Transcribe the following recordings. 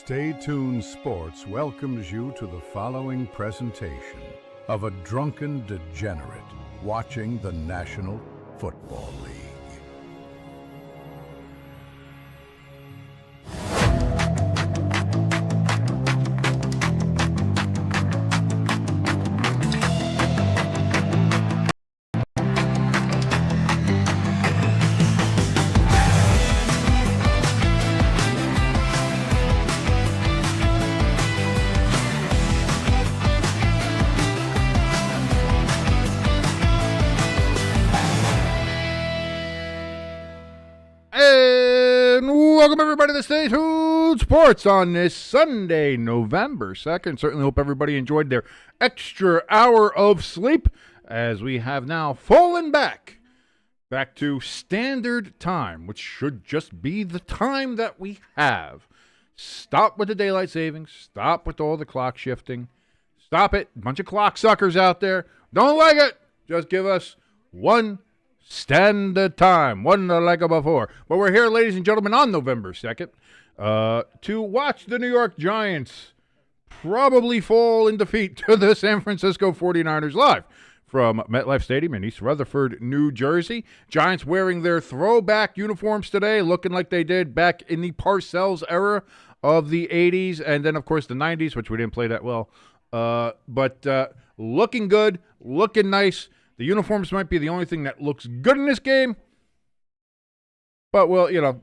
Stay Tuned Sports welcomes you to the following presentation of a drunken degenerate watching the National Football League. Welcome, everybody, to Stay Tuned Sports on this Sunday, November 2nd. Certainly hope everybody enjoyed their extra hour of sleep as we have now fallen back to standard time, which should just be the time that we have. Stop with the daylight savings. Stop with all the clock shifting. Stop it. Bunch of clock suckers out there. Don't like it. Just give us one standard time, one like a before. But we're here, ladies and gentlemen, on November 2nd to watch the New York Giants probably fall in defeat to the San Francisco 49ers live from MetLife Stadium in East Rutherford, New Jersey. Giants wearing their throwback uniforms today, looking like they did back in the Parcells era of the 80s and then, of course, the 90s, which we didn't play that well. But looking good, looking nice. The uniforms might be the only thing that looks good in this game. But, well, we'll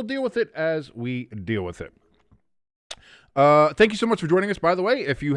deal with it as we deal with it. Thank you so much for joining us, by the way. If you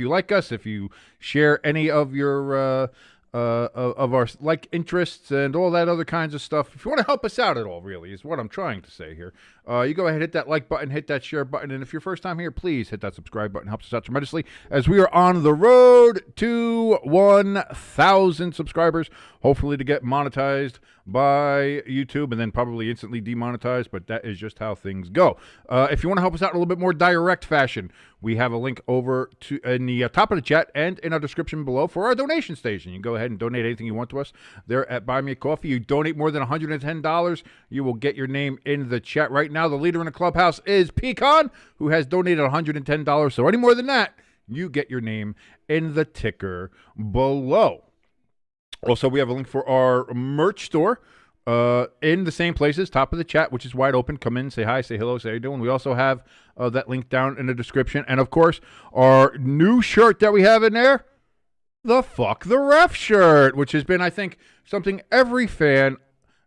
like us, if you share any of your of our interests and all that other kinds of stuff, if you want to help us out at all, really, is what I'm trying to say here. You go ahead, hit that like button, hit that share button, and if you're first time here, please hit that subscribe button. It helps us out tremendously as we are on the road to 1,000 subscribers, hopefully to get monetized by YouTube and then probably instantly demonetized, but that is just how things go. If you want to help us out in a little bit more direct fashion, we have a link over to in the top of the chat and in our description below for our donation station. You can go ahead and donate anything you want to us there at Buy Me a Coffee. You donate more than $110, you will get your name in the chat. Right now, the leader in the clubhouse is Pecan, who has donated $110. So any more than that, you get your name in the ticker below. Also, we have a link for our merch store in the same places, top of the chat, which is wide open. Come in, say hi, say hello, say how you doing. We also have that link down in the description. And, of course, our new shirt that we have in there, the Fuck the Ref shirt, which has been, I think, something every fan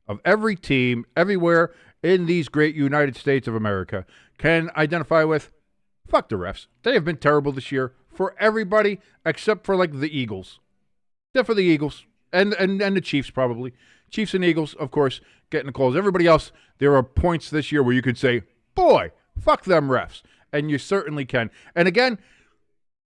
of every team everywhere in these great United States of America can identify with. Fuck the refs. They have been terrible this year for everybody except for, like, the Eagles. Except for the Eagles. And the Chiefs, probably. Chiefs and Eagles, of course, getting the calls. Everybody else, there are points this year where you could say, boy, fuck them refs. And you certainly can. And again,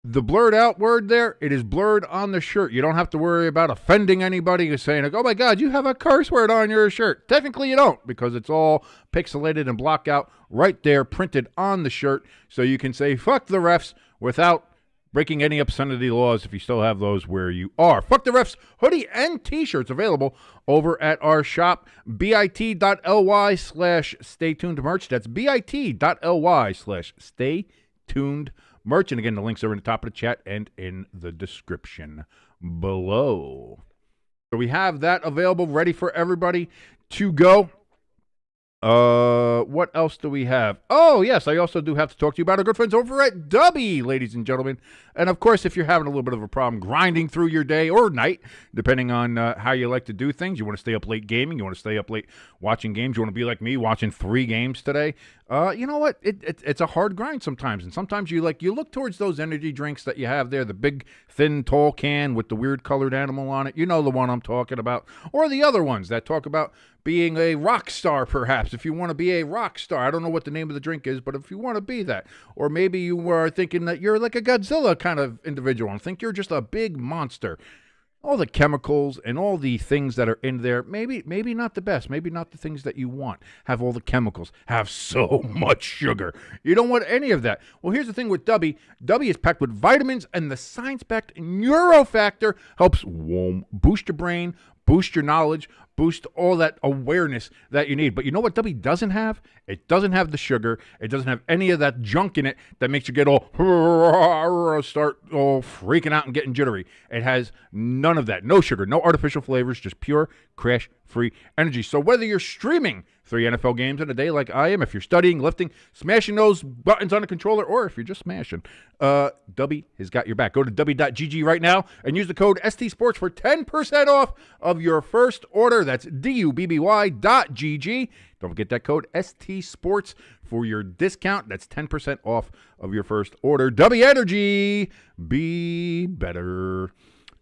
the blurred out word there, it is blurred on the shirt. You don't have to worry about offending anybody who's saying, like, oh my God, you have a curse word on your shirt. Technically, you don't, because it's all pixelated and blocked out right there, printed on the shirt. So you can say, fuck the refs without breaking any obscenity laws if you still have those where you are. Fuck the Refs hoodie and t-shirts available over at our shop, bit.ly/staytunedmerch. That's bit.ly/staytunedmerch. And again, the links are in the top of the chat and in the description below. So we have that available, ready for everybody to go. What else do we have? Oh, yes, I also do have to talk to you about our good friends over at Dubby, ladies and gentlemen. And, of course, if you're having a little bit of a problem grinding through your day or night, depending on how you like to do things, you want to stay up late gaming, you want to stay up late watching games, you want to be like me, watching 3 games today, you know what? It's a hard grind sometimes. And sometimes you look towards those energy drinks that you have there, the big, thin, tall can with the weird colored animal on it. You know the one I'm talking about. Or the other ones that talk about being a rock star, perhaps, if you want to be a rock star. I don't know what the name of the drink is, but if you want to be that. Or maybe you are thinking that you're like a Godzilla kind of individual and think you're just a big monster. All the chemicals and all the things that are in there, maybe not the best, maybe not the things that you want. Have all the chemicals, have so much sugar. You don't want any of that. Well, here's the thing with Dubby. Dubby is packed with vitamins, and the science-backed Neurofactor helps boost your brain, boost your knowledge, boost all that awareness that you need. But you know what W doesn't have? It doesn't have the sugar. It doesn't have any of that junk in it that makes you get all start all freaking out and getting jittery. It has none of that. No sugar, no artificial flavors, just pure crash-free energy. So whether you're streaming 3 NFL games in a day like I am, if you're studying, lifting, smashing those buttons on the controller, or if you're just smashing, W has got your back. Go to W.GG right now and use the code STSports for 10% off of your first order. That's DUBBY.GG. Don't forget that code STSports for your discount. That's 10% off of your first order. W Energy, be better.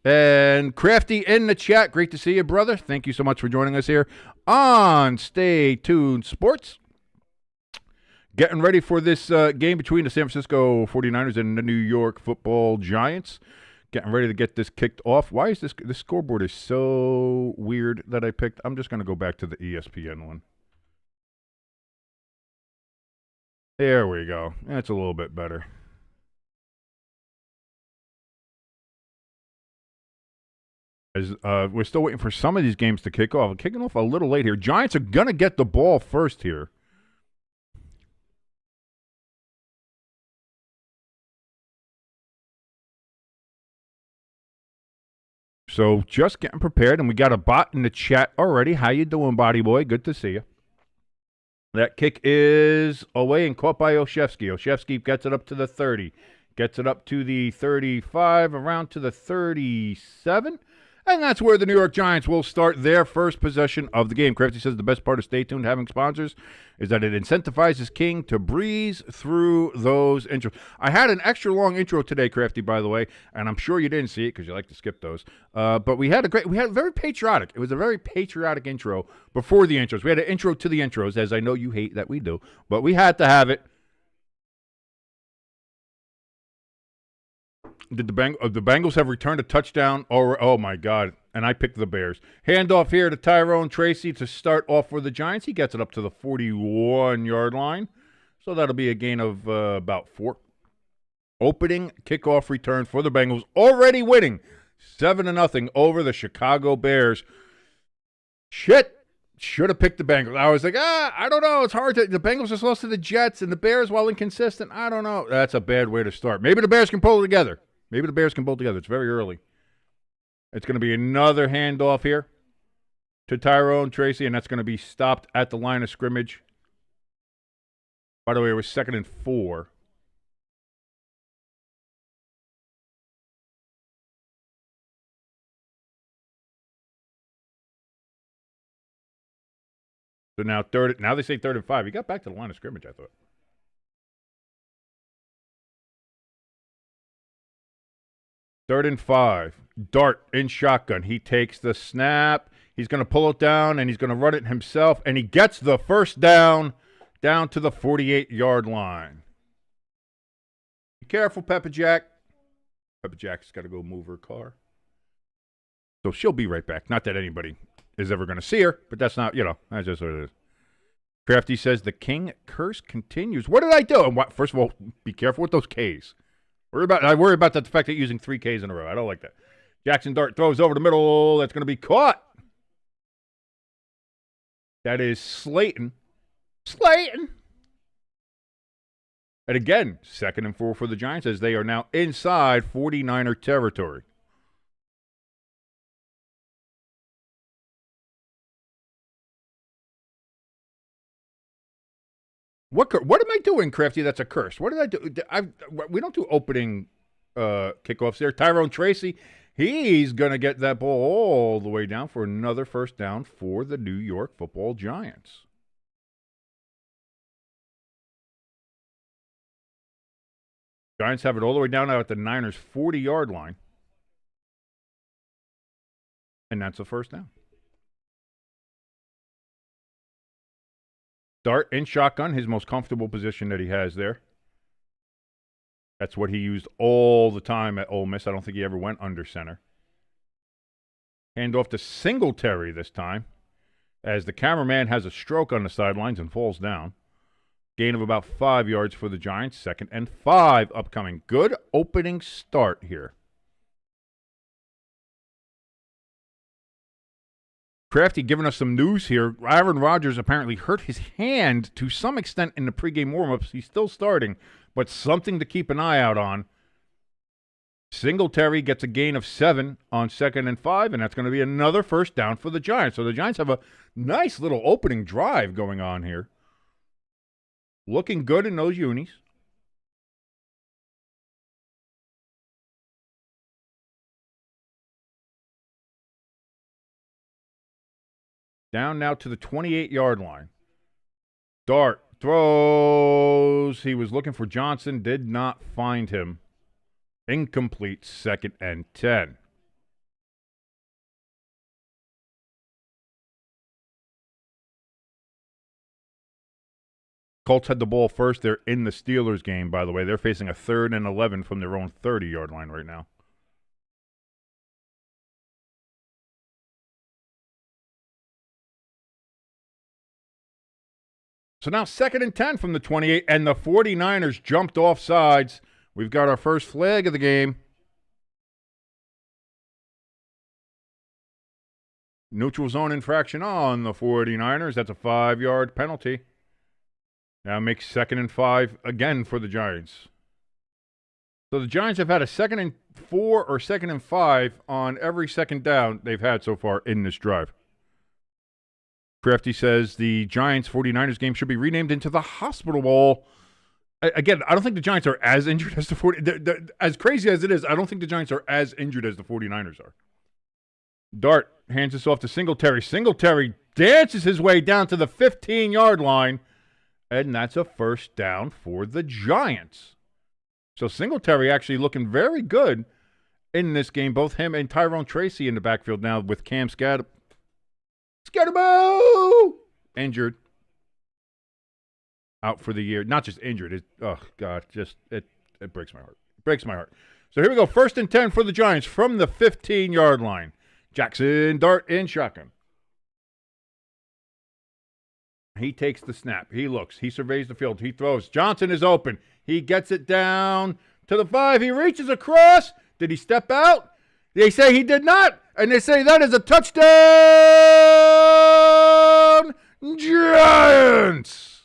And Crafty in the chat, great to see you, brother. Thank you so much for joining us here on Stay Tuned Sports. Getting ready for this game between the San Francisco 49ers and the New York Football Giants. Getting ready to get this kicked off. Why is this scoreboard is so weird that I picked? I'm just going to go back to the ESPN one. There we go. That's a little bit better. We're still waiting for some of these games to kick off. Kicking off a little late here. Giants are going to get the ball first here. So just getting prepared, and we got a bot in the chat already. How you doing, Body Boy? Good to see you. That kick is away and caught by Olszewski. Olszewski gets it up to the 30. Gets it up to the 35, around to the 37. And that's where the New York Giants will start their first possession of the game. Crafty says the best part of Stay Tuned having sponsors is that it incentivizes King to breeze through those intros. I had an extra long intro today, Crafty, by the way, and I'm sure you didn't see it because you like to skip those. But we had very patriotic. It was a very patriotic intro before the intros. We had an intro to the intros, as I know you hate that we do, but we had to have it. Did the Bengals have returned a touchdown? Oh, my God. And I picked the Bears. Handoff here to Tyrone Tracy to start off for the Giants. He gets it up to the 41-yard line. So that'll be a gain of about 4. Opening kickoff return for the Bengals. Already winning 7-0 over the Chicago Bears. Shit. Should have picked the Bengals. I was like, I don't know. It's hard to. The Bengals just lost to the Jets, and the Bears, while inconsistent, I don't know. That's a bad way to start. Maybe the Bears can pull it together. It's very early. It's going to be another handoff here to Tyrone Tracy, and that's going to be stopped at the line of scrimmage. By the way, it was 2nd and 4. So now they say 3rd and 5. He got back to the line of scrimmage, I thought. Third and 5. Dart in shotgun. He takes the snap. He's going to pull it down, and he's going to run it himself, and he gets the first down to the 48-yard line. Be careful, Peppa Jack. Peppa Jack's got to go move her car. So she'll be right back. Not that anybody is ever going to see her, but that's not, that's just what it is. Crafty says the King curse continues. What did I do? And first of all, be careful with those Ks. I worry about the fact that you're using 3 Ks in a row. I don't like that. Jackson Dart throws over the middle. That's going to be caught. That is Slayton. And again, 2nd and 4 for the Giants as they are now inside 49er territory. What am I doing, Crafty? That's a curse. What did I do? We don't do opening kickoffs there. Tyrone Tracy, he's going to get that ball all the way down for another first down for the New York Football Giants. Giants have it all the way down now at the Niners' 40-yard line. And that's a first down. Dart in shotgun, his most comfortable position that he has there. That's what he used all the time at Ole Miss. I don't think he ever went under center. Handoff to Singletary this time as the cameraman has a stroke on the sidelines and falls down. Gain of about 5 yards for the Giants. 2nd and 5 upcoming. Good opening start here. Crafty giving us some news here. Aaron Rodgers apparently hurt his hand to some extent in the pregame warmups. He's still starting, but something to keep an eye out on. Singletary gets a gain of 7 on 2nd and 5, and that's going to be another first down for the Giants. So the Giants have a nice little opening drive going on here. Looking good in those unis. Down now to the 28-yard line. Dart throws. He was looking for Johnson, did not find him. Incomplete, 2nd and 10. Colts had the ball first. They're in the Steelers game, by the way. They're facing a 3rd and 11 from their own 30-yard line right now. So now 2nd and 10 from the 28, and the 49ers jumped off sides. We've got our first flag of the game. Neutral zone infraction on the 49ers. That's a 5-yard penalty. Now makes 2nd and 5 again for the Giants. So the Giants have had a 2nd and 4 or 2nd and 5 on every second down they've had so far in this drive. Crafty says the Giants-49ers game should be renamed into the Hospital Bowl. Again, I don't think the Giants are as injured as the 49ers. As crazy as it is, I don't think the Giants are as injured as the 49ers are. Dart hands this off to Singletary. Singletary dances his way down to the 15-yard line, and that's a first down for the Giants. So Singletary actually looking very good in this game. Both him and Tyrone Tracy in the backfield now with Cam Scatterbo injured. Out for the year. Not just injured. It breaks my heart. It breaks my heart. So here we go. 1st and 10 for the Giants from the 15-yard line. Jackson Dart in shotgun. He takes the snap. He looks. He surveys the field. He throws. Johnson is open. He gets it down to the 5. He reaches across. Did he step out? They say he did not. And they say that is a touchdown. Giants.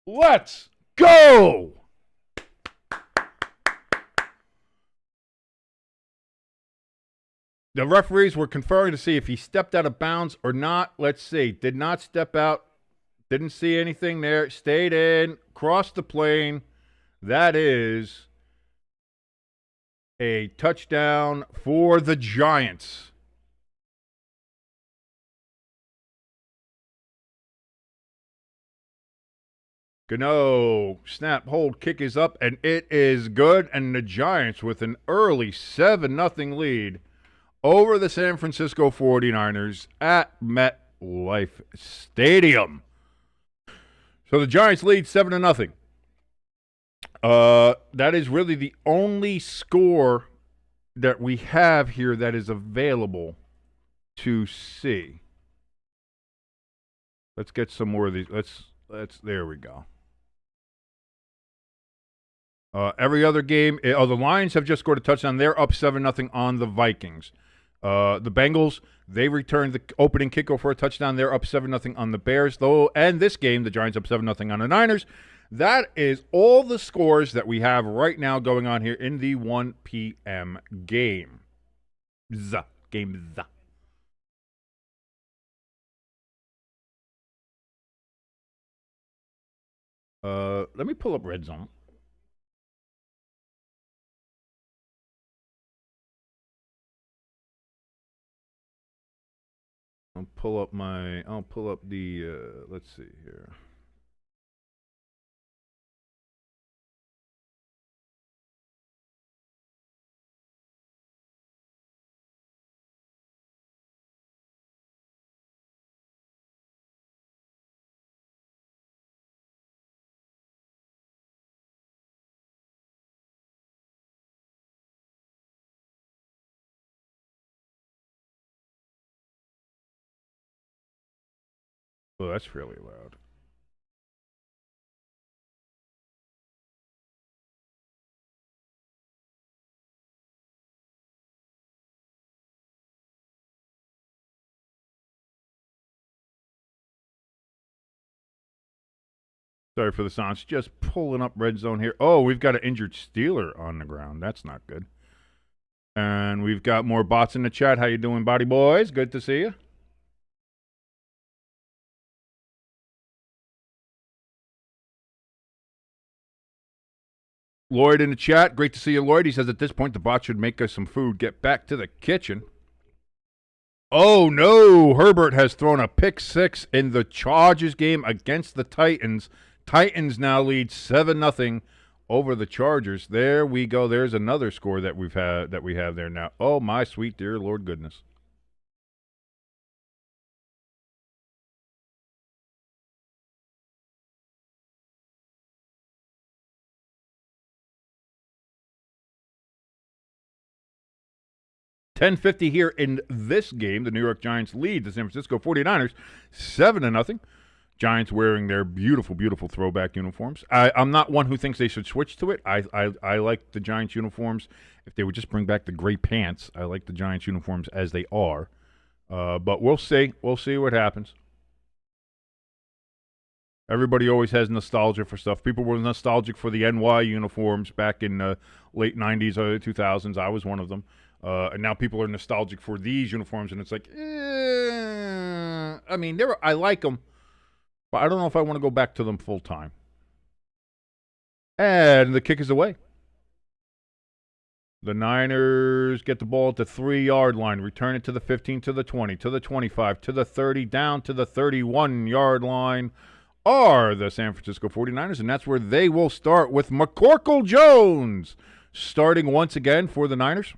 Let's go! The referees were conferring to see if he stepped out of bounds or not. Let's see. Did not step out. Didn't see anything there. Stayed in. Crossed the plane. That is a touchdown for the Giants. Gano, snap, hold, kick is up, and it is good. And the Giants with an early 7-0 lead over the San Francisco 49ers at MetLife Stadium. So the Giants lead 7-0. That is really the only score that we have here that is available to see. Let's get some more of these. Let's there we go. Every other game, the Lions have just scored a touchdown. They're up 7-0 on the Vikings. The Bengals, they returned the opening kickoff for a touchdown. They're up 7-0 on the Bears, though. And this game, the Giants up 7-0 on the Niners. That is all the scores that we have right now going on here in the 1 p.m. game. Game. Let me pull up Red Zone. I'll pull up the, let's see here. Oh, that's really loud. Sorry for the silence. Just pulling up red zone here. Oh, we've got an injured Steeler on the ground. That's not good. And we've got more bots in the chat. How you doing, body boys? Good to see you. Lloyd in the chat. Great to see you, Lloyd. He says at this point the bot should make us some food. Get back to the kitchen. Oh, no. Herbert has thrown a pick 6 in the Chargers game against the Titans. Titans now lead 7-0 over the Chargers. There we go. There's another score that we have there now. Oh, my sweet dear Lord goodness. $10:50 here in this game. The New York Giants lead the San Francisco 49ers 7-0. Giants wearing their beautiful, beautiful throwback uniforms. I'm not one who thinks they should switch to it. I like the Giants uniforms. If they would just bring back the gray pants, I like the Giants uniforms as they are. But we'll see. We'll see what happens. Everybody always has nostalgia for stuff. People were nostalgic for the NY uniforms back in the late 90s, early 2000s. I was one of them. And now people are nostalgic for these uniforms, and it's like, I mean, I like them, but I don't know if I want to go back to them full time. And the kick is away. The Niners get the ball at the 3-yard line, return it to the 15, to the 20, to the 25, to the 30, down to the 31-yard line are the San Francisco 49ers, and that's where they will start with McCorkle Jones starting once again for the Niners.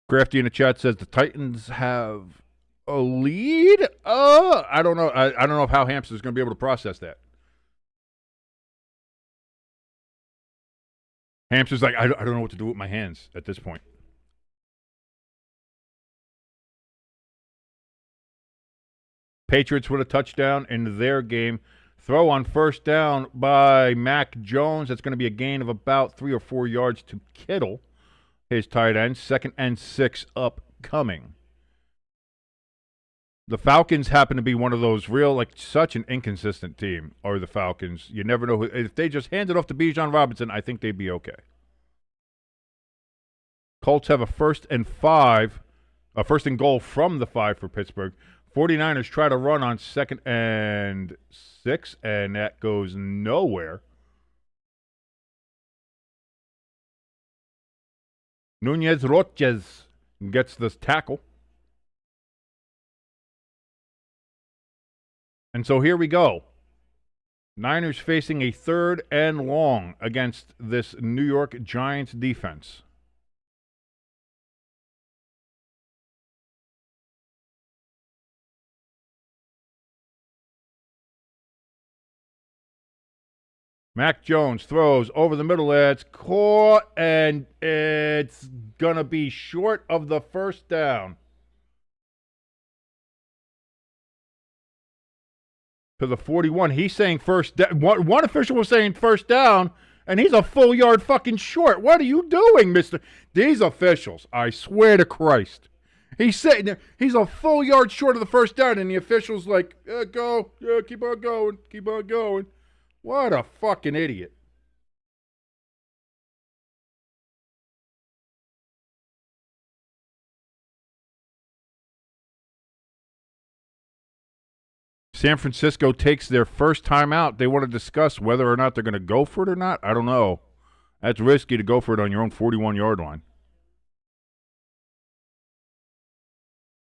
Crafty in the chat says the Titans have a lead. I don't know. I don't know if how Hampton's going to be able to process that. Hampton's like, I don't know what to do with my hands at this point. Patriots with a touchdown in their game. Throw on first down by Mac Jones. That's going to be a gain of about 3 or 4 yards to Kittle, his tight end. 2nd and 6 upcoming. The Falcons happen to be one of those such an inconsistent team are the Falcons. You never know. If they just hand it off to Bijan Robinson, I think they'd be okay. Colts have a 1st and 5, a 1st and goal from the 5 for Pittsburgh. 49ers try to run on 2nd and 6, and that goes nowhere. Nunez Roches gets this tackle. And so here we go. Niners facing a 3rd and long against this New York Giants defense. Mac Jones throws over the middle. It's caught, and it's going to be short of the 1st down. To the 41. He's saying first down. One official was saying 1st down, and he's a full yard fucking short. What are you doing, mister? These officials, I swear to Christ. He's saying he's a full yard short of the 1st down, and the official's like, go. Yeah, keep on going. Keep on going. What a fucking idiot. San Francisco takes their first time out. They want to discuss whether or not they're going to go for it or not. I don't know. That's risky to go for it on your own 41-yard line.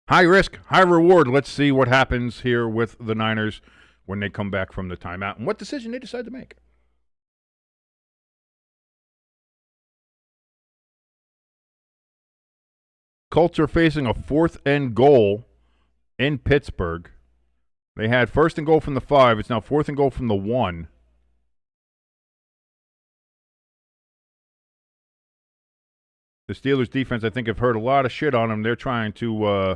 High risk, high reward. Let's see what happens here with the Niners when they come back from the timeout and what decision they decide to make. Colts are facing a 4th and goal in Pittsburgh. They had 1st and goal from the 5. It's now 4th and goal from the 1. The Steelers defense, I think, have heard a lot of shit on them. They're trying to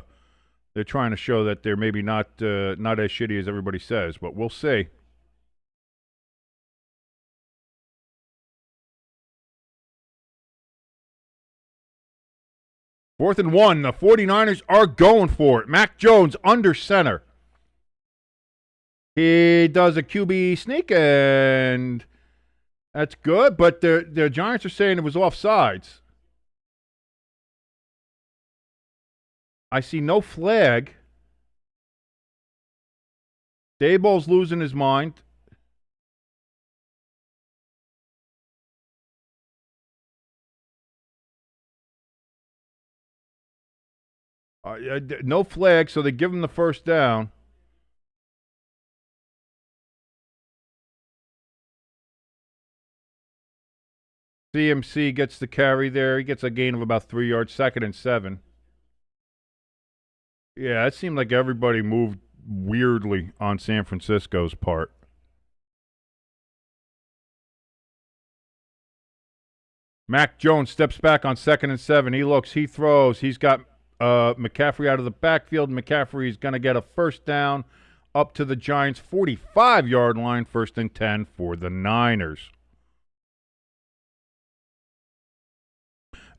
show that they're maybe not as shitty as everybody says, but we'll see. Fourth and 1. The 49ers are going for it. Mac Jones under center. He does a QB sneak, and that's good, but the Giants are saying it was offsides. I see no flag. Daboll's losing his mind. No flag, so they give him the first down. CMC gets the carry there. He gets a gain of about 3 yards, 2nd and 7. Yeah, it seemed like everybody moved weirdly on San Francisco's part. Mac Jones steps back on 2nd and 7. He looks, he throws. He's got McCaffrey out of the backfield. McCaffrey's going to get a first down up to the Giants' 45-yard line, 1st and 10 for the Niners.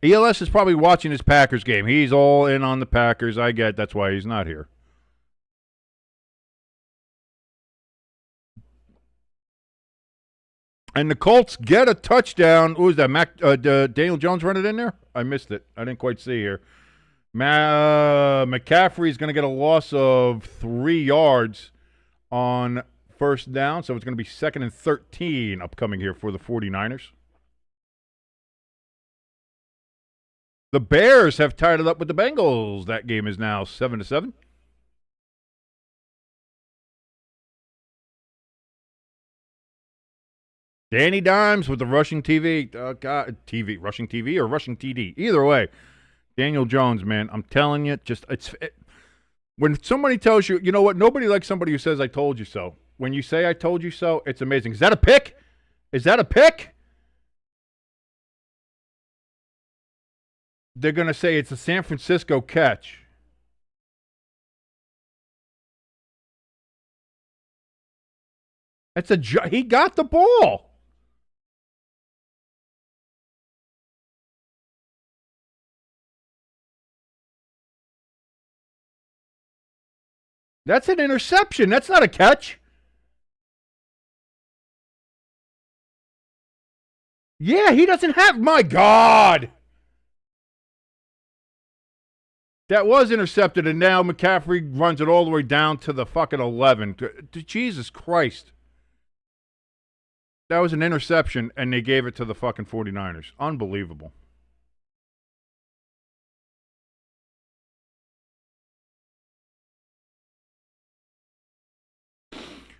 ELS is probably watching his Packers game. He's all in on the Packers. I get that's why he's not here. And the Colts get a touchdown. Who was that? Daniel Jones running in there? I missed it. I didn't quite see here. McCaffrey's going to get a loss of 3 yards on first down, so it's going to be 2nd and 13 upcoming here for the 49ers. The Bears have tied it up with the Bengals. That game is now 7-7. Danny Dimes with the rushing TV. Rushing TV or rushing TD. Either way, Daniel Jones, man, I'm telling you, when somebody tells you, you know what, nobody likes somebody who says, I told you so. When you say I told you so, it's amazing. Is that a pick? Is that a pick? They're going to say it's a San Francisco catch. He got the ball. That's an interception. That's not a catch. Yeah, he doesn't have. My God. That was intercepted, and now McCaffrey runs it all the way down to the fucking 11. Jesus Christ. That was an interception, and they gave it to the fucking 49ers. Unbelievable.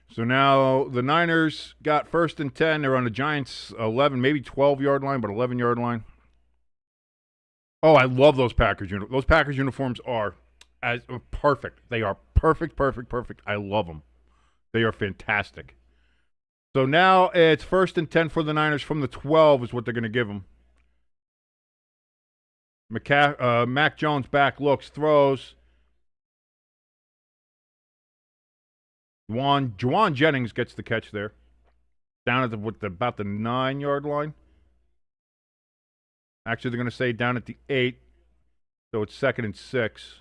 So now the Niners got 1st and 10. They're on the Giants' 11, maybe 12-yard line, but 11-yard line. Oh, I love those Packers uniforms. Those Packers uniforms are perfect. They are perfect. I love them. They are fantastic. So now it's 1st and 10 for the Niners from the 12 is what they're going to give them. Mac Jones back, looks, throws. Juwan Jennings gets the catch there. Down at about the 9-yard line. Actually, they're going to say down at the 8. So it's 2nd and 6.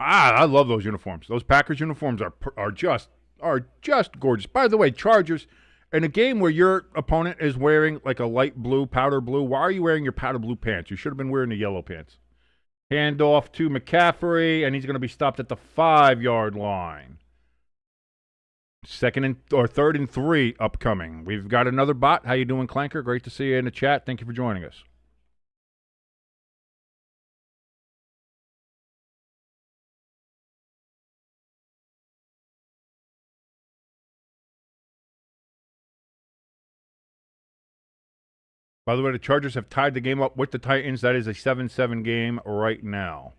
I love those uniforms. Those Packers uniforms are just gorgeous. By the way, Chargers, in a game where your opponent is wearing like a light blue, powder blue, why are you wearing your powder blue pants? You should have been wearing the yellow pants. Handoff to McCaffrey, and he's going to be stopped at the 5-yard line. 3rd and 3 upcoming. We've got another bot. How you doing, Clanker? Great to see you in the chat. Thank you for joining us. By the way, the Chargers have tied the game up with the Titans. That is a 7-7 game right now.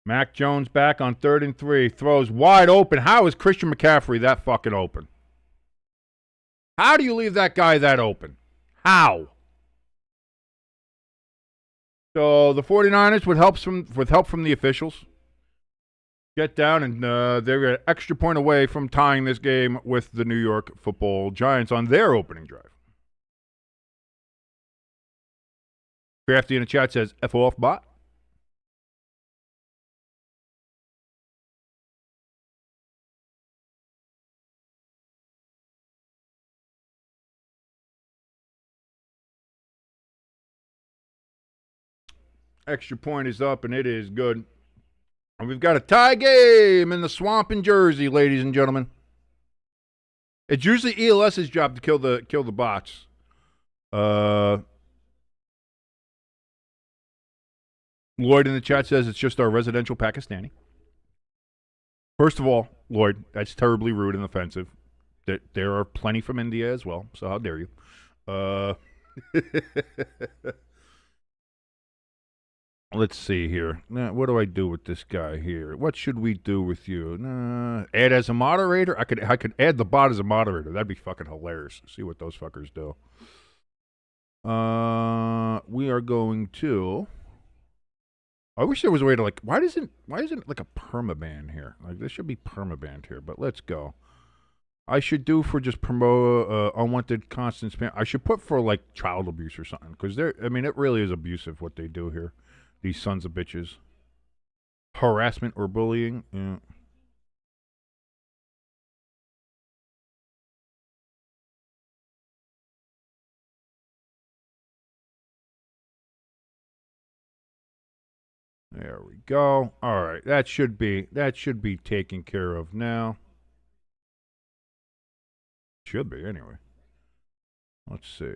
Mac Jones back on 3rd and 3. Throws wide open. How is Christian McCaffrey that fucking open? How do you leave that guy that open? How? So the 49ers with help from the officials. get down, and they're an extra point away from tying this game with the New York Football Giants on their opening drive. Crafty in the chat says, F off bot. Extra point is up, and it is good. And we've got a tie game in the swamp in Jersey, ladies and gentlemen. It's usually ELS's job to kill the bots. Lloyd in the chat says it's just our residential Pakistani. First of all, Lloyd, that's terribly rude and offensive. There are plenty from India as well, so how dare you? Let's see here. Now, what do I do with this guy here? What should we do with you? Add as a moderator? I could add the bot as a moderator. That'd be fucking hilarious. See what those fuckers do. We are going to. I wish there was a way to like. Why isn't it like a permaban here? Like there should be permabanned here. But let's go. I should do for just promote unwanted constant spam. I should put for like child abuse or something because I mean, it really is abusive what they do here. These sons of bitches. Harassment or bullying. Yeah. There we go. All right, that should be taken care of now. Should be anyway. Let's see.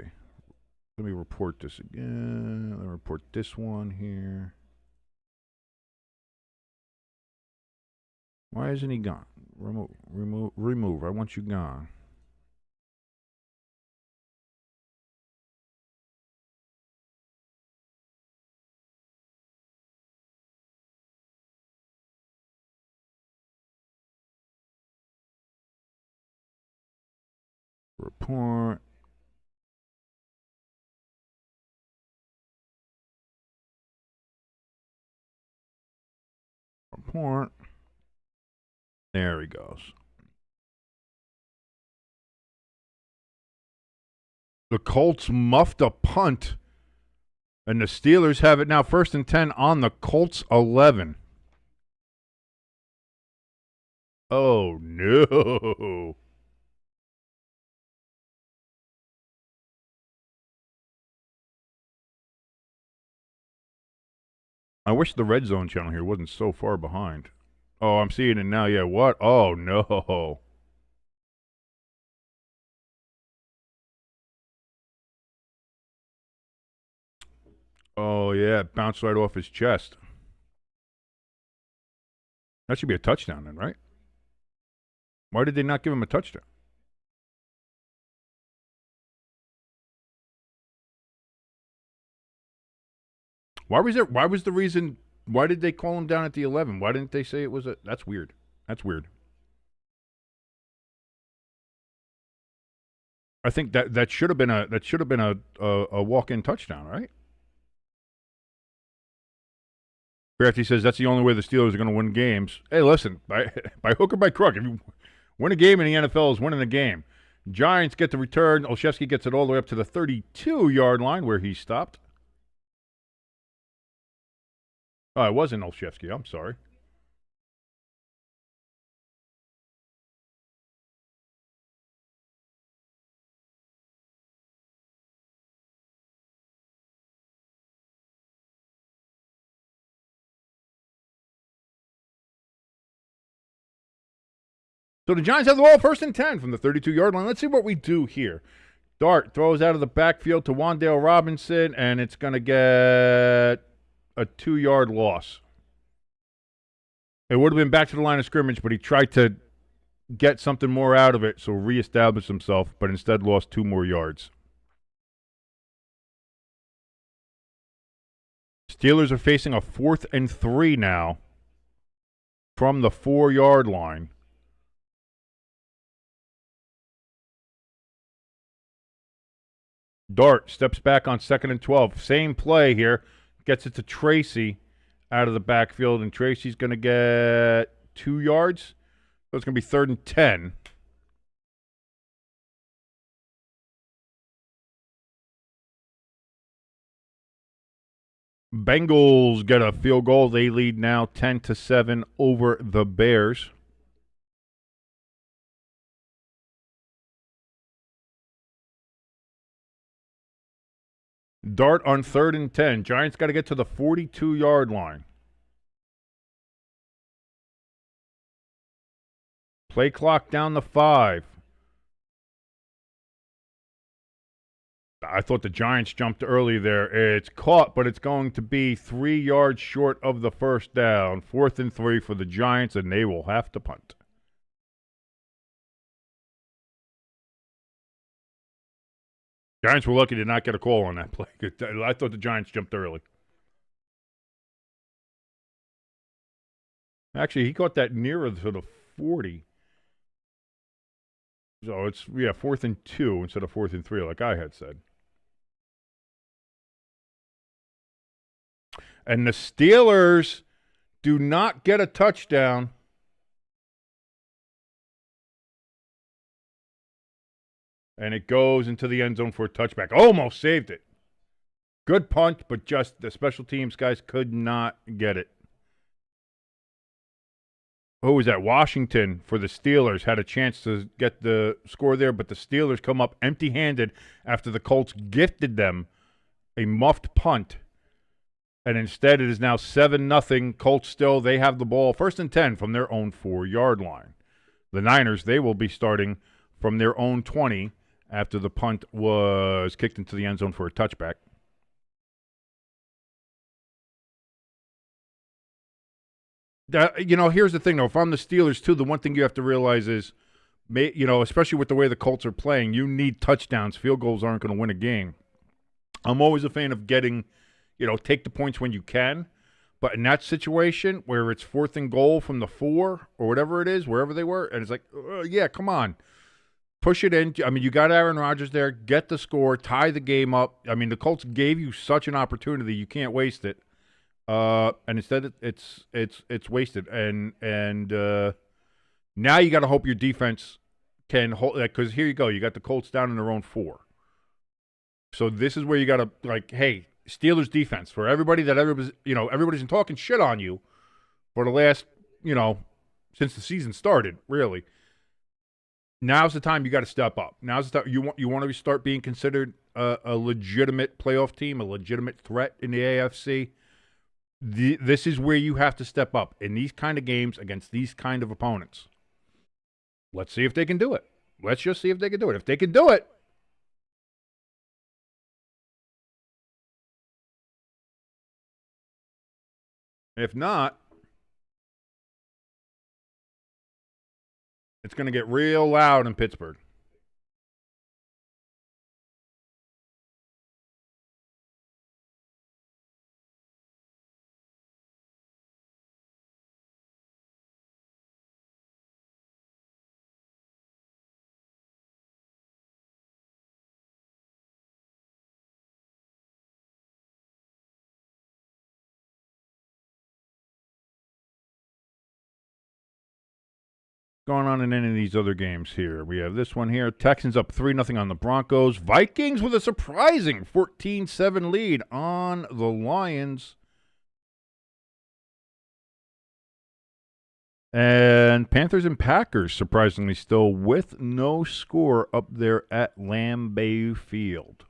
Let me report this again. Let me report this one here. Why isn't he gone? Remove. I want you gone. Report. Report. There he goes. The Colts muffed a punt, and the Steelers have it now 1st and 10 on the Colts 11. Oh, no. I wish the Red Zone channel here wasn't so far behind. Oh, I'm seeing it now. Yeah, what? Oh, no. Oh, yeah, it bounced right off his chest. That should be a touchdown then, right? Why did they not give him a touchdown? Why was the reason? Why did they call him down at the 11? Why didn't they say it was a? That's weird. That's weird. I think that should have been a walk-in touchdown, right? Crafty says that's the only way the Steelers are going to win games. Hey, listen, by hook or by crook, if you win a game in the NFL is winning the game. Giants get the return. Olszewski gets it all the way up to the 32-yard line where he stopped. Oh, it wasn't Olszewski. I'm sorry. So the Giants have the ball 1st and 10 from the 32-yard line. Let's see what we do here. Dart throws out of the backfield to Wan'Dale Robinson, and it's going to get a 2-yard loss. It would have been back to the line of scrimmage, but he tried to get something more out of it, so reestablish himself, but instead lost 2 more yards. Steelers are facing a 4th and 3 now from the 4-yard line. Dart steps back on 2nd and 12. Same play here. Gets it to Tracy out of the backfield, and Tracy's going to get 2 yards. So it's going to be 3rd and 10. Bengals get a field goal. They lead now 10-7 over the Bears. Dart on 3rd and 10. Giants got to get to the 42-yard line. Play clock down to 5. I thought the Giants jumped early there. It's caught, but it's going to be 3 yards short of the first down. 4th and 3 for the Giants, and they will have to punt. Giants were lucky to not get a call on that play. I thought the Giants jumped early. Actually, he caught that nearer to the 40. So it's, 4th and 2 instead of 4th and 3, like I had said. And the Steelers do not get a touchdown. And it goes into the end zone for a touchback. Almost saved it. Good punt, but just the special teams guys could not get it. Who was that? Washington for the Steelers had a chance to get the score there, but the Steelers come up empty-handed after the Colts gifted them a muffed punt. And instead it is now 7-0. Colts still, they have the ball 1st and 10 from their own 4-yard line. The Niners, they will be starting from their own 20 after the punt was kicked into the end zone for a touchback. Here's the thing, though. If I'm the Steelers, too, the one thing you have to realize is, especially with the way the Colts are playing, you need touchdowns. Field goals aren't going to win a game. I'm always a fan of getting, take the points when you can. But in that situation where it's 4th and goal from the 4 or whatever it is, wherever they were, and it's like, come on. Push it in. I mean, you got Aaron Rodgers there. Get the score. Tie the game up. I mean, the Colts gave you such an opportunity. You can't waste it. And instead, it's wasted. And now you got to hope your defense can hold that, because here you go. You got the Colts down in their own 4. So this is where you got to, hey, Steelers defense, for everybody that everybody's been talking shit on you for the last, since the season started, really. Now's the time you got to step up. Now's the time you want to start being considered a legitimate playoff team, a legitimate threat in the AFC. This is where you have to step up in these kind of games against these kind of opponents. Let's see if they can do it. Let's just see if they can do it. If they can do it, if not, it's going to get real loud in Pittsburgh. Going on in any of these other games here. We have this one here. Texans up 3-0 on the Broncos. Vikings with a surprising 14-7 lead on the Lions. And Panthers and Packers, surprisingly still with no score up there at Lambeau Field.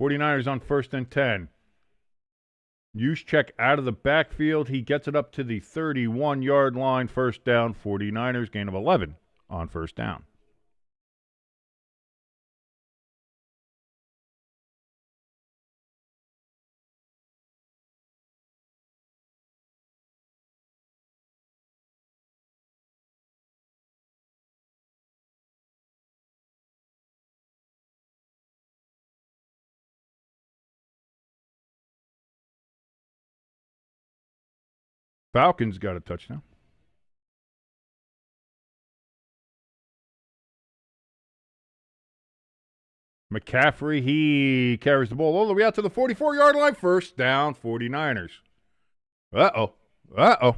'49ers on 1st and 10. Juszczyk out of the backfield. He gets it up to the 31-yard line. 1st down. 49ers, gain of 11 on 1st down. Falcons got a touchdown. McCaffrey, he carries the ball all the way out to the 44-yard line. First down, 49ers. Uh-oh. Uh-oh.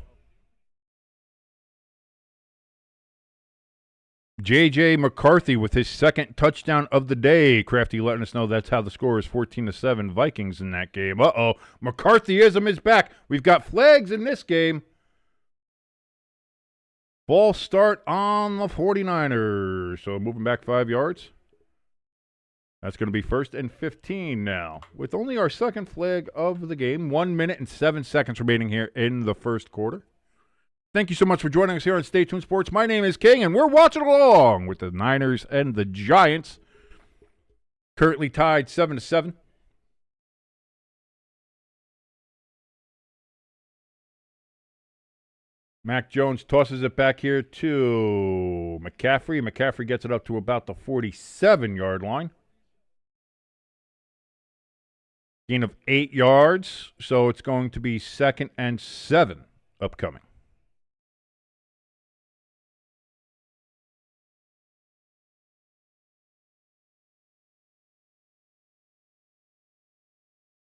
J.J. McCarthy with his second touchdown of the day. Crafty letting us know that's how the score is 14-7 Vikings in that game. Uh-oh. McCarthyism is back. We've got flags in this game. Ball start on the 49ers. So moving back 5 yards. That's going to be 1st and 15 now. With only our second flag of the game. 1 minute and 7 seconds remaining here in the first quarter. Thank you so much for joining us here on Stay Tuned Sports. My name is King, and we're watching along with the Niners and the Giants. Currently tied 7-7. Mac Jones tosses it back here to McCaffrey. McCaffrey gets it up to about the 47-yard line. Gain of 8 yards, so it's going to be 2nd and 7 upcoming.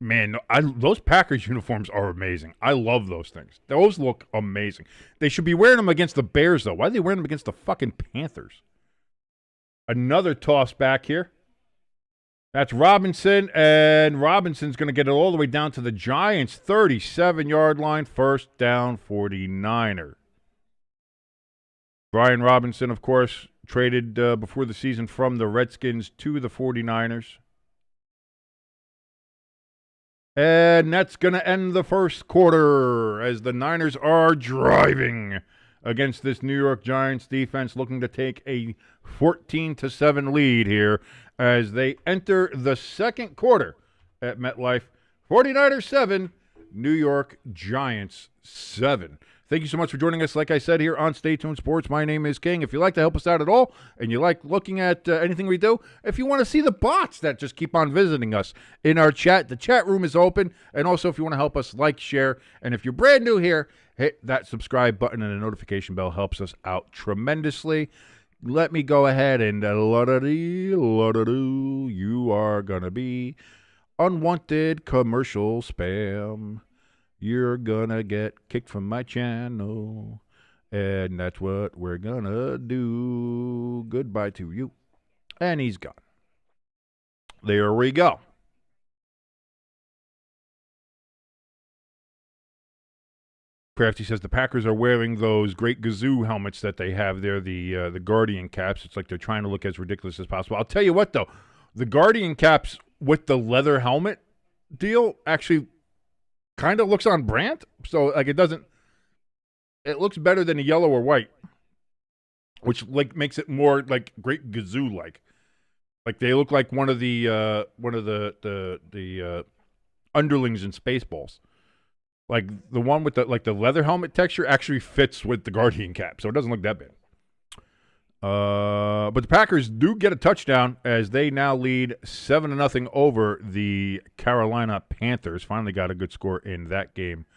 Man, those Packers uniforms are amazing. I love those things. Those look amazing. They should be wearing them against the Bears, though. Why are they wearing them against the fucking Panthers? Another toss back here. That's Robinson, and Robinson's going to get it all the way down to the Giants' 37-yard line. First down, 49er. Brian Robinson, of course, traded before the season from the Redskins to the 49ers. And that's going to end the first quarter as the Niners are driving against this New York Giants defense, looking to take a 14-7 lead here as they enter the second quarter at MetLife. 49ers 7, New York Giants 7. Thank you so much for joining us, like I said, here on Stay Tuned Sports. My name is King. If you'd like to help us out at all and you like looking at anything we do, if you want to see the bots that just keep on visiting us in our chat, the chat room is open. And also, if you want to help us, like, share, and if you're brand new here, hit that subscribe button and the notification bell helps us out tremendously. Let me go ahead and you are going to be unwanted commercial spam. You're gonna get kicked from my channel, and that's what we're gonna do. Goodbye to you. And he's gone. There we go. Crafty says the Packers are wearing those great Gazoo helmets that they have there, the Guardian caps. It's like they're trying to look as ridiculous as possible. I'll tell you what, though. The Guardian caps with the leather helmet deal actually kind of looks on brand. So, like, it looks better than a yellow or white, which, like, makes it more, like, great Gazoo-like. Like, they look like one of the underlings in Spaceballs. Like, the one with the leather helmet texture actually fits with the Guardian cap, so it doesn't look that bad. But the Packers do get a touchdown as they now lead 7-0 over the Carolina Panthers. Finally got a good score in that game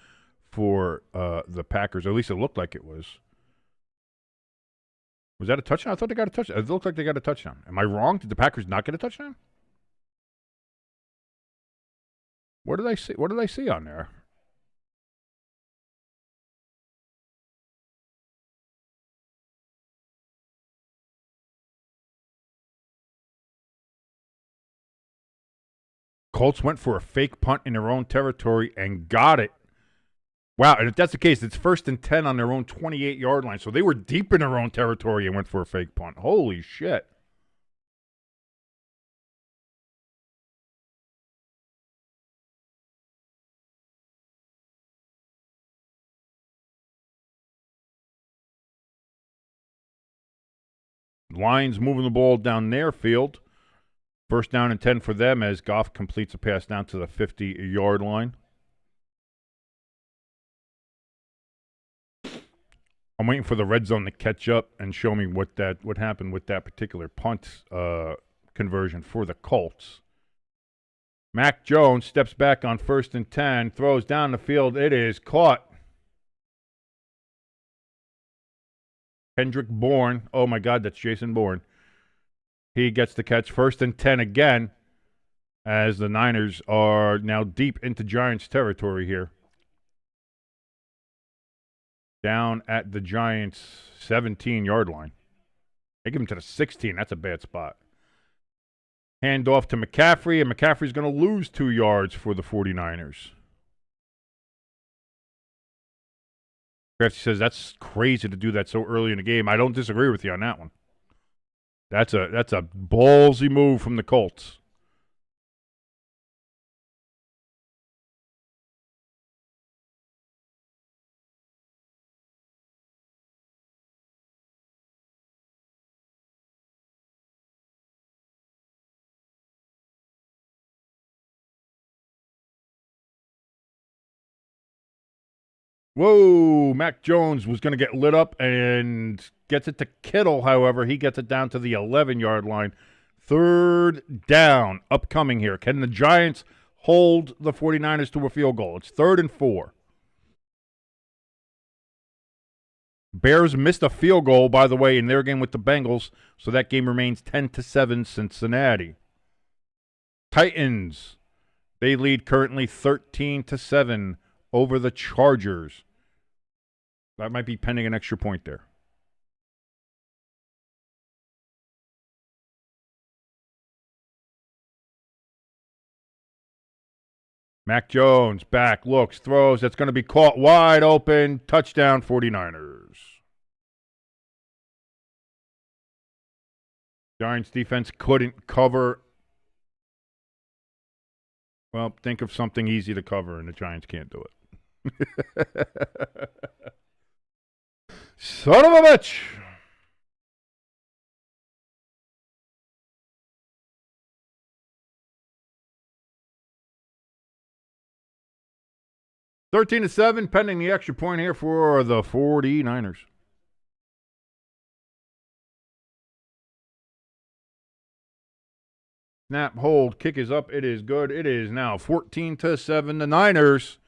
for the Packers. Or at least it looked like it was. Was that a touchdown? I thought they got a touchdown. It looked like they got a touchdown. Am I wrong? Did the Packers not get a touchdown? What did I see? What did I see on there? Colts went for a fake punt in their own territory and got it. Wow, and if that's the case, it's 1st and 10 on their own 28-yard line. So they were deep in their own territory and went for a fake punt. Holy shit. Lions moving the ball down their field. 1st down and 10 for them as Goff completes a pass down to the 50-yard line. I'm waiting for the red zone to catch up and show me what happened with that particular punt conversion for the Colts. Mac Jones steps back on 1st and 10, throws down the field. It is caught. Kendrick Bourne. Oh, my God, that's Jason Bourne. He gets the catch. 1st and 10 again, as the Niners are now deep into Giants territory here. Down at the Giants' 17-yard line. They give him to the 16. That's a bad spot. Hand off to McCaffrey, and McCaffrey's going to lose 2 yards for the 49ers. Crafty says that's crazy to do that so early in the game. I don't disagree with you on that one. That's a ballsy move from the Colts. Whoa, Mac Jones was going to get lit up and gets it to Kittle. However, he gets it down to the 11-yard line. 3rd down upcoming here. Can the Giants hold the 49ers to a field goal? It's 3rd and 4. Bears missed a field goal, by the way, in their game with the Bengals, so that game remains 10-7 Cincinnati. Titans, they lead currently 13-7 over the Chargers. That might be pending an extra point there. Mac Jones back, looks, throws. That's going to be caught wide open. Touchdown 49ers. Giants defense couldn't cover. Well, think of something easy to cover, and the Giants can't do it. Son of a bitch! (13-7), pending the extra point here for the 49ers. Snap, hold, kick is up. It is good. It is now 14-7. The Niners,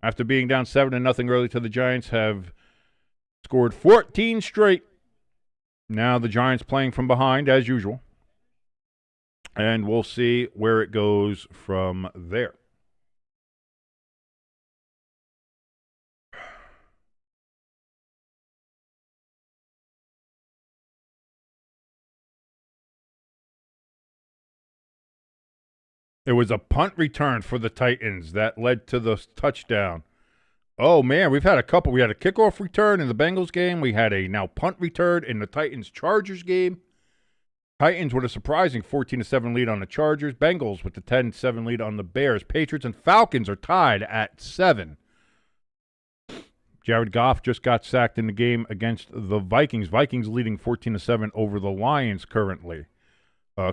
after being down 7-0 early to the Giants, have scored 14 straight. Now the Giants playing from behind as usual. And we'll see where it goes from there. It was a punt return for the Titans that led to the touchdown. Oh, man, we've had a couple. We had a kickoff return in the Bengals game. We had a now punt return in the Titans-Chargers game. Titans with a surprising 14-7 lead on the Chargers. Bengals with the 10-7 lead on the Bears. Patriots and Falcons are tied at 7. Jared Goff just got sacked in the game against the Vikings. Vikings leading 14-7 over the Lions currently.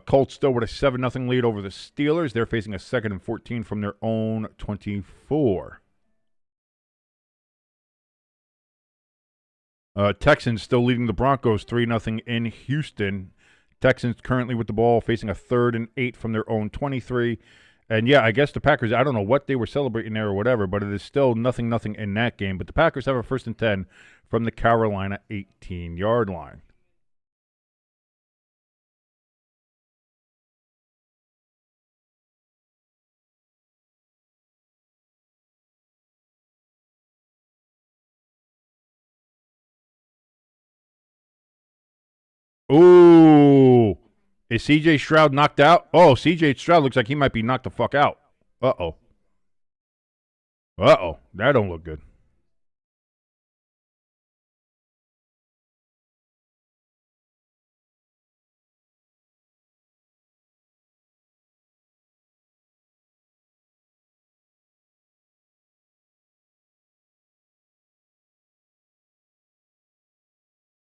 Colts still with a 7-0 lead over the Steelers. They're facing a 2nd and 14 from their own 24. Texans still leading the Broncos 3-0 in Houston. Texans currently with the ball facing a 3rd and 8 from their own 23. And yeah, I guess the Packers, I don't know what they were celebrating there or whatever, but it is still 0-0 in that game. But the Packers have a 1st and 10 from the Carolina 18-yard line. Ooh. Is C.J. Stroud knocked out? Oh, C.J. Stroud looks like he might be knocked the fuck out. Uh-oh. Uh-oh. That don't look good.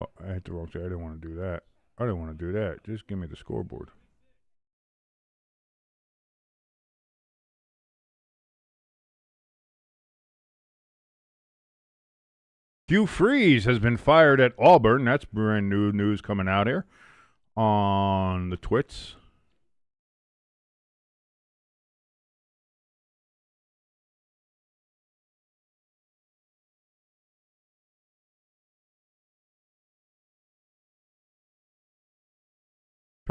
Oh, I hit the wrong side. I didn't want to do that. I didn't want to do that. Just give me the scoreboard. Hugh Freeze has been fired at Auburn. That's brand new news coming out here on the twits.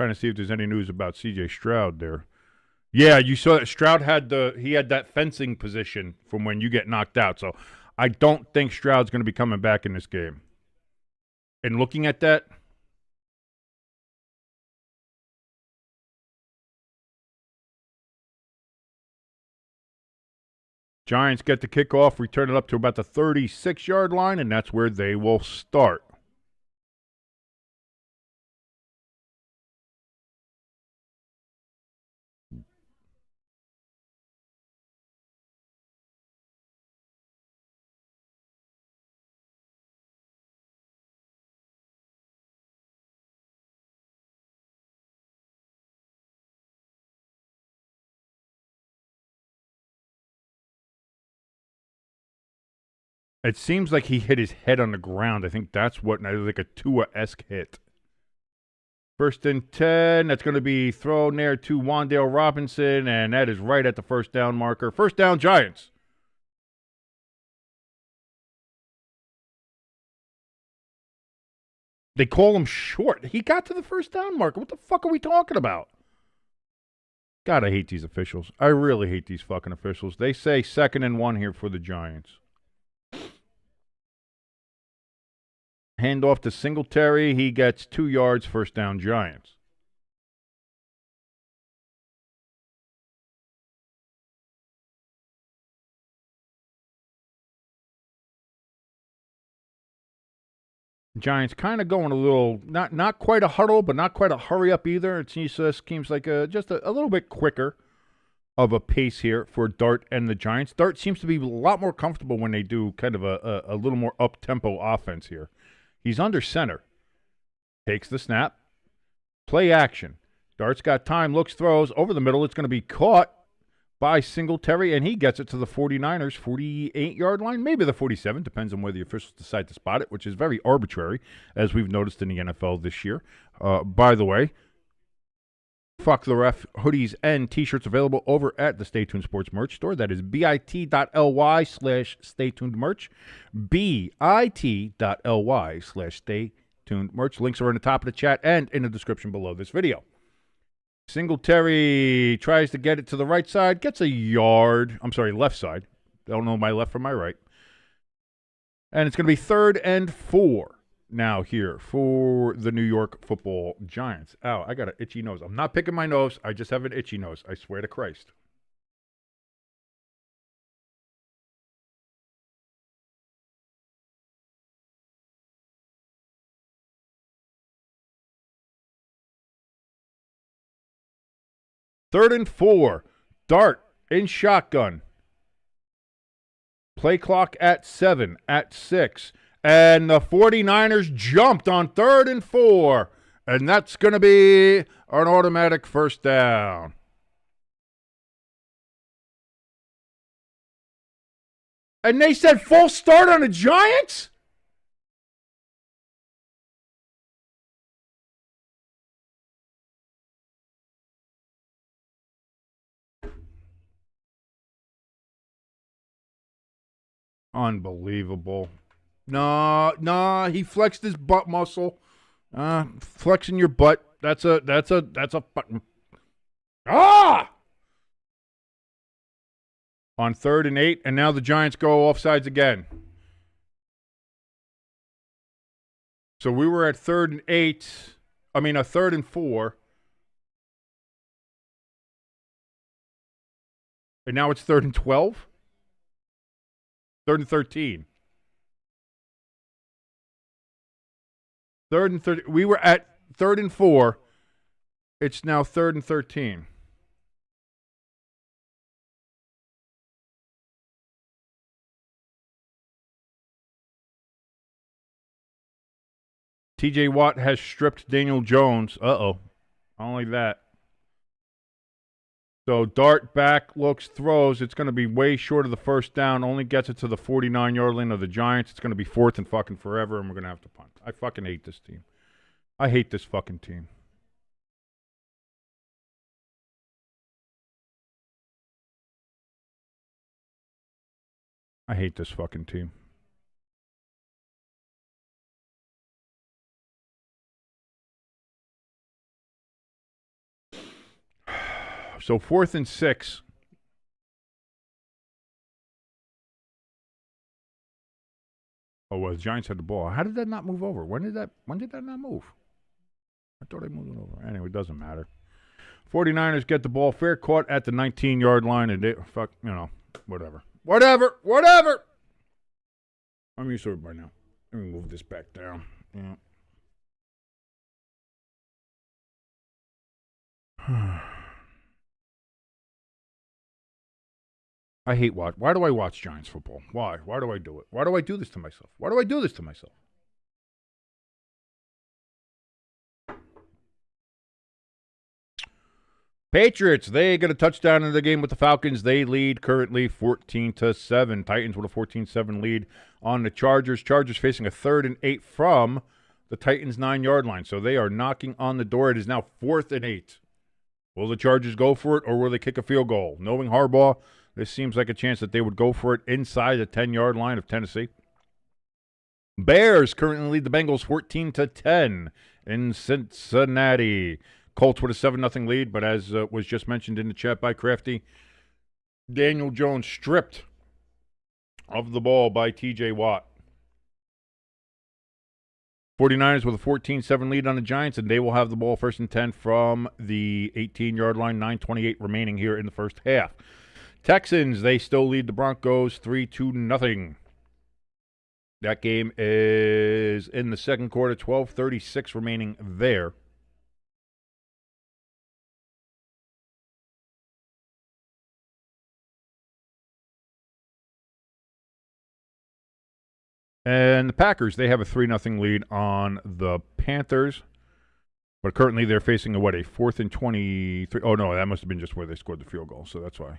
Trying to see if there's any news about C.J. Stroud there. Yeah, you saw that Stroud had that fencing position from when you get knocked out. So I don't think Stroud's going to be coming back in this game. And looking at that, Giants get the kickoff, return it up to about the 36-yard line, and that's where they will start. It seems like he hit his head on the ground. I think that's what, like a Tua-esque hit. 1st and 10. That's going to be thrown there to Wan'Dale Robinson, and that is right at the first down marker. First down, Giants. They call him short. He got to the first down marker. What the fuck are we talking about? God, I hate these officials. I really hate these fucking officials. They say 2nd and 1 here for the Giants. Hand off to Singletary. He gets 2 yards, first down, Giants. Giants kind of going a little, not quite a huddle, but not quite a hurry up either. It seems like just a little bit quicker of a pace here for Dart and the Giants. Dart seems to be a lot more comfortable when they do kind of a little more up-tempo offense here. He's under center. Takes the snap. Play action. Dart's got time, looks, throws. Over the middle, it's going to be caught by Singletary, and he gets it to the 49ers' 48-yard line, maybe the 47, depends on whether the officials decide to spot it, which is very arbitrary, as we've noticed in the NFL this year. By the way, fuck the ref hoodies and T-shirts available over at the Stay Tuned Sports merch store. That is bit.ly/Stay Tuned merch, bit.ly/Stay Tuned merch. Links are in the top of the chat and in the description below this video. Singletary tries to get it to the right side, gets a yard. I'm sorry, left side. Don't know my left from my right. And it's going to be 3rd and 4 now here for the New York Football Giants. Ow, I got an itchy nose. I'm not picking my nose. I just have an itchy nose. I swear to Christ. Third and 4. Dart in shotgun. Play clock at 7, at 6. And the 49ers jumped on 3rd and 4. And that's going to be an automatic first down. And they said false start on the Giants? Unbelievable. No, he flexed his butt muscle. Flexing your butt. That's a button. On 3rd and 8, and now the Giants go offsides again. So we were at 3rd and 8. I mean, a 3rd and 4. And now it's 3rd and 12? 3rd and 13. 3rd and 13. We were at 3rd and 4. It's now 3rd and 13. TJ Watt has stripped Daniel Jones. Uh-oh. Only that. So Dart back, looks, throws. It's going to be way short of the first down. Only gets it to the 49-yard line of the Giants. It's going to be 4th and fucking forever, and we're going to have to punt. I fucking hate this team. I hate this fucking team. I hate this fucking team. So 4th and 6. Oh, well, the Giants had the ball. How did that not move over? When did that not move? I thought I moved it over. Anyway, it doesn't matter. 49ers get the ball. Fair caught at the 19-yard line. And they, whatever. Whatever. I'm used to it by now. Let me move this back down. Yeah. I hate watch. Why do I watch Giants football? Why? Why do I do it? Why do I do this to myself? Why do I do this to myself? Patriots, they get a touchdown in the game with the Falcons. They lead currently 14-7. Titans with a 14-7 lead on the Chargers. Chargers facing a 3rd and 8 from the Titans' 9-yard line. So they are knocking on the door. It is now 4th and 8. Will the Chargers go for it, or will they kick a field goal? Knowing Harbaugh, this seems like a chance that they would go for it inside the 10-yard line of Tennessee. Bears currently lead the Bengals 14-10 in Cincinnati. Colts with a 7-0 lead, but as was just mentioned in the chat by Crafty, Daniel Jones stripped of the ball by T.J. Watt. 49ers with a 14-7 lead on the Giants, and they will have the ball 1st and 10 from the 18-yard line, 9:28 remaining here in the first half. Texans, they still lead the Broncos 3-0. That game is in the second quarter, 12:36 remaining there. And the Packers, they have a 3-0 lead on the Panthers. But currently they're facing a 4th and 23. Oh, no, that must have been just where they scored the field goal, so that's why.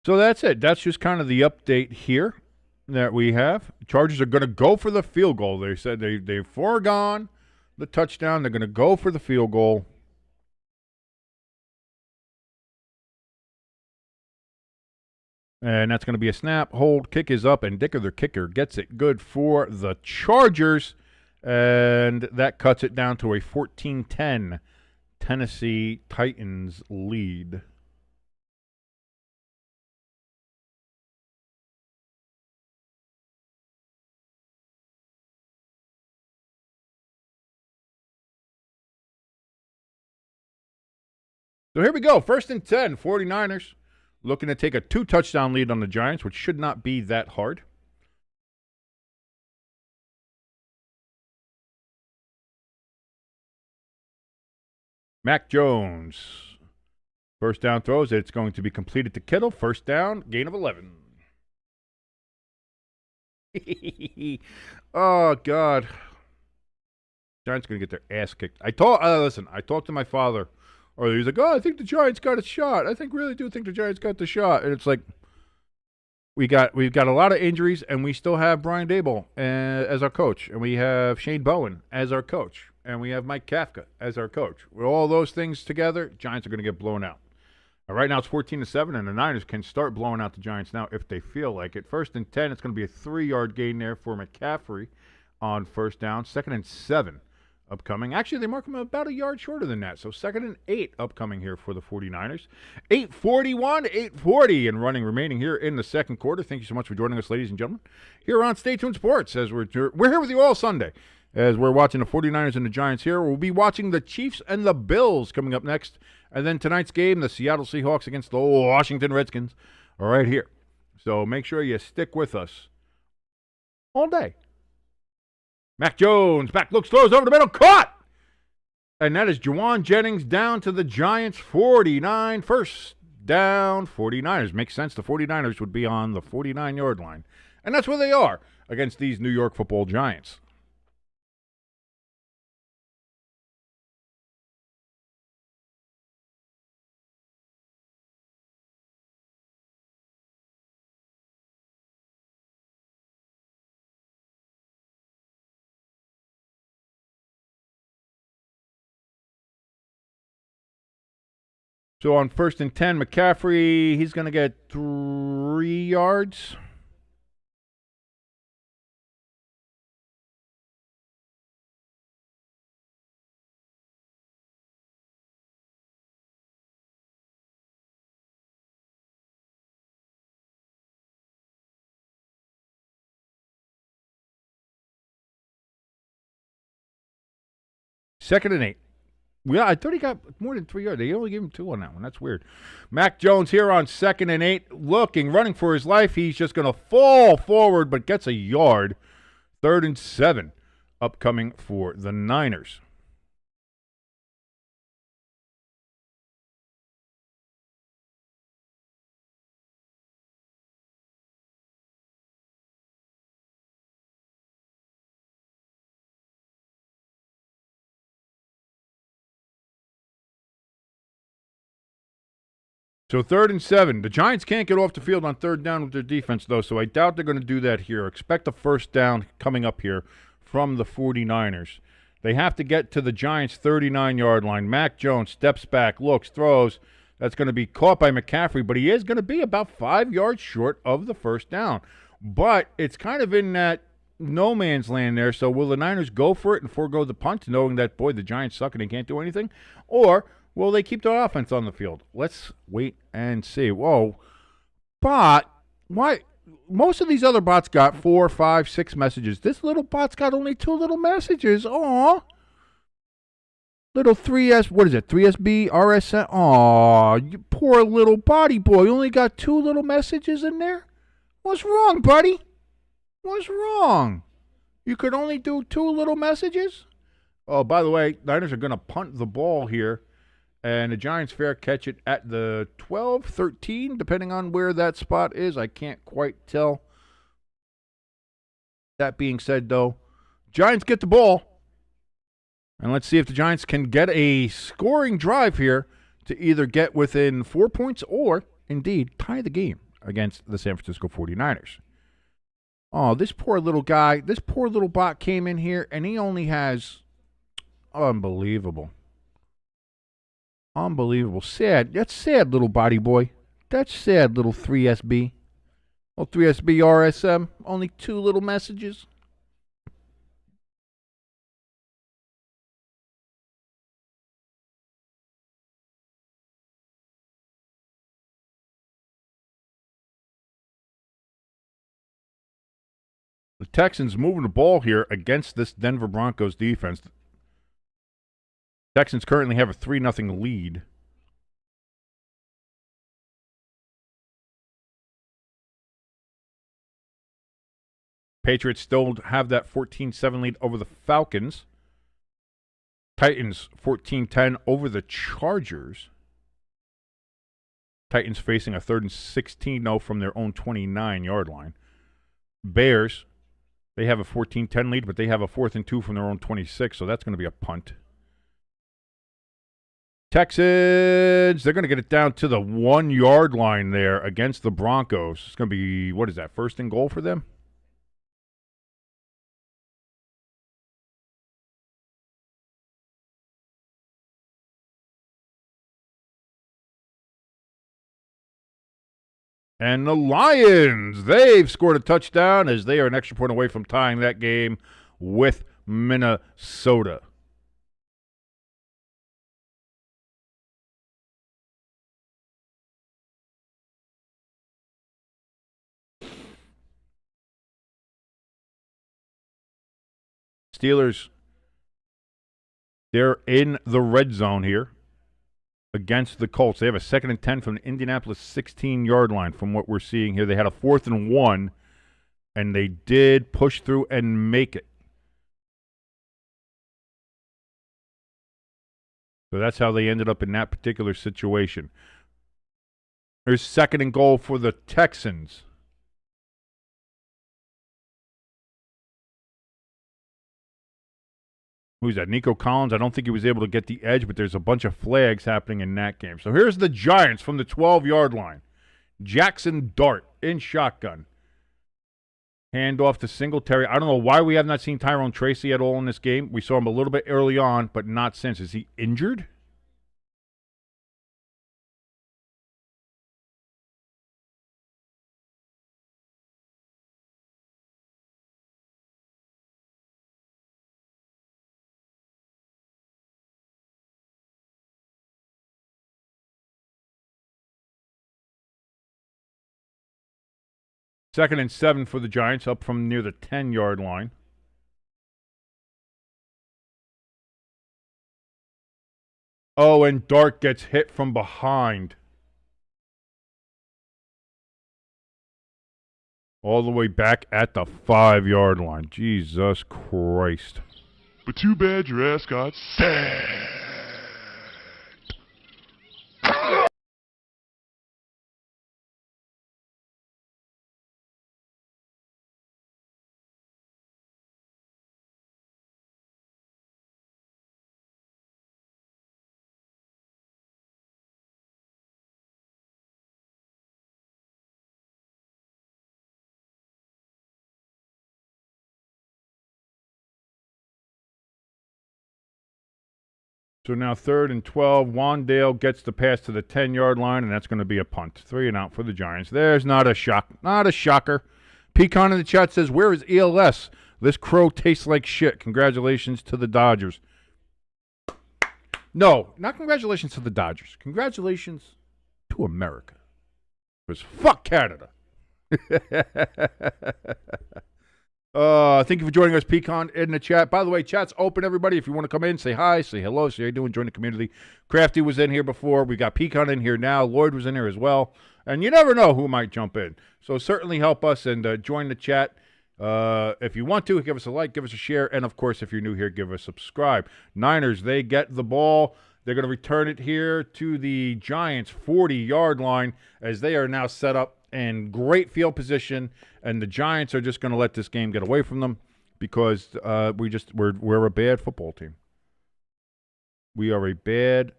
So that's it. That's just kind of the update here that we have. Chargers are going to go for the field goal. They said they've foregone the touchdown. They're going to go for the field goal. And that's going to be a snap, hold, kick is up, and Dicker, their kicker, gets it good for the Chargers. And that cuts it down to a 14-10 Tennessee Titans lead. So here we go. 1st and 10, 49ers. Looking to take a 2-touchdown lead on the Giants, which should not be that hard. Mac Jones. First down throws. It's going to be completed to Kittle. First down, gain of 11. Oh, God. Giants going to get their ass kicked. I talked to my father. Or he's like, I think the Giants got a shot. I really do think the Giants got the shot. And it's like, we've got a lot of injuries, and we still have Brian Daboll as our coach, and we have Shane Bowen as our coach, and we have Mike Kafka as our coach. With all those things together, Giants are going to get blown out. Right now it's 14-7, and the Niners can start blowing out the Giants now if they feel like it. 1st and 10, it's going to be a 3-yard gain there for McCaffrey on first down. 2nd and 7. Upcoming. Actually, they mark him about a yard shorter than that. So 2nd and 8 upcoming here for the 49ers. 8:40 and running remaining here in the second quarter. Thank you so much for joining us, ladies and gentlemen, here on Stay Tuned Sports. As we're here with you all Sunday as we're watching the 49ers and the Giants here. We'll be watching the Chiefs and the Bills coming up next. And then tonight's game, the Seattle Seahawks against the Washington Redskins are right here. So make sure you stick with us all day. Mac Jones, back looks, throws over the middle, caught! And that is Juwan Jennings down to the Giants, 49. First down, 49ers. Makes sense. The 49ers would be on the 49-yard line. And that's where they are against these New York Football Giants. So on 1st and 10, McCaffrey, he's going to get 3 yards. 2nd and 8. Yeah, I thought he got more than 3 yards. They only gave him 2 on that one. That's weird. Mac Jones here on 2nd and 8, running for his life. He's just going to fall forward, but gets a yard. 3rd and 7 upcoming for the Niners. So 3rd and 7. The Giants can't get off the field on 3rd down with their defense, though, so I doubt they're going to do that here. Expect a 1st down coming up here from the 49ers. They have to get to the Giants' 39-yard line. Mac Jones steps back, looks, throws. That's going to be caught by McCaffrey, but he is going to be about 5 yards short of the 1st down. But it's kind of in that no man's land there, so will the Niners go for it and forego the punt, knowing that, boy, the Giants suck and they can't do anything? Or will they keep their offense on the field? Let's wait and see. Whoa. Bot, why? Most of these other bots got 4, 5, 6 messages. This little bot's got only 2 little messages. Aw. Little 3S, what is it? 3SB, RSN. Aw, you poor little body boy. You only got 2 little messages in there? What's wrong, buddy? What's wrong? You could only do 2 little messages? Oh, by the way, Niners are going to punt the ball here. And the Giants fair catch it at the 12, 13, depending on where that spot is. I can't quite tell. That being said, though, Giants get the ball. And let's see if the Giants can get a scoring drive here to either get within 4 points or, indeed, tie the game against the San Francisco 49ers. Oh, this poor little guy, this poor little bot came in here, and he only has... Unbelievable. Unbelievable. Sad. That's sad, little body boy. That's sad, little 3SB. Little 3SB RSM. Only 2 little messages. The Texans moving the ball here against this Denver Broncos defense. Texans currently have a 3-0 lead. Patriots still have that 14-7 lead over the Falcons. Titans 14-10 over the Chargers. Titans facing a 3rd and 16 from their own 29-yard line. Bears, they have a 14-10 lead, but they have a 4th and 2 from their own 26, so that's going to be a punt. Texans, they're going to get it down to the 1-yard line there against the Broncos. It's going to be, what is that, 1st and goal for them? And the Lions, they've scored a touchdown as they are an extra point away from tying that game with Minnesota. Steelers, they're in the red zone here against the Colts. They have a 2nd and 10 from the Indianapolis 16-yard line from what we're seeing here. They had a 4th and 1, and they did push through and make it. So that's how they ended up in that particular situation. There's 2nd and goal for the Texans. Who's that? Nico Collins. I don't think he was able to get the edge, but there's a bunch of flags happening in that game. So here's the Giants from the 12-yard line. Jackson Dart in shotgun. Hand off to Singletary. I don't know why we have not seen Tyrone Tracy at all in this game. We saw him a little bit early on, but not since. Is he injured? Second and 7 for the Giants, up from near the 10-yard line. Oh, and Dart gets hit from behind. All the way back at the 5-yard line. Jesus Christ. But too bad your ass got sacked. So now 3rd and 12. Wandale gets the pass to the 10-yard line, and that's going to be a punt. 3 and out for the Giants. There's not a shocker. Pecan in the chat says, where is ELS? This crow tastes like shit. Congratulations to the Dodgers. No, not congratulations to the Dodgers. Congratulations to America. Because fuck Canada. Thank you for joining us, Pecan, in the chat. By the way, chat's open, everybody. If you want to come in, say hi, say hello, say how you doing, join the community. Crafty was in here before. We got Pecan in here now. Lloyd was in here as well. And you never know who might jump in. So certainly help us and join the chat. If you want to, give us a like, give us a share. And, of course, if you're new here, give us a subscribe. Niners, they get the ball. They're going to return it here to the Giants' 40-yard line as they are now set up in great field position, and the Giants are just going to let this game get away from them because we're a bad football team. We are a bad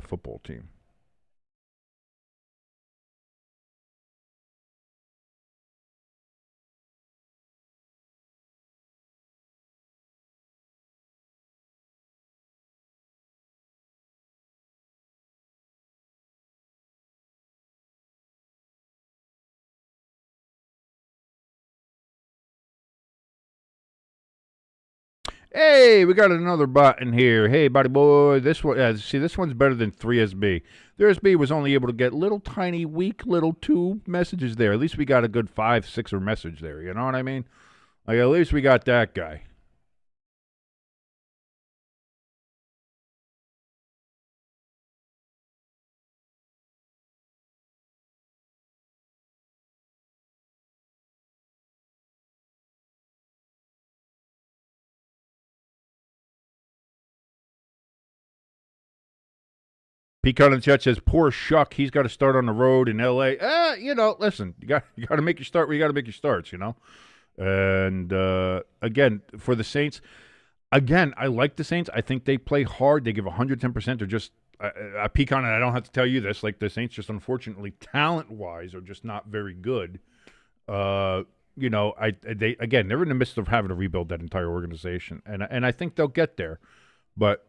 football team. Hey, we got another bot in here. Hey, buddy boy, this one. See, this one's better than 3SB. 3SB was only able to get little tiny, weak, little 2 messages there. At least we got a good 5, 6 message there. You know what I mean? Like at least we got that guy. Pecan in the chat says, "Poor Shuck. He's got to start on the road in L.A." Listen, you got to make your start where you got to make your starts. You know, and again for the Saints, I like the Saints. I think they play hard. They give 110%. They're just Pecan, and I don't have to tell you this. Like the Saints, just unfortunately, talent-wise, are just not very good. They're in the midst of having to rebuild that entire organization, and I think they'll get there. But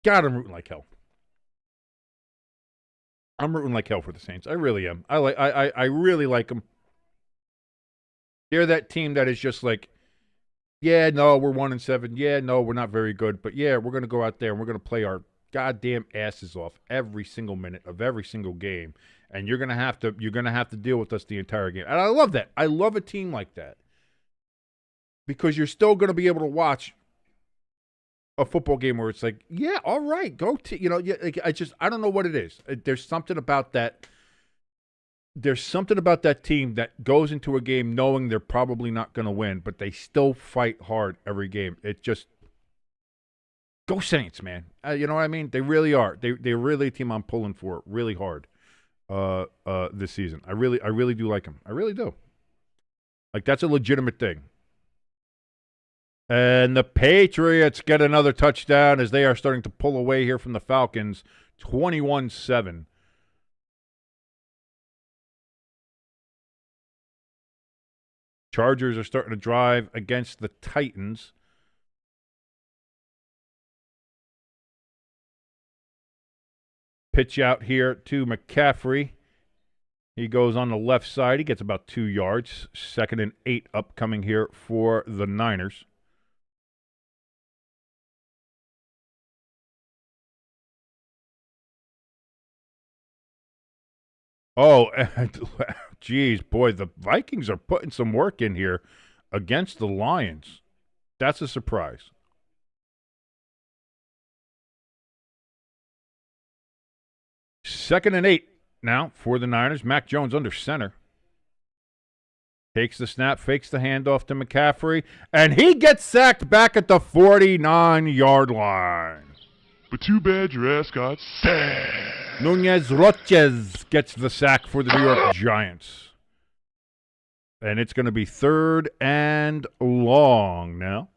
God, I'm rooting like hell. I'm rooting like hell for the Saints. I really am. I really like them. They're that team that is just like, yeah, no, we're 1-7. Yeah, no, we're not very good. But yeah, we're going to go out there and we're going to play our goddamn asses off every single minute of every single game. And you're going to have to deal with us the entire game. And I love that. I love a team like that. Because you're still going to be able to watch a football game where it's like, yeah, all right, go I don't know what it is. There's something about that. There's something about that team that goes into a game knowing they're probably not going to win, but they still fight hard every game. It just go Saints, man. You know what I mean? They really are. They're really a team I'm pulling for really hard this season. I really do like them. I really do. Like that's a legitimate thing. And the Patriots get another touchdown as they are starting to pull away here from the Falcons, 21-7. Chargers are starting to drive against the Titans. Pitch out here to McCaffrey. He goes on the left side. He gets about 2 yards. 2nd and 8 upcoming here for the Niners. Oh, geez, boy, the Vikings are putting some work in here against the Lions. That's a surprise. 2nd and 8 now for the Niners. Mac Jones under center. Takes the snap, fakes the handoff to McCaffrey, and he gets sacked back at the 49-yard line. But too bad your ass got sacked. Nunez Roches gets the sack for the New York Giants. And it's going to be 3rd and long now.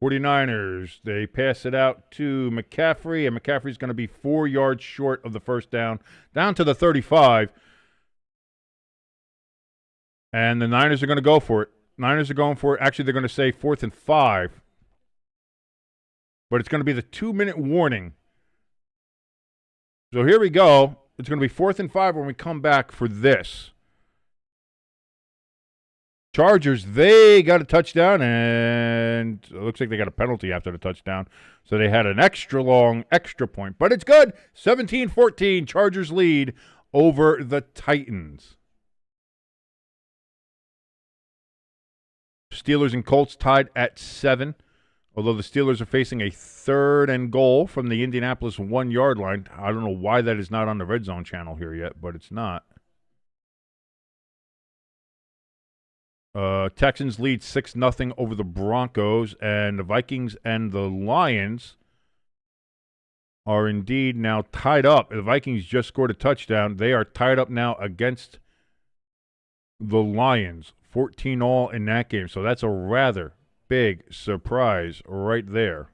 '49ers, they pass it out to McCaffrey, and McCaffrey's going to be 4 yards short of the first down to the 35. And the Niners are going to go for it. Niners are going for it. Actually, they're going to say 4th and 5. But it's going to be the 2-minute warning. So here we go. It's going to be 4th and 5 when we come back for this. Chargers, they got a touchdown, and it looks like they got a penalty after the touchdown. So they had an extra point. But it's good. 17-14, Chargers lead over the Titans. Steelers and Colts tied at 7. Although the Steelers are facing a 3rd and goal from the Indianapolis 1-yard line. I don't know why that is not on the Red Zone channel here yet, but it's not. Texans lead 6-0 over the Broncos, and the Vikings and the Lions are indeed now tied up. The Vikings just scored a touchdown. They are tied up now against the Lions, 14-all in that game. So that's a rather big surprise right there.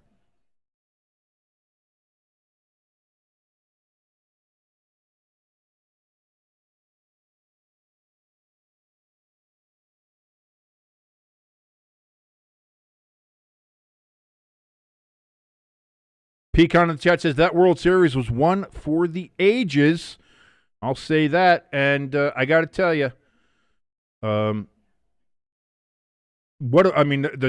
Pecan in the chat says that World Series was one for the ages. I'll say that, and I got to tell you, the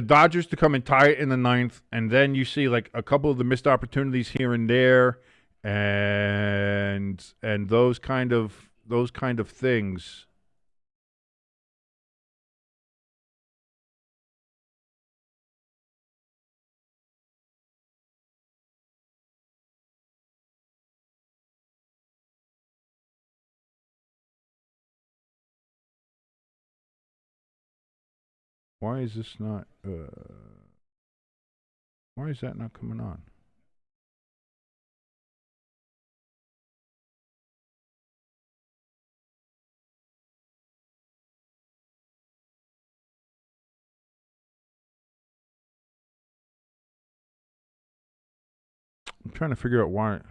Dodgers to come and tie it in the 9th, and then you see like a couple of the missed opportunities here and there, and those kind of things. Why is this not, why is that not coming on? I'm trying to figure out why.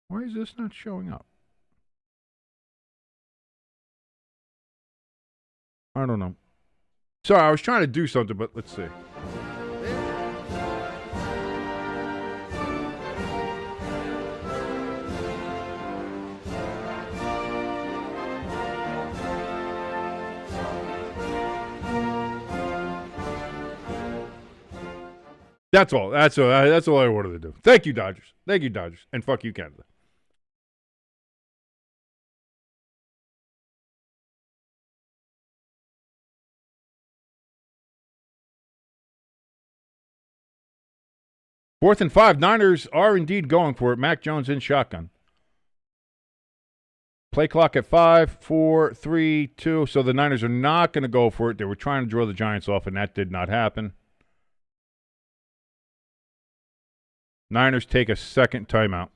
Why is this not showing up? I don't know. Sorry, I was trying to do something, but let's see. That's all. That's all I wanted to do. Thank you, Dodgers. Thank you, Dodgers. And fuck you, Canada. Fourth and 5. Niners are indeed going for it. Mac Jones in shotgun. Play clock at 5, 4, 3, 2. So the Niners are not going to go for it. They were trying to draw the Giants off, and that did not happen. Niners take a second timeout.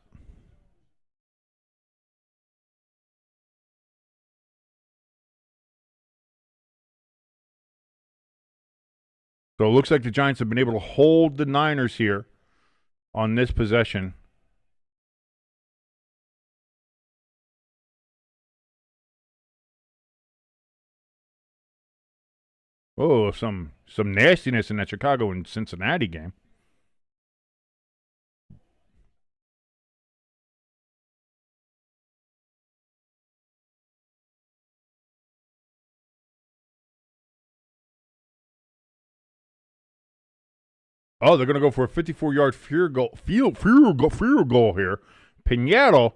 So it looks like the Giants have been able to hold the Niners here on this possession. Oh, some nastiness in that Chicago and Cincinnati game. Oh, they're going to go for a 54-yard field goal here. Pinheiro,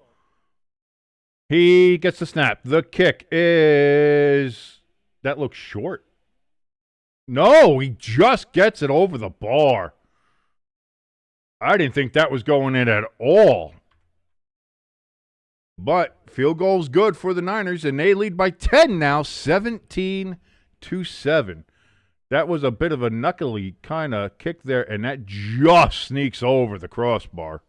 he gets the snap. The kick is... That looks short. No, he just gets it over the bar. I didn't think that was going in at all. But field goal's good for the Niners, and they lead by 10 now, 17-7. That was a bit of a knuckly kind of kick there, and that just sneaks over the crossbar.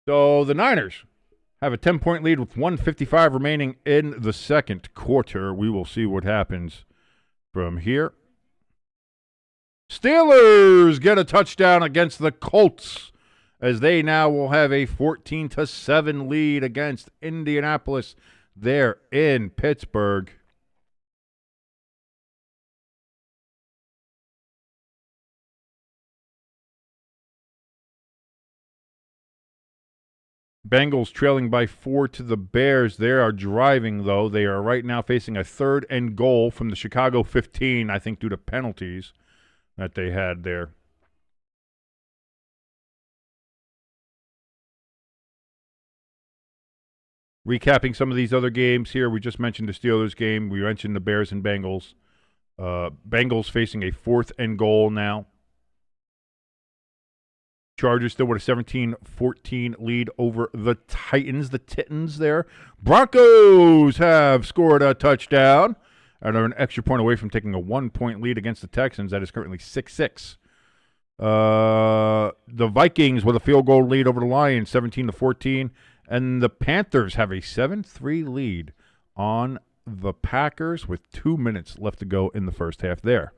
So the Niners have a 10-point lead with 1:55 remaining in the second quarter. We will see what happens from here. Steelers get a touchdown against the Colts, as they now will have a 14-7 lead against Indianapolis there in Pittsburgh. Bengals trailing by 4 to the Bears. They are driving, though. They are right now facing a 3rd and goal from the Chicago 15, I think due to penalties that they had there. Recapping some of these other games here. We just mentioned the Steelers game. We mentioned the Bears and Bengals. Bengals facing a 4th and goal now. Chargers still with a 17-14 lead over the Titans, the Titans there. Broncos have scored a touchdown and are an extra point away from taking a 1-point lead against the Texans. That is currently 6-6. The Vikings with a field goal lead over the Lions, 17-14. And the Panthers have a 7-3 lead on the Packers with 2 minutes left to go in the first half there.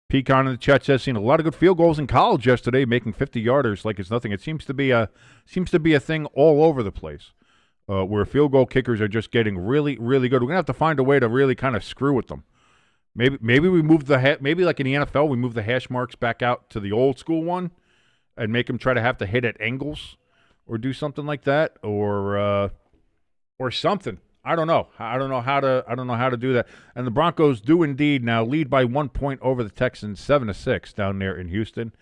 Pecan in the chat says, seen a lot of good field goals in college yesterday, making 50-yarders like it's nothing. It seems to be a thing all over the place, where field goal kickers are just getting really, really good. We're gonna have to find a way to really kind of screw with them. Maybe we move maybe like in the NFL, we move the hash marks back out to the old school one, and make them try to have to hit at angles, or do something like that, or something. I don't know. I don't know how to do that. And the Broncos do indeed now lead by 1 point over the Texans, 7-6 down there in Houston.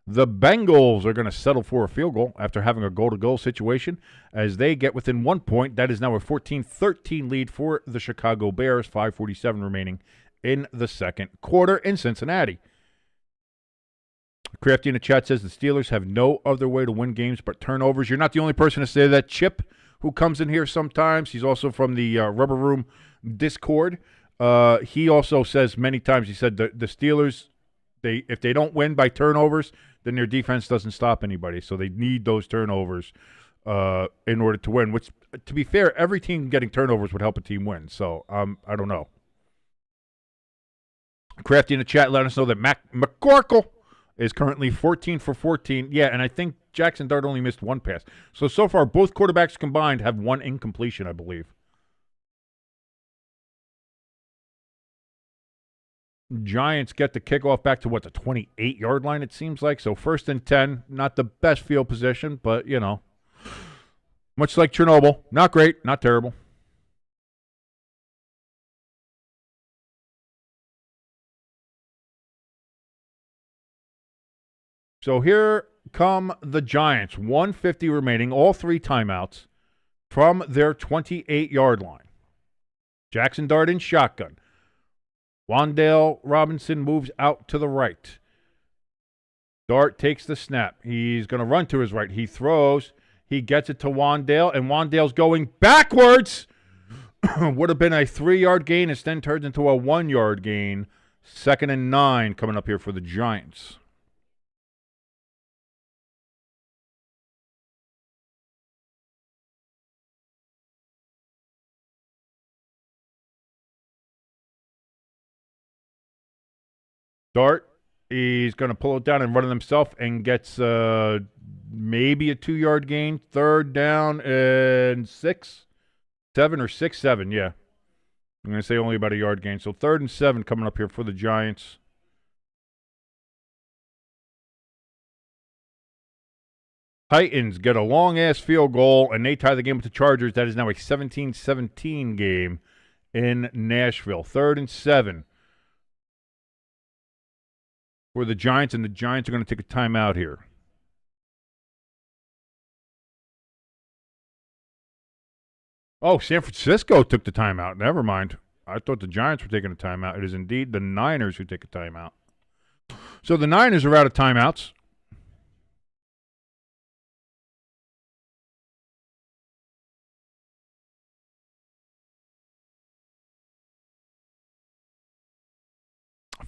The Bengals are going to settle for a field goal after having a goal-to-goal situation as they get within 1 point. That is now a 14-13 lead for the Chicago Bears, 5:47 remaining in the second quarter in Cincinnati. Crafty in the chat says the Steelers have no other way to win games but turnovers. You're not the only person to say that. Chip, who comes in here sometimes, he's also from the Rubber Room Discord. He also says many times, he said the Steelers, if they don't win by turnovers, then their defense doesn't stop anybody. So they need those turnovers in order to win, which, to be fair, every team getting turnovers would help a team win. So I don't know. Crafty in the chat let us know that McCorkle is currently 14 for 14. Yeah, and I think Jackson Dart only missed one pass. So far, both quarterbacks combined have one incompletion, I believe. Giants get the kickoff back to, the 28-yard line, it seems like. So 1st and 10, not the best field position, but, much like Chernobyl. Not great, not terrible. So here come the Giants, 150 remaining, all 3 timeouts from their 28-yard line. Jackson Dart in shotgun. Wan'Dale Robinson moves out to the right. Dart takes the snap. He's going to run to his right. He throws. He gets it to Wan'Dale, and Wan'Dale's going backwards. Would have been a 3-yard gain. Instead turned into a 1-yard gain. 2nd and 9 coming up here for the Giants. Dart, he's going to pull it down and run it himself and gets maybe a 2-yard gain. 3rd down and 6, 7 or 6, 7, yeah. I'm going to say only about a yard gain. So 3rd and 7 coming up here for the Giants. Titans get a long-ass field goal, and they tie the game with the Chargers. That is now a 17-17 game in Nashville. 3rd and 7. for the Giants, and the Giants are going to take a timeout here. Oh, San Francisco took the timeout. Never mind. I thought the Giants were taking a timeout. It is indeed the Niners who take a timeout. So the Niners are out of timeouts.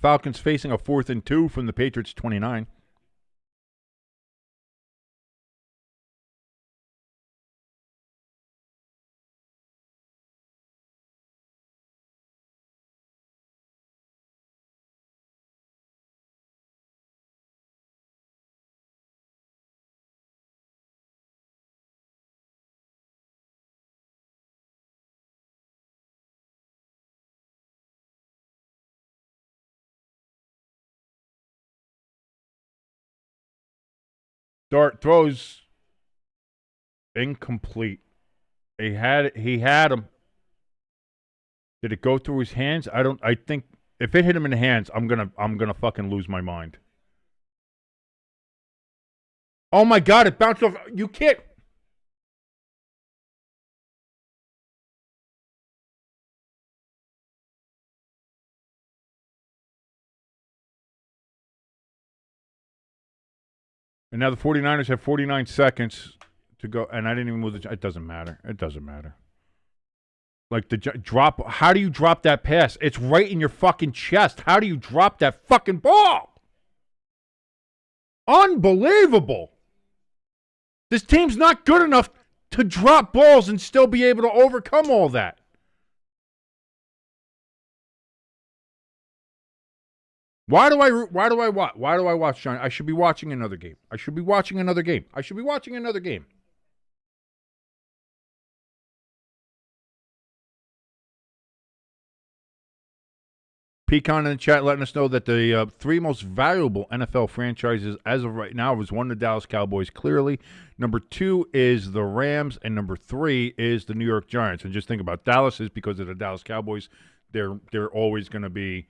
Falcons facing a 4th and 2 from the Patriots 29. Dart throws incomplete. He had him. Did it go through his hands? I think if it hit him in the hands, I'm gonna fucking lose my mind. Oh my god, it bounced off. You can't. And now the 49ers have 49 seconds to go, and I didn't even move the. It doesn't matter. It doesn't matter. Like the drop. How do you drop that pass? It's right in your fucking chest. How do you drop that fucking ball? Unbelievable. This team's not good enough to drop balls and still be able to overcome all that. Why do I watch Giants? I should be watching another game. I should be watching another game. I should be watching another game. Pecan in the chat letting us know that the 3 most valuable NFL franchises as of right now is 1, the Dallas Cowboys, clearly. Number 2 is the Rams, and number 3 is the New York Giants. And just think about Dallas is because of the Dallas Cowboys. They're always going to be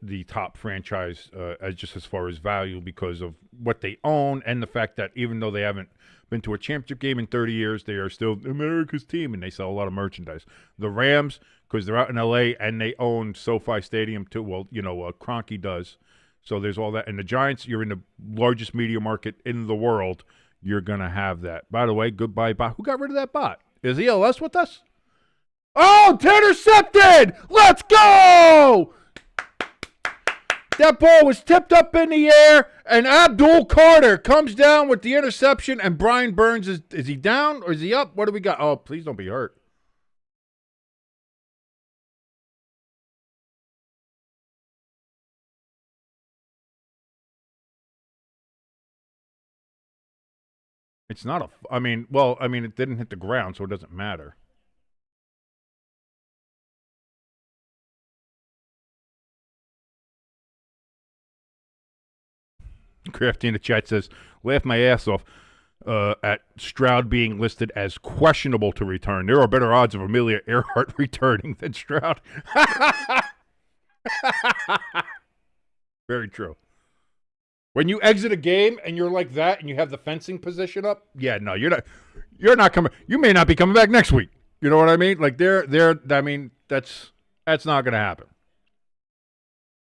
the top franchise as far as value because of what they own and the fact that even though they haven't been to a championship game in 30 years, they are still America's team, and they sell a lot of merchandise. The Rams, because they're out in L.A. and they own SoFi Stadium too. Well, Kroenke does. So there's all that. And the Giants, you're in the largest media market in the world. You're going to have that. By the way, goodbye bot. Who got rid of that bot? Is ELS with us? Oh, intercepted! Let's go! That ball was tipped up in the air, and Abdul Carter comes down with the interception, and Brian Burns, is he down or is he up? What do we got? Oh, please don't be hurt. It's not it didn't hit the ground, so it doesn't matter. Crafty in the chat says, laugh my ass off at Stroud being listed as questionable to return. There are better odds of Amelia Earhart returning than Stroud. Very true. When you exit a game and you're like that and you have the fencing position up, yeah, no, you're not coming. You may not be coming back next week. You know what I mean? Like that's not going to happen.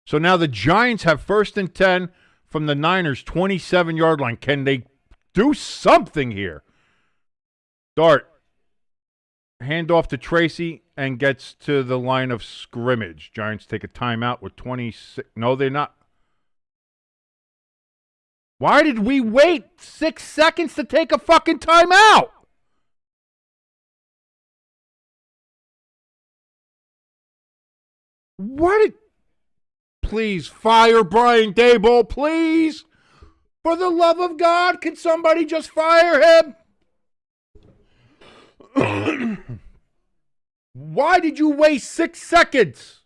So now the Giants have 1st and 10 from the Niners' 27-yard line. Can they do something here? Dart. Hand off to Tracy and gets to the line of scrimmage. Giants take a timeout with 26. No, they're not. Why did we wait 6 seconds to take a fucking timeout? Please fire Brian Daboll, please. For the love of God, can somebody just fire him? Why did you waste 6 seconds?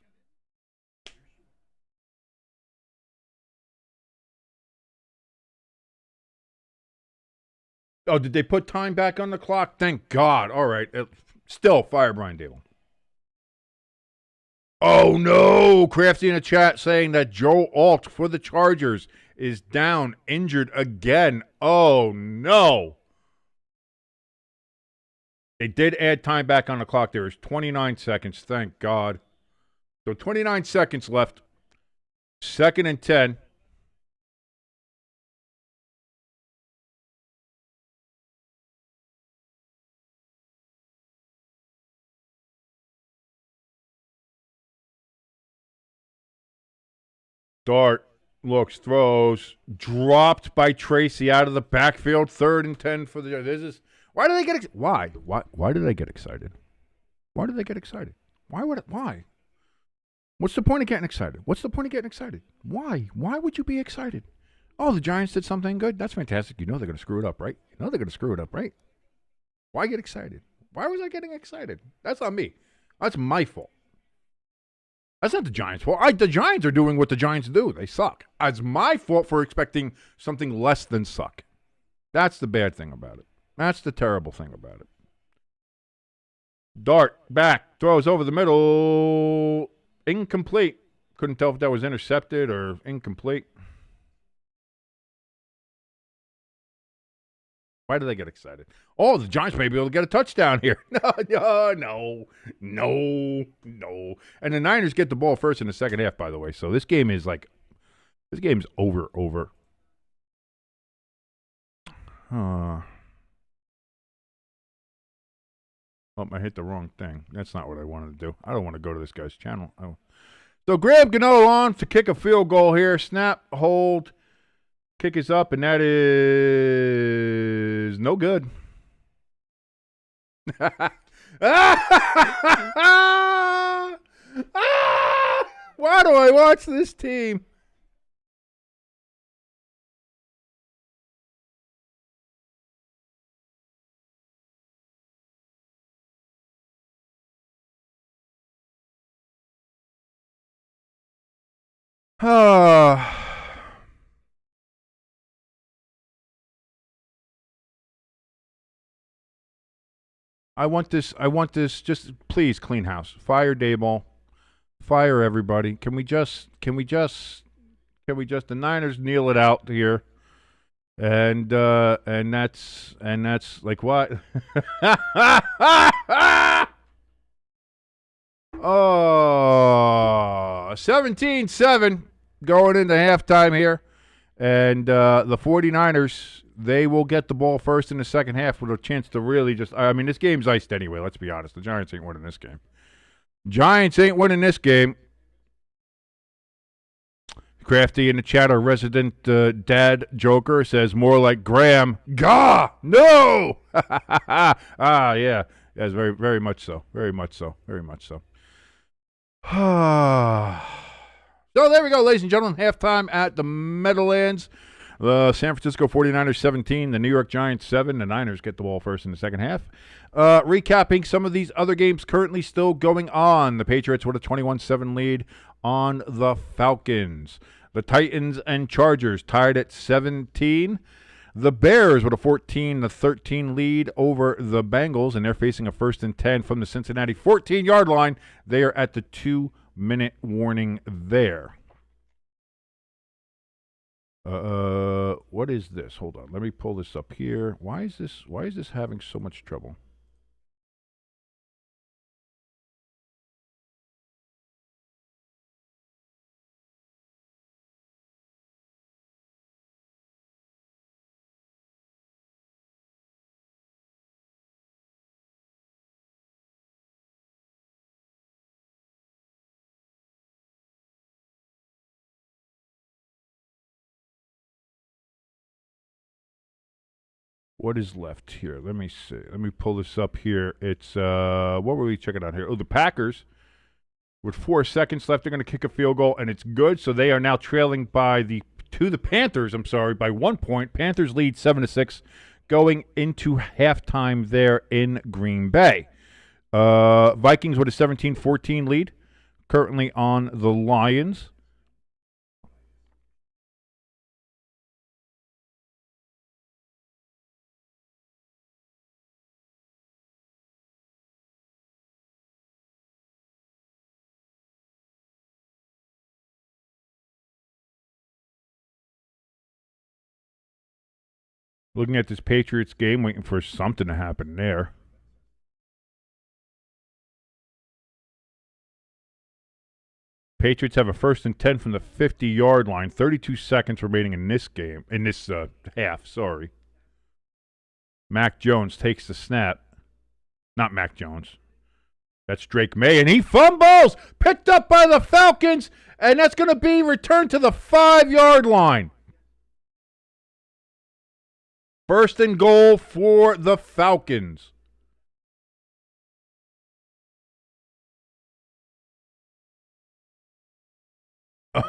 Oh, did they put time back on the clock? Thank God. All right. Still, fire Brian Daboll. Oh no! Crafty in the chat saying that Joe Alt for the Chargers is down, injured again. Oh no! They did add time back on the clock. There is 29 seconds. Thank God. So 29 seconds left. 2nd and 10. Dart looks, throws, dropped by Tracy out of the backfield. 3rd and 10 for the. This is why do they get why do they get excited? Why do they get excited? Why? What's the point of getting excited? What's the point of getting excited? Why? Why would you be excited? Oh, the Giants did something good. That's fantastic. You know they're going to screw it up, right? You know they're going to screw it up, right? Why get excited? Why was I getting excited? That's on me. That's my fault. That's not the Giants' fault. The Giants are doing what the Giants do. They suck. It's my fault for expecting something less than suck. That's the bad thing about it. That's the terrible thing about it. Dart, back, throws over the middle. Incomplete. Couldn't tell if that was intercepted or incomplete. Why do they get excited? Oh, the Giants may be able to get a touchdown here. No. And the Niners get the ball first in the second half, by the way. So this game's over. Oh, I hit the wrong thing. That's not what I wanted to do. I don't want to go to this guy's channel. So Graham Gano on to kick a field goal here. Snap, hold. Kick is up, and that is no good. Why do I watch this team? I want this. Just please clean house. Fire Dayball. Fire everybody. Can we just the Niners kneel it out here? And that's like what? Oh, 17-7 going into halftime here. And the 49ers, they will get the ball first in the second half with a chance to really just – I mean, this game's iced anyway, let's be honest. The Giants ain't winning this game. Crafty in the chat, our resident dad joker, says more like Graham. Gah! No! Yeah. Yes, very, very much so. Very much so. Very much so. So there we go, ladies and gentlemen. Halftime at the Meadowlands. The San Francisco 49ers 17, the New York Giants 7. The Niners get the ball first in the second half. Recapping some of these other games currently still going on. The Patriots with a 21-7 lead on the Falcons. The Titans and Chargers tied at 17. The Bears with a 14-13 lead over the Bengals, and they're facing a 1st and 10 from the Cincinnati 14-yard line. They are at the 2-minute warning there. What is this? Hold on. Let me pull this up here. Why is this having so much trouble? What is left here? Let me see. Let me pull this up here. It's what were we checking out here? Oh, the Packers with 4 seconds left. They're going to kick a field goal, and it's good. So they are now trailing by the Panthers. I'm sorry, by 1 point. Panthers lead 7-6, going into halftime there in Green Bay. Vikings with a 17-14 lead, currently on the Lions. Looking at this Patriots game, waiting for something to happen there. Patriots have a 1st and 10 from the 50-yard line. 32 seconds remaining in this game. In this half, sorry. Mac Jones takes the snap. Not Mac Jones. That's Drake May, and he fumbles! Picked up by the Falcons, and that's going to be returned to the 5-yard line. 1st and goal for the Falcons.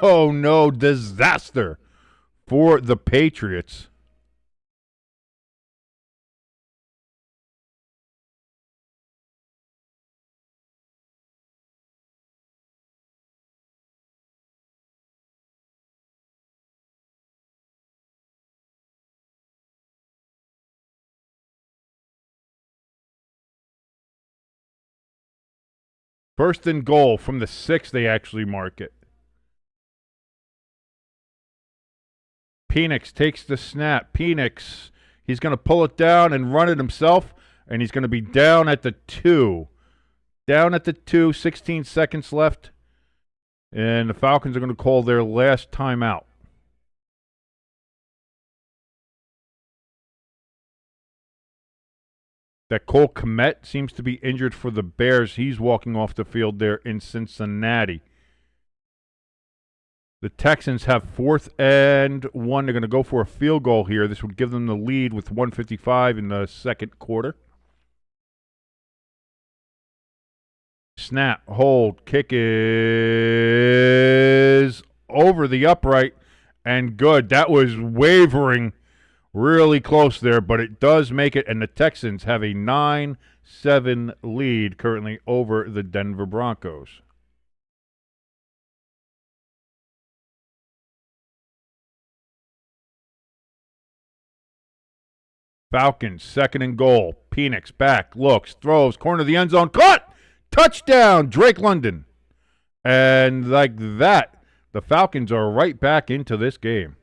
Oh, no, disaster for the Patriots. First and goal from the 6, they actually mark it. Penix takes the snap. Penix, he's going to pull it down and run it himself, and he's going to be down at the 2. Down at the 2, 16 seconds left, and the Falcons are going to call their last timeout. That Cole Kmet seems to be injured for the Bears. He's walking off the field there in Cincinnati. The Texans have 4th and 1. They're going to go for a field goal here. This would give them the lead with 1:55 in the second quarter. Snap, hold, kick is over the upright and good. That was wavering really close there, but it does make it, and the Texans have a 9-7 lead currently over the Denver Broncos. Falcons, 2nd and goal. Penix back, looks, throws, corner of the end zone, caught! Touchdown, Drake London. And like that, the Falcons are right back into this game.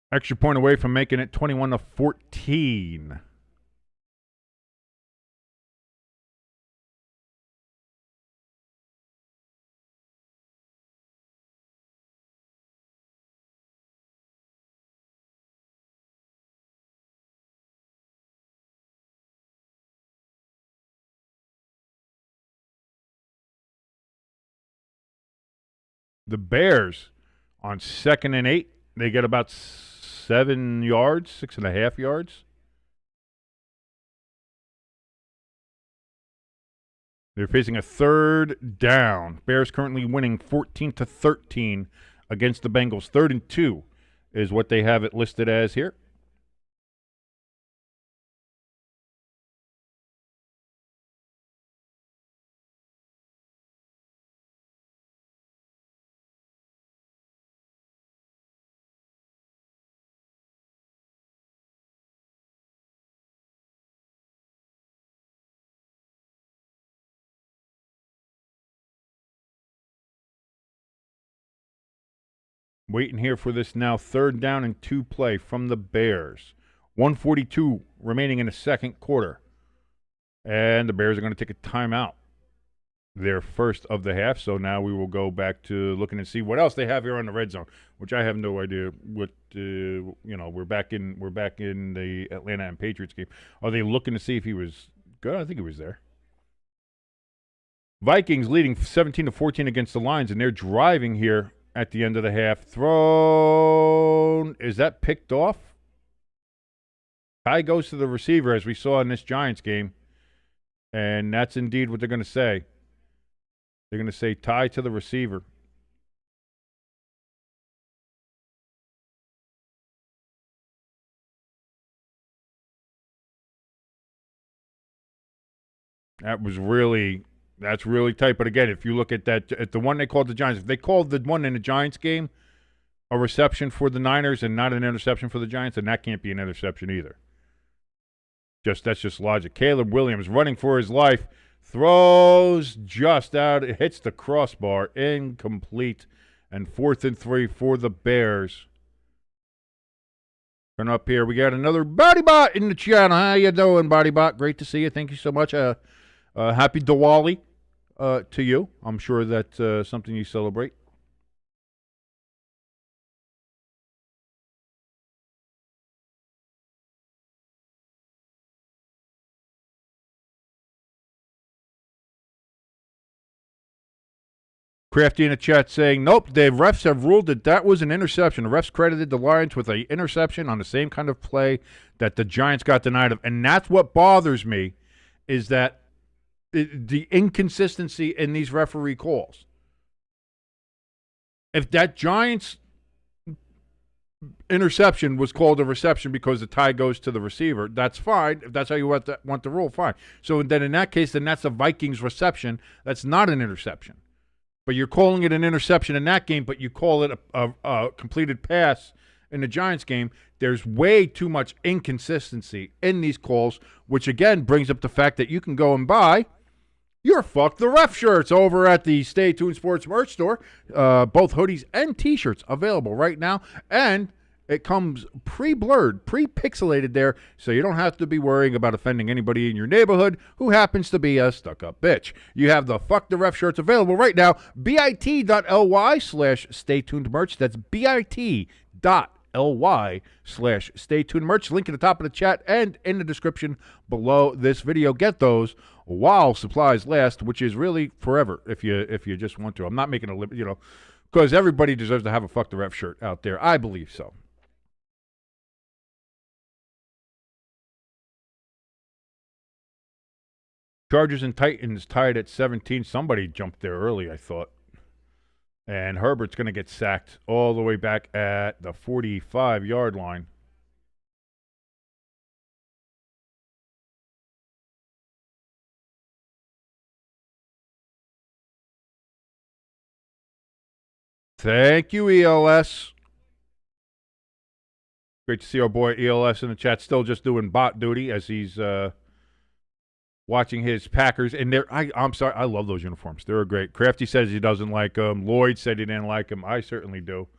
Extra point away from making it 21-14. The Bears on 2nd and 8. They get about 7 yards, 6.5 yards. They're facing a 3rd down. Bears currently winning 14-13 against the Bengals. 3rd and 2 is what they have it listed as here. Waiting here for this now 3rd down and 2 play from the Bears. 1:42 remaining in the second quarter. And the Bears are going to take a timeout. Their first of the half. So now we will go back to looking and see what else they have here on the red zone, which I have no idea what we're back in the Atlanta and Patriots game. Are they looking to see if he was good? I think he was there. Vikings leading 17-14 against the Lions, and they're driving here at the end of the half. Thrown. Is that picked off? Tie goes to the receiver, as we saw in this Giants game. And that's indeed what they're going to say. They're going to say tie to the receiver. That's really tight. But again, if you look at that, at the one they called the Giants, if they called the one in the Giants game a reception for the Niners and not an interception for the Giants, then that can't be an interception either. That's just logic. Caleb Williams running for his life, Throws just out. It hits the crossbar. Incomplete. And 4th and 3 for the Bears. Turn up here. We got another BodyBot in the channel. How you doing, BodyBot? Great to see you. Thank you so much. Happy Diwali to you. I'm sure that's something you celebrate. Crafty in the chat saying, nope, the refs have ruled that was an interception. The refs credited the Lions with an interception on the same kind of play that the Giants got denied of. And that's what bothers me, is that the inconsistency in these referee calls. If that Giants interception was called a reception because the tie goes to the receiver, that's fine. If that's how you want the rule, fine. So then in that case, then that's a Vikings reception. That's not an interception. But you're calling it an interception in that game, but you call it a completed pass in the Giants game. There's way too much inconsistency in these calls, which again brings up the fact that you can go and buy your Fuck the Ref shirts over at the Stay Tuned Sports merch store. Both hoodies and T-shirts available right now. And it comes pre-blurred, pre-pixelated there, so you don't have to be worrying about offending anybody in your neighborhood who happens to be a stuck-up bitch. You have the Fuck the Ref shirts available right now, bit.ly/staytunedmerch. That's bit.ly/staytunedmerch. Link at the top of the chat and in the description below this video. Get those while supplies last, which is really forever if you just want to. I'm not making a living, because everybody deserves to have a Fuck the Ref shirt out there. I believe so. Chargers and Titans tied at 17. Somebody jumped there early, I thought. And Herbert's going to get sacked all the way back at the 45-yard line. Thank you, ELS. Great to see our boy ELS in the chat, still just doing bot duty as he's watching his Packers. And I'm sorry, I love those uniforms. They're great. Crafty says he doesn't like them. Lloyd said he didn't like them. I certainly do.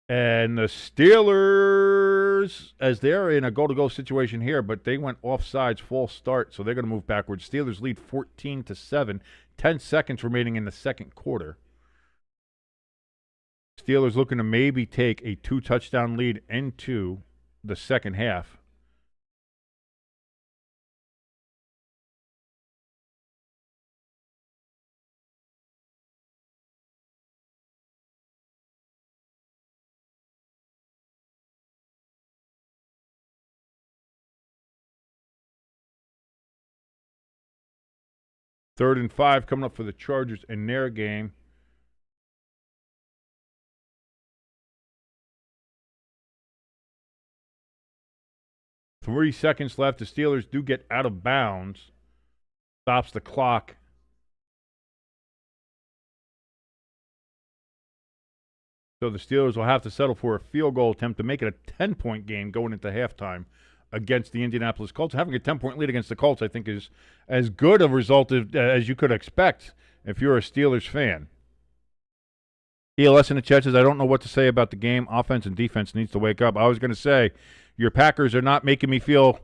And the Steelers, as they're in a go-to-go situation here, but they went offsides, false start, so they're going to move backwards. Steelers lead 14-7, 10 seconds remaining in the second quarter. Steelers looking to maybe take a 2-touchdown lead into the second half. Third and 5 coming up for the Chargers in their game. Three seconds left. The Steelers do get out of bounds. Stops the clock. So the Steelers will have to settle for a field goal attempt to make it a 10-point game going into halftime against the Indianapolis Colts. Having a 10-point lead against the Colts, I think, is as good a result as you could expect if you're a Steelers fan. ELS in the chat says, I don't know what to say about the game. Offense and defense needs to wake up. I was going to say, your Packers are not making me feel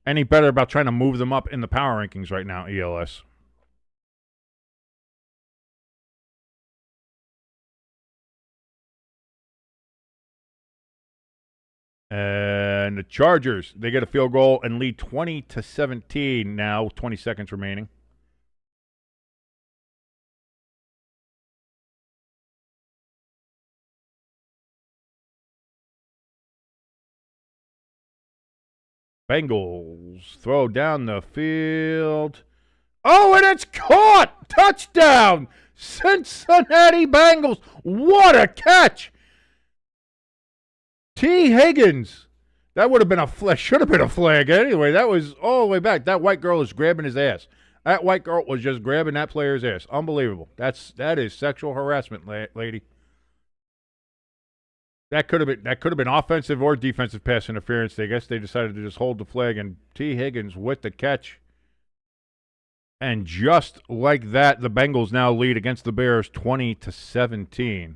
any better about trying to move them up in the power rankings right now, ELS. And the Chargers, they get a field goal and lead 20-17 now, 20 seconds remaining. Bengals throw down the field. Oh, and it's caught! Touchdown! Cincinnati Bengals. What a catch! T. Higgins. That would have been a flag. Should have been a flag. Anyway, that was all the way back. That white girl is grabbing his ass. That white girl was just grabbing that player's ass. Unbelievable. That is sexual harassment, lady. That could have been offensive or defensive pass interference. I guess they decided to just hold the flag, and T. Higgins with the catch. And just like that, the Bengals now lead against the Bears 20-17.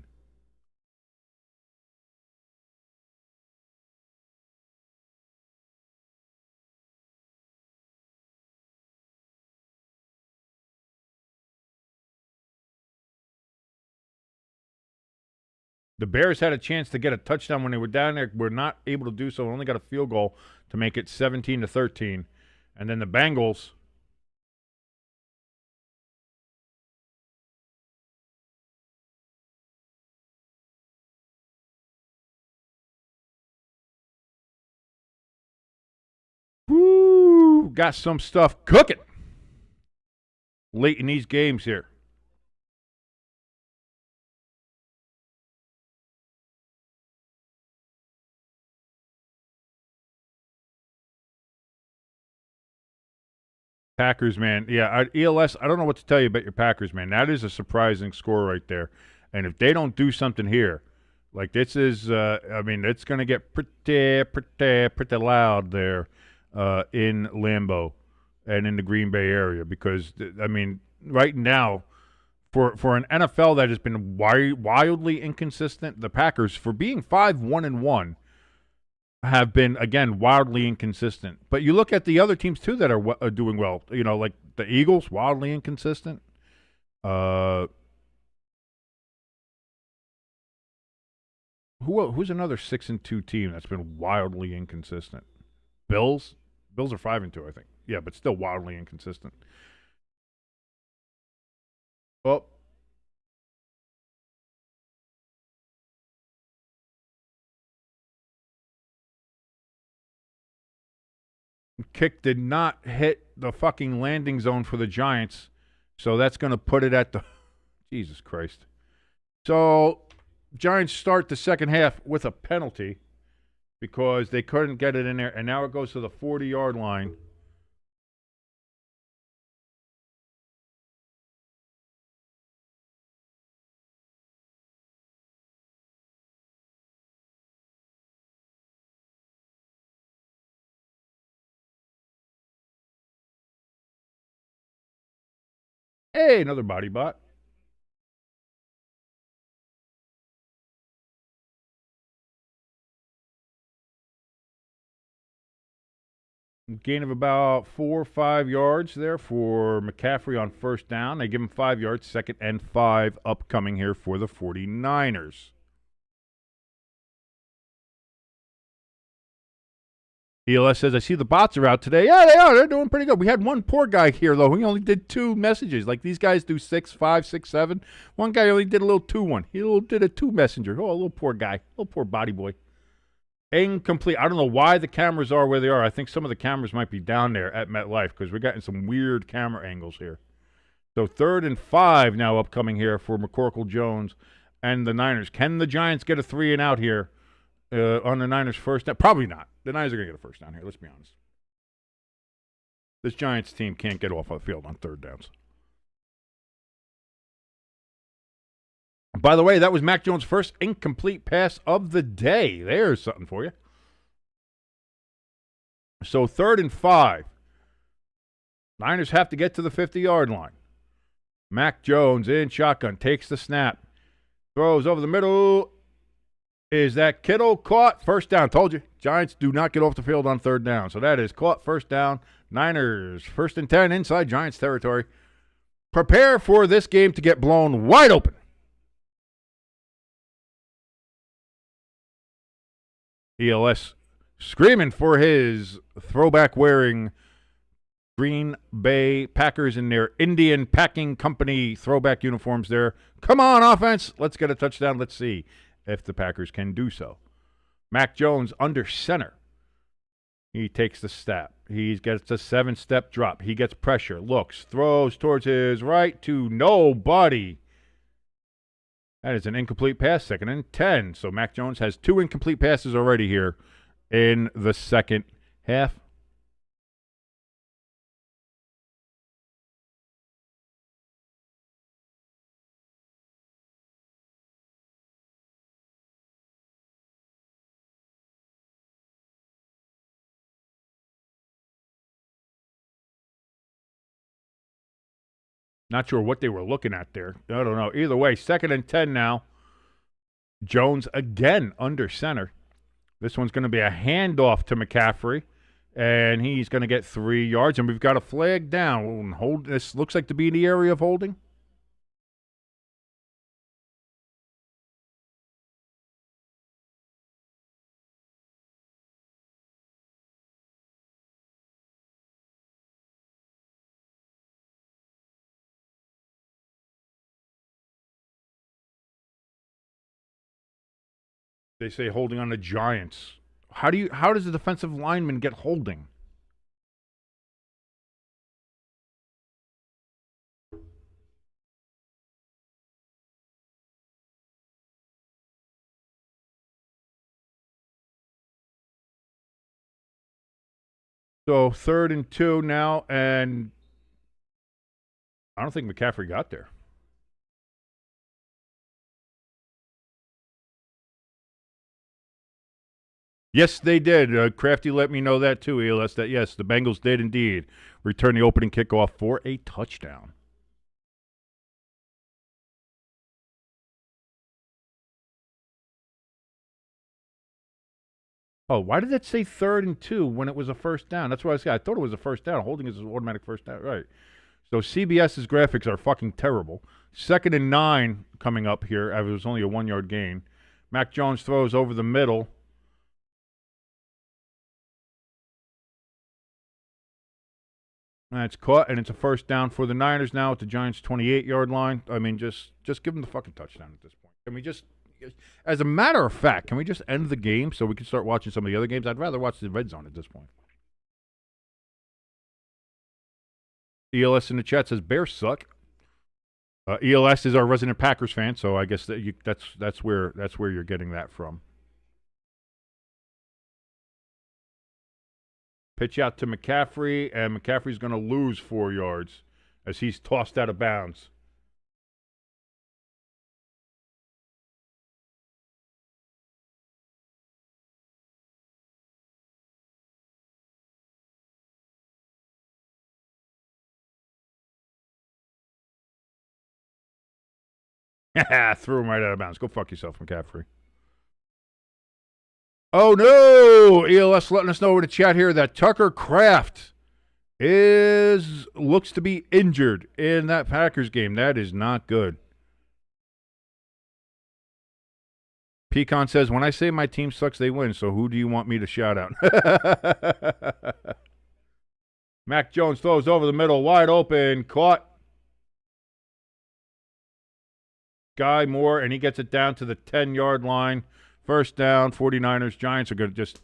The Bears had a chance to get a touchdown when they were down there. Were not able to do so. Only got a field goal to make it 17-13. And then the Bengals. Woo! Got some stuff cooking late in these games here. Packers, man. Yeah, ELS, I don't know what to tell you about your Packers, man. That is a surprising score right there. And if they don't do something here, like this is, it's going to get pretty loud there in Lambeau and in the Green Bay area because, right now, for an NFL that has been wildly inconsistent, the Packers, for being 5-1-1, have been, again, wildly inconsistent. But you look at the other teams, too, that are doing well. You know, like the Eagles, wildly inconsistent. Who's another 6-2 team that's been wildly inconsistent? Bills? Bills are 5-2, I think. Yeah, but still wildly inconsistent. Well, kick did not hit the fucking landing zone for the Giants, so that's going to put it at the Jesus Christ. So Giants start the second half with a penalty because they couldn't get it in there, and now it goes to the 40-yard line. Hey, another body bot. Gain of about 4 or 5 yards there for McCaffrey on first down. They give him 5 yards, 2nd and 5 upcoming here for the 49ers. ELS says, I see the bots are out today. Yeah, they are. They're doing pretty good. We had one poor guy here, though. He only did 2 messages. Like these guys do 6, 5, 6, 7. One guy only did a little 2-1. He did a 2 messenger. Oh, a little poor guy. Little poor body boy. Incomplete. I don't know why the cameras are where they are. I think some of the cameras might be down there at MetLife because we're getting some weird camera angles here. So 3rd and 5 now upcoming here for McCorkle Jones and the Niners. Can the Giants get a 3 and out here on the Niners first down? Probably not. The Niners are going to get a first down here. Let's be honest. This Giants team can't get off the field on 3rd downs. By the way, that was Mac Jones' first incomplete pass of the day. There's something for you. So 3rd and 5. Niners have to get to the 50-yard line. Mac Jones in shotgun, takes the snap, throws over the middle. Is that Kittle caught? First down. Told you. Giants do not get off the field on 3rd down. So that is caught, first down. Niners, 1st and 10 inside Giants territory. Prepare for this game to get blown wide open. ELS screaming for his throwback wearing Green Bay Packers in their Indian Packing Company throwback uniforms there. Come on, offense. Let's get a touchdown. Let's see if the Packers can do so. Mac Jones under center. He takes the step. He gets a 7-step drop. He gets pressure, looks, throws towards his right to nobody. That is an incomplete pass, 2nd and 10. So Mac Jones has 2 incomplete passes already here in the second half. Not sure what they were looking at there. I don't know. Either way, 2nd and 10 now. Jones again under center. This one's going to be a handoff to McCaffrey, and he's going to get 3 yards, and we've got a flag down. This looks like to be the area of holding. They say holding on the Giants. How does the defensive lineman get holding? So 3rd and 2 now, and I don't think McCaffrey got there. Yes, they did. Crafty let me know that too, ELS, that yes, the Bengals did indeed return the opening kickoff for a touchdown. Oh, why did that say 3rd and 2 when it was a first down? That's what I said. I thought it was a first down. Holding is an automatic first down. Right. So CBS's graphics are fucking terrible. 2nd and 9 coming up here. It was only a 1-yard gain. Mac Jones throws over the middle. That's caught, and it's a first down for the Niners now at the Giants' 28-yard line. I mean, just give them the fucking touchdown at this point. Can we just, as a matter of fact, can we just end the game so we can start watching some of the other games? I'd rather watch the red zone at this point. ELS in the chat says Bears suck. ELS is our resident Packers fan, so I guess that's where you're getting that from. Pitch out to McCaffrey, and McCaffrey's going to lose 4 yards as he's tossed out of bounds. Threw him right out of bounds. Go fuck yourself, McCaffrey. Oh, no! ELS letting us know in the chat here that Tucker Kraft looks to be injured in that Packers game. That is not good. Pecan says, when I say my team sucks, they win, so who do you want me to shout out? Mac Jones throws over the middle, wide open, caught. Guy Moore, and he gets it down to the 10-yard line. First down, 49ers. Giants are going to just,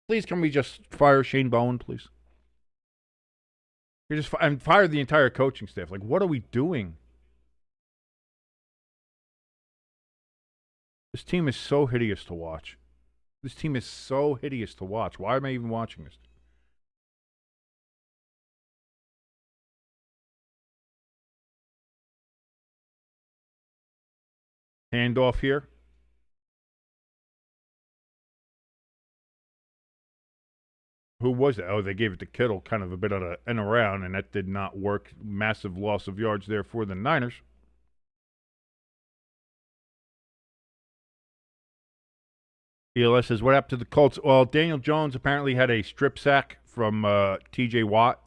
please, can we just fire Shane Bowen, please? And fire the entire coaching staff. Like, what are we doing? This team is so hideous to watch. Why am I even watching this? Handoff here. Who was that? Oh, they gave it to Kittle, kind of a bit of an end around, and that did not work. Massive loss of yards there for the Niners. ELS says, what happened to the Colts? Well, Daniel Jones apparently had a strip sack from T.J. Watt.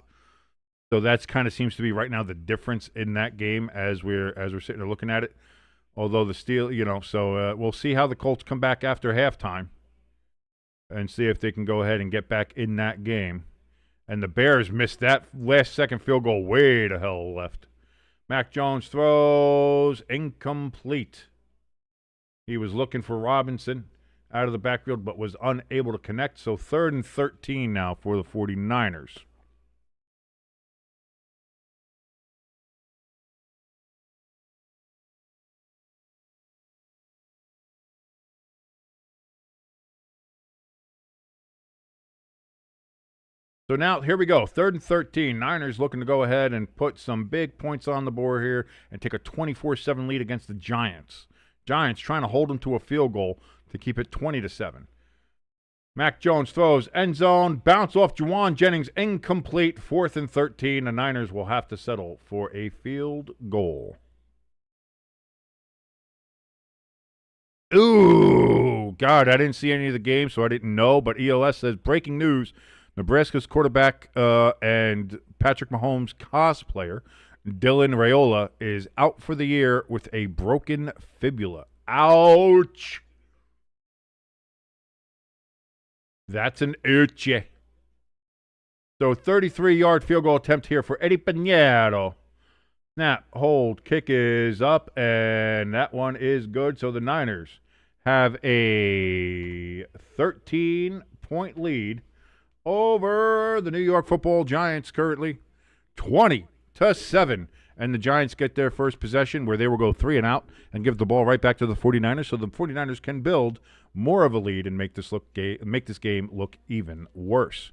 So that's kind of seems to be right now the difference in that game as we're sitting there looking at it. Although the Steel, so we'll see how the Colts come back after halftime and see if they can go ahead and get back in that game. And the Bears missed that last-second field goal way to hell left. Mac Jones throws incomplete. He was looking for Robinson out of the backfield but was unable to connect. So 3rd and 13 now for the 49ers. So now, here we go. 3rd and 13. Niners looking to go ahead and put some big points on the board here and take a 24-7 lead against the Giants. Giants trying to hold them to a field goal to keep it 20-7. Mac Jones throws, end zone, bounce off Juwan Jennings, incomplete, 4th and 13. The Niners will have to settle for a field goal. Ooh, God, I didn't see any of the game, so I didn't know, but ELS says, breaking news, Nebraska's quarterback and Patrick Mahomes' cosplayer, Dylan Raiola, is out for the year with a broken fibula. Ouch! That's an ouchie. So 33-yard field goal attempt here for Eddie Pinheiro. Snap, hold, kick is up, and that one is good. So the Niners have a 13-point lead over the New York Football Giants currently, 20-7. And the Giants get their first possession where they will go 3 and out and give the ball right back to the 49ers, so the 49ers can build more of a lead and make this game look even worse.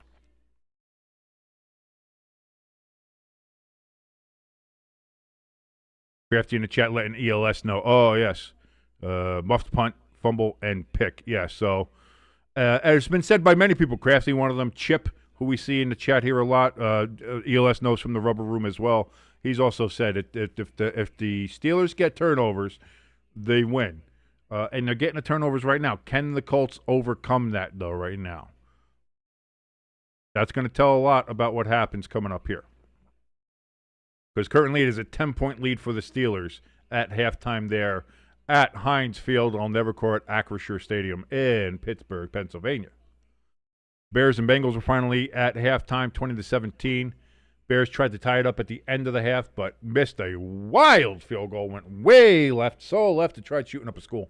Crafty in the chat letting ELS know. Oh, yes. Muffed punt, fumble, and pick. Yeah, so as it's been said by many people, Crafty, one of them, Chip, who we see in the chat here a lot, ELS knows from the rubber room as well. He's also said if the Steelers get turnovers, they win. And they're getting the turnovers right now. Can the Colts overcome that, though, right now? That's going to tell a lot about what happens coming up here. Because currently it is a 10-point lead for the Steelers at halftime there at Heinz Field. I'll never call it Acrisure Stadium in Pittsburgh, Pennsylvania. Bears and Bengals were finally at halftime, 20-17. Bears tried to tie it up at the end of the half, but missed a wild field goal. Went way left, so left to try shooting up a school.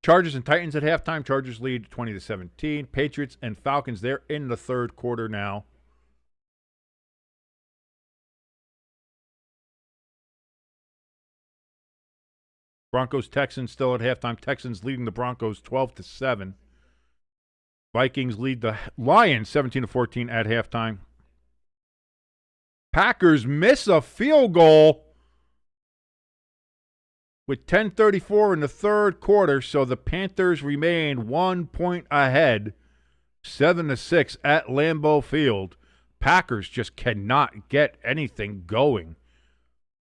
Chargers and Titans at halftime. Chargers lead 20-17. Patriots and Falcons, they're in the third quarter now. Broncos-Texans still at halftime. Texans leading the Broncos 12-7. Vikings lead the Lions 17-14 at halftime. Packers miss a field goal with 10:34 in the third quarter, so the Panthers remain 1 point ahead, 7-6 at Lambeau Field. Packers just cannot get anything going.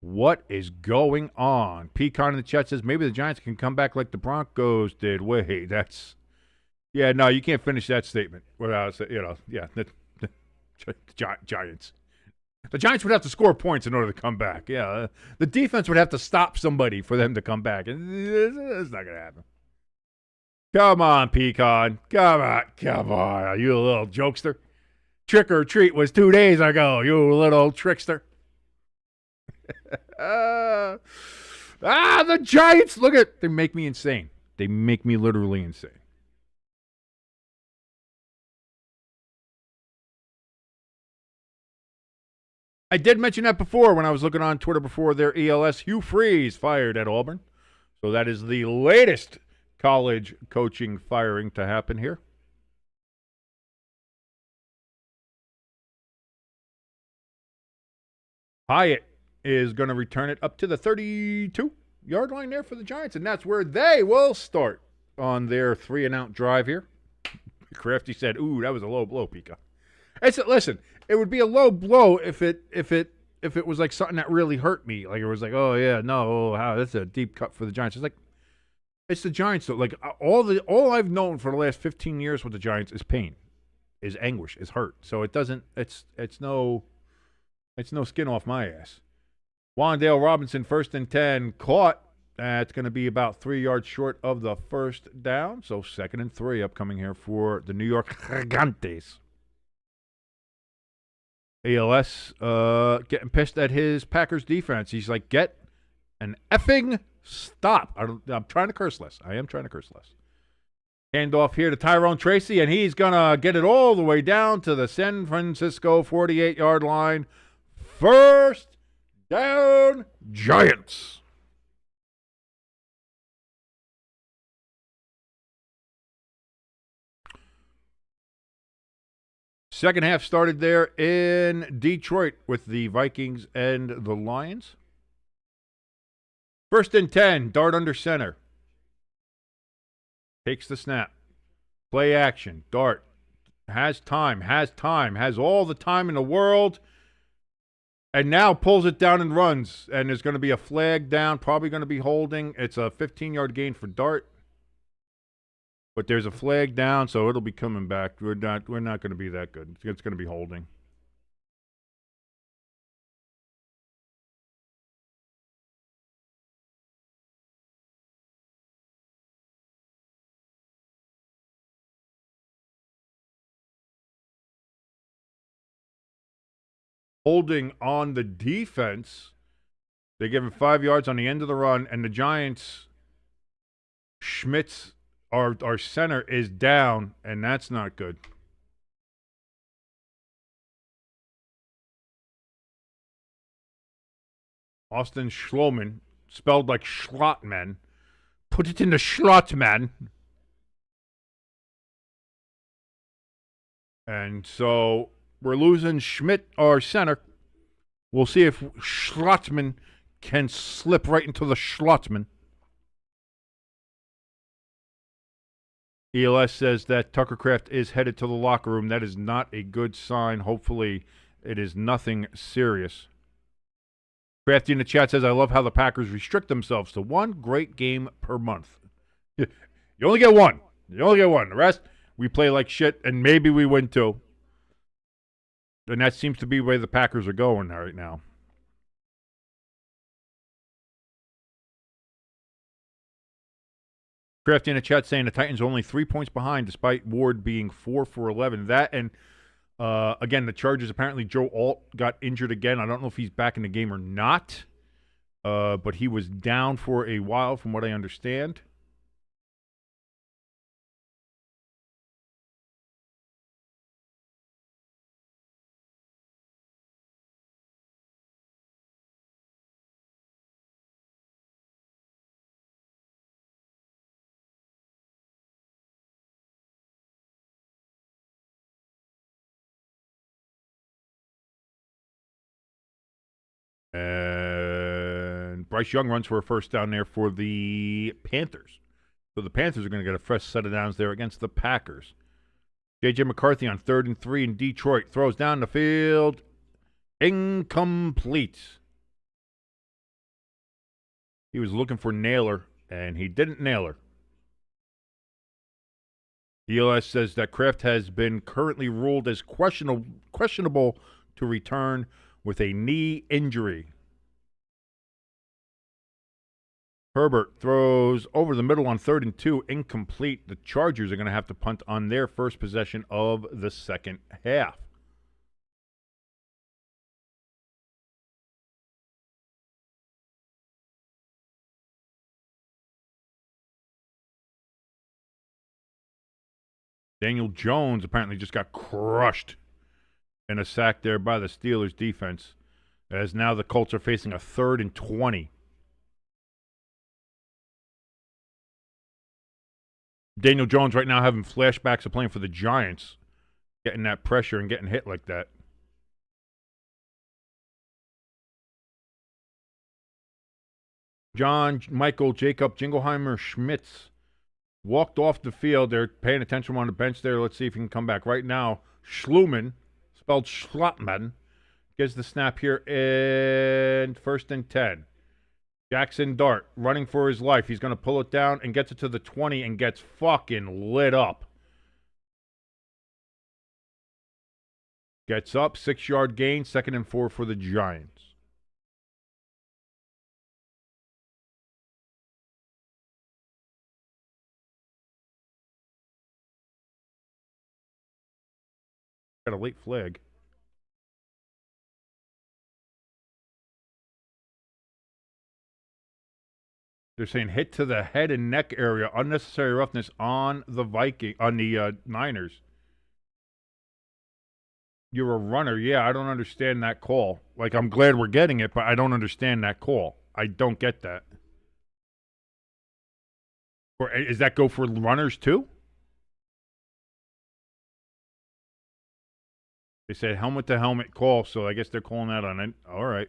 What is going on? Pecan in the chat says maybe the Giants can come back like the Broncos did. Wait, that's... Yeah, no, you can't finish that statement without, the Giants. The Giants would have to score points in order to come back. Yeah, the defense would have to stop somebody for them to come back. And it's not going to happen. Come on, Pecan. Come on. You little jokester. Trick or treat was 2 days ago, you little trickster. The Giants, look at, they make me insane. They make me literally insane. I did mention that before when I was looking on Twitter before their ELS. Hugh Freeze fired at Auburn. So that is the latest college coaching firing to happen here. Hyatt is going to return it up to the 32-yard line there for the Giants, and that's where they will start on their 3-and-out drive here. Crafty said, "Ooh, that was a low blow, Pika." Listen, it would be a low blow if it was like something that really hurt me. Like it was like, oh yeah, no, wow, that's a deep cut for the Giants. It's like it's the Giants though. Like all I've known for the last 15 years with the Giants is pain, is anguish, is hurt. So it doesn't. It's no skin off my ass. Wandale Robinson, 1st and 10, caught. That's going to be about 3 yards short of the first down. So 2nd and 3 upcoming here for the New York Gigantes. ALS getting pissed at his Packers defense. He's like, get an effing stop. I'm trying to curse less. I am trying to curse less. Handoff here to Tyrone Tracy, and he's going to get it all the way down to the San Francisco 48-yard line. First down, Giants. Second half started there in Detroit with the Vikings and the Lions. 1st and 10, dart under center. Takes the snap. Play action. Dart. Has time. Has all the time in the world. And now pulls it down and runs. And there's going to be a flag down. Probably going to be holding. It's a 15-yard gain for Dart. But there's a flag down, so it'll be coming back. We're not going to be that good. It's going to be holding. Holding on the defense. They give him 5 yards on the end of the run, and the Giants, Schmitz, our center, is down, and that's not good. Austin Schloman, spelled like Schlotman. Put it in the Schlotman. And so we're losing Schmidt, our center. We'll see if Schlotman can slip right into the Schlotman. ELS says that Tucker Kraft is headed to the locker room. That is not a good sign. Hopefully, it is nothing serious. Crafty in the chat says, I love how the Packers restrict themselves to one great game per month. You only get one. The rest, we play like shit, and maybe we win two. And that seems to be where the Packers are going right now. Crafty in the chat saying the Titans are only 3 points behind despite Ward being 4 for 11. That and, again, the Chargers, apparently Joe Alt got injured again. I don't know if he's back in the game or not, but he was down for a while from what I understand. And Bryce Young runs for a first down there for the Panthers. So the Panthers are going to get a fresh set of downs there against the Packers. J.J. McCarthy on 3rd and 3 in Detroit. Throws down the field. Incomplete. He was looking for Naylor, and he didn't nail her. ELS says that Kraft has been currently ruled as questionable to return with a knee injury. Herbert throws over the middle on 3rd and 2, incomplete. The Chargers are going to have to punt on their first possession of the second half. Daniel Jones apparently just got crushed in a sack there by the Steelers defense, as now the Colts are facing a 3rd and 20. Daniel Jones right now having flashbacks of playing for the Giants, getting that pressure and getting hit like that. John Michael Jacob Jingleheimer Schmitz walked off the field. They're paying attention on the bench there. Let's see if he can come back. Right now, Schluman, spelled Schlotman, gets the snap here in 1st and 10. Jackson Dart running for his life. He's going to pull it down and gets it to the 20 and gets fucking lit up. Gets up, 6-yard gain, 2nd and 4 for the Giants. Got a late flag. They're saying hit to the head and neck area, unnecessary roughness on the Niners. You're a runner. Yeah, I don't understand that call. Like, I'm glad we're getting it, but I don't understand that call. I don't get that. Or is that go for runners too? They said helmet to helmet call, so I guess they're calling that on it. All right.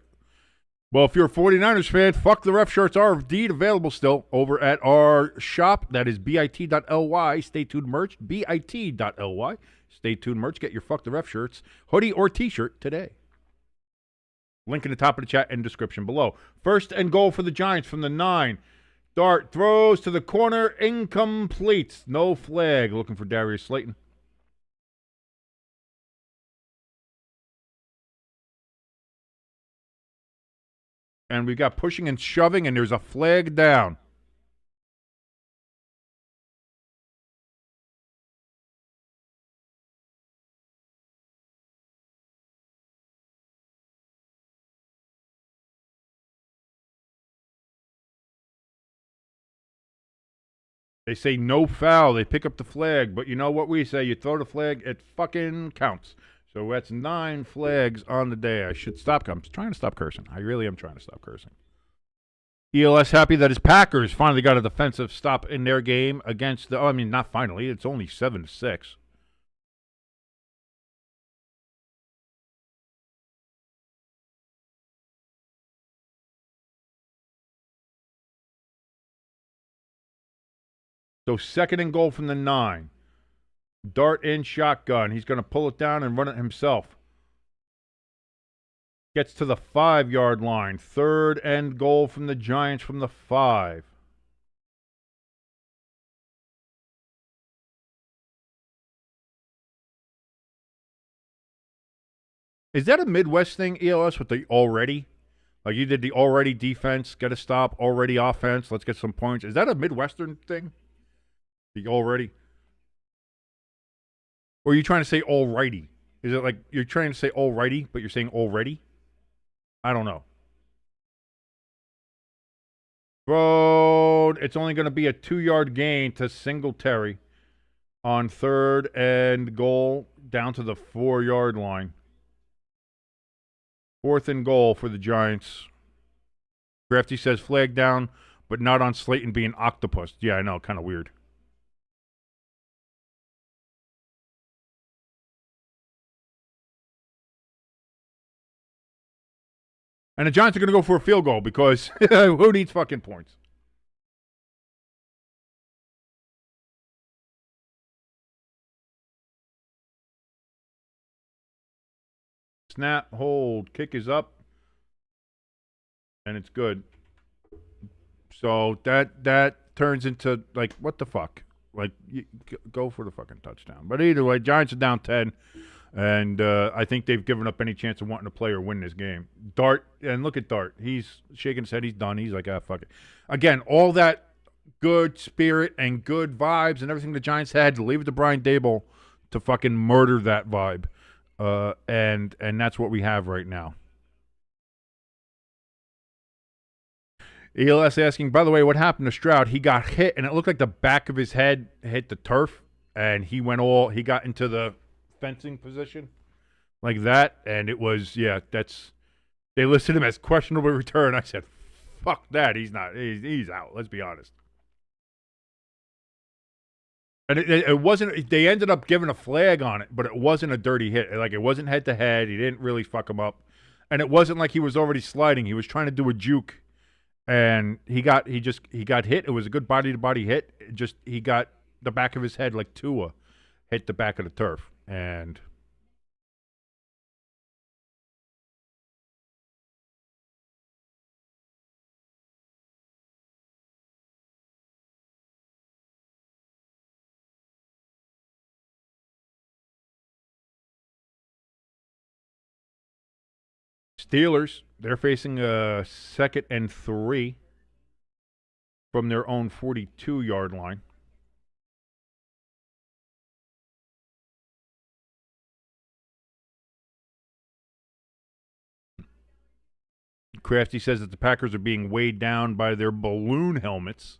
Well, if you're a 49ers fan, fuck the ref shirts are indeed available still over at our shop. That is bit.ly. Stay tuned merch, bit.ly. Stay tuned merch. Get your fuck the ref shirts, hoodie or t-shirt today. Link in the top of the chat and description below. First and goal for the Giants from the 9. Dart throws to the corner, incomplete. No flag. Looking for Darius Slayton. And we got pushing and shoving, and there's a flag down. They say no foul. They pick up the flag. But you know what we say? You throw the flag, it fucking counts. So that's 9 flags on the day. I should stop. I'm trying to stop cursing. I really am trying to stop cursing. ELS happy that his Packers finally got a defensive stop in their game against the... Oh, I mean, not finally. It's only 7-6. So second and goal from the 9. Dart in shotgun. He's going to pull it down and run it himself. Gets to the 5-yard line. Third and goal from the Giants from the 5. Is that a Midwest thing, ELS, with the already? Like you did the already defense, get a stop, already offense, let's get some points. Is that a Midwestern thing? The already? Or are you trying to say alrighty? Is it like you're trying to say alrighty, but you're saying already? I don't know. Road. It's only going to be a 2-yard gain to Singletary on third and goal down to the 4-yard line. Fourth and goal for the Giants. Crafty says flag down, but not on Slayton being octopus. Yeah, I know. Kind of weird. And the Giants are going to go for a field goal because who needs fucking points? Snap, hold, kick is up, and it's good. So that turns into, like, what the fuck? Like, go for the fucking touchdown. But either way, Giants are down 10. And I think they've given up any chance of wanting to play or win this game. Dart, and look at Dart. He's shaking his head. He's done. He's like, ah, fuck it. Again, all that good spirit and good vibes and everything the Giants had, to leave it to Brian Daboll to fucking murder that vibe. And that's what we have right now. ELS asking, by the way, what happened to Stroud? He got hit, and it looked like the back of his head hit the turf, and he got into the fencing position like that, and it was, yeah, they listed him as questionable return. I said, fuck that. He's out. Let's be honest. And it wasn't, they ended up giving a flag on it, but it wasn't a dirty hit. Like, it wasn't head to head. He didn't really fuck him up. And it wasn't like he was already sliding. He was trying to do a juke, and he got hit. It was a good body to body hit. He got the back of his head, like Tua hit the back of the turf. And Steelers, they're facing a 2nd and 3 from their own 42-yard line. Crafty says that the Packers are being weighed down by their balloon helmets.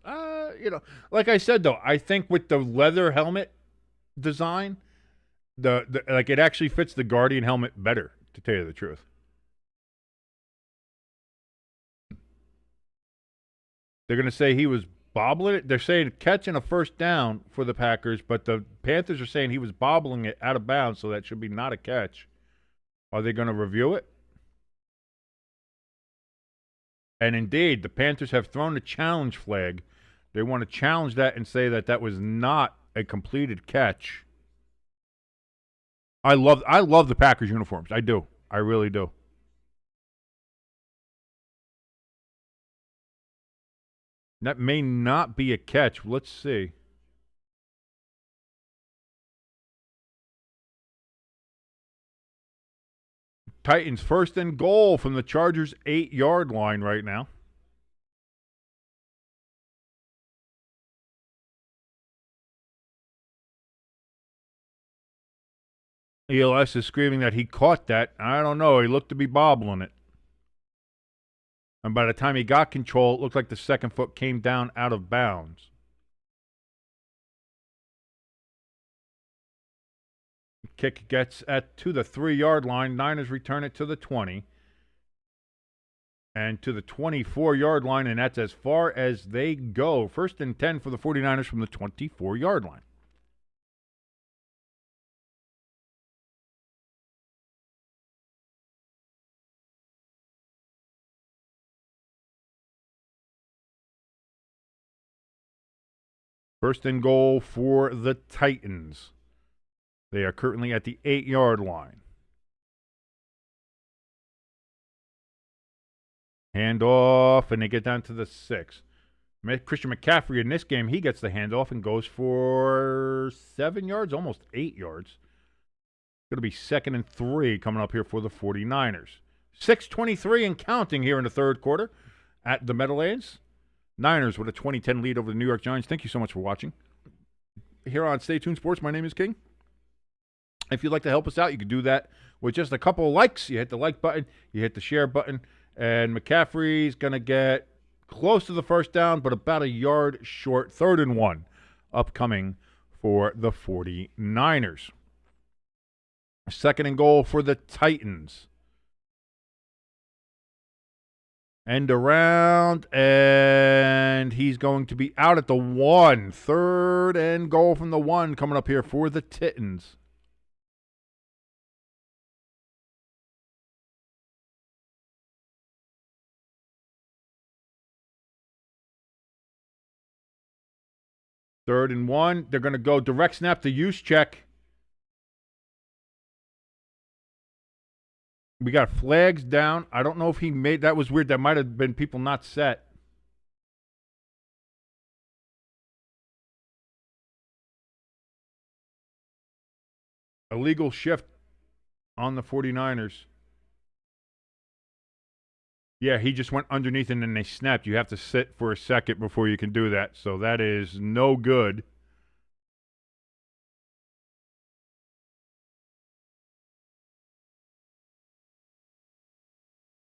Like I said, though, I think with the leather helmet design, like, it actually fits the Guardian helmet better, to tell you the truth. They're going to say he was bobbling it. They're saying catching a first down for the Packers, but the Panthers are saying he was bobbling it out of bounds, so that should be not a catch. Are they going to review it? And indeed, the Panthers have thrown the challenge flag. They want to challenge that and say that that was not a completed catch. I love the Packers uniforms. I do. I really do. That may not be a catch. Let's see. Titans first and goal from the Chargers' 8-yard line right now. ELS is screaming that he caught that. I don't know. He looked to be bobbling it. And by the time he got control, it looked like the second foot came down out of bounds. Kick gets to the 3-yard line. Niners return it to the 20. And to the 24-yard line, and that's as far as they go. First and 10 for the 49ers from the 24-yard line. First and goal for the Titans. They are currently at the 8-yard line. Handoff, and they get down to the 6. Christian McCaffrey in this game, he gets the handoff and goes for 7 yards, almost 8 yards. Going to be 2nd and 3 coming up here for the 49ers. 6:23 and counting here in the third quarter at the Meadowlands. Niners with a 20-10 lead over the New York Giants. Thank you so much for watching. Here on Stay Tuned Sports, my name is King. If you'd like to help us out, you can do that with just a couple of likes. You hit the like button, you hit the share button, and McCaffrey's going to get close to the first down, but about a yard short. 3rd and 1 upcoming for the 49ers. 2nd and goal for the Titans. End around, and he's going to be out at the 1. 3rd and goal from the 1 coming up here for the Titans. Third and 1. They're going to go direct snap to Juszczyk. We got flags down. I don't know if he made that was weird. That might have been people not set. Illegal shift on the 49ers. Yeah, he just went underneath and then they snapped. You have to sit for a second before you can do that. So that is no good.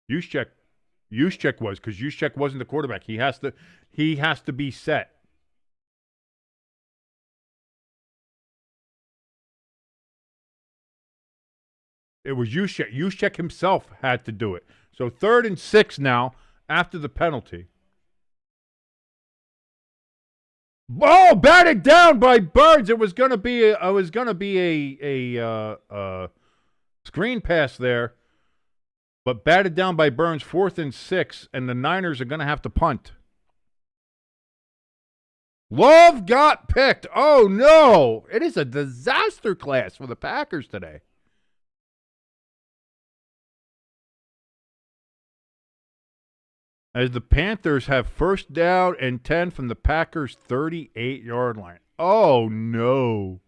Juszczyk was, because Juszczyk wasn't the quarterback. He has to be set. It was Juszczyk. Juszczyk himself had to do it. So 3rd and 6 now after the penalty. Oh, batted down by Burns. It was gonna be a screen pass there. But batted down by Burns, 4th and 6, and the Niners are going to have to punt. Love got picked. Oh, no. It is a disaster class for the Packers today. As the Panthers have first down and 10 from the Packers' 38-yard line. Oh, no.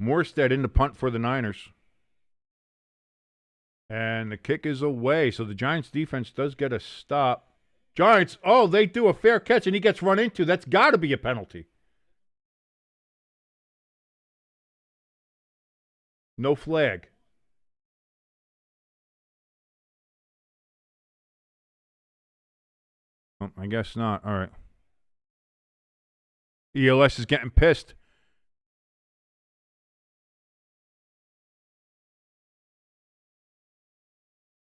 Morstead in the punt for the Niners. And the kick is away. So the Giants defense does get a stop. Giants, oh, they do a fair catch and he gets run into. That's got to be a penalty. No flag. Oh, I guess not. All right. ELS is getting pissed.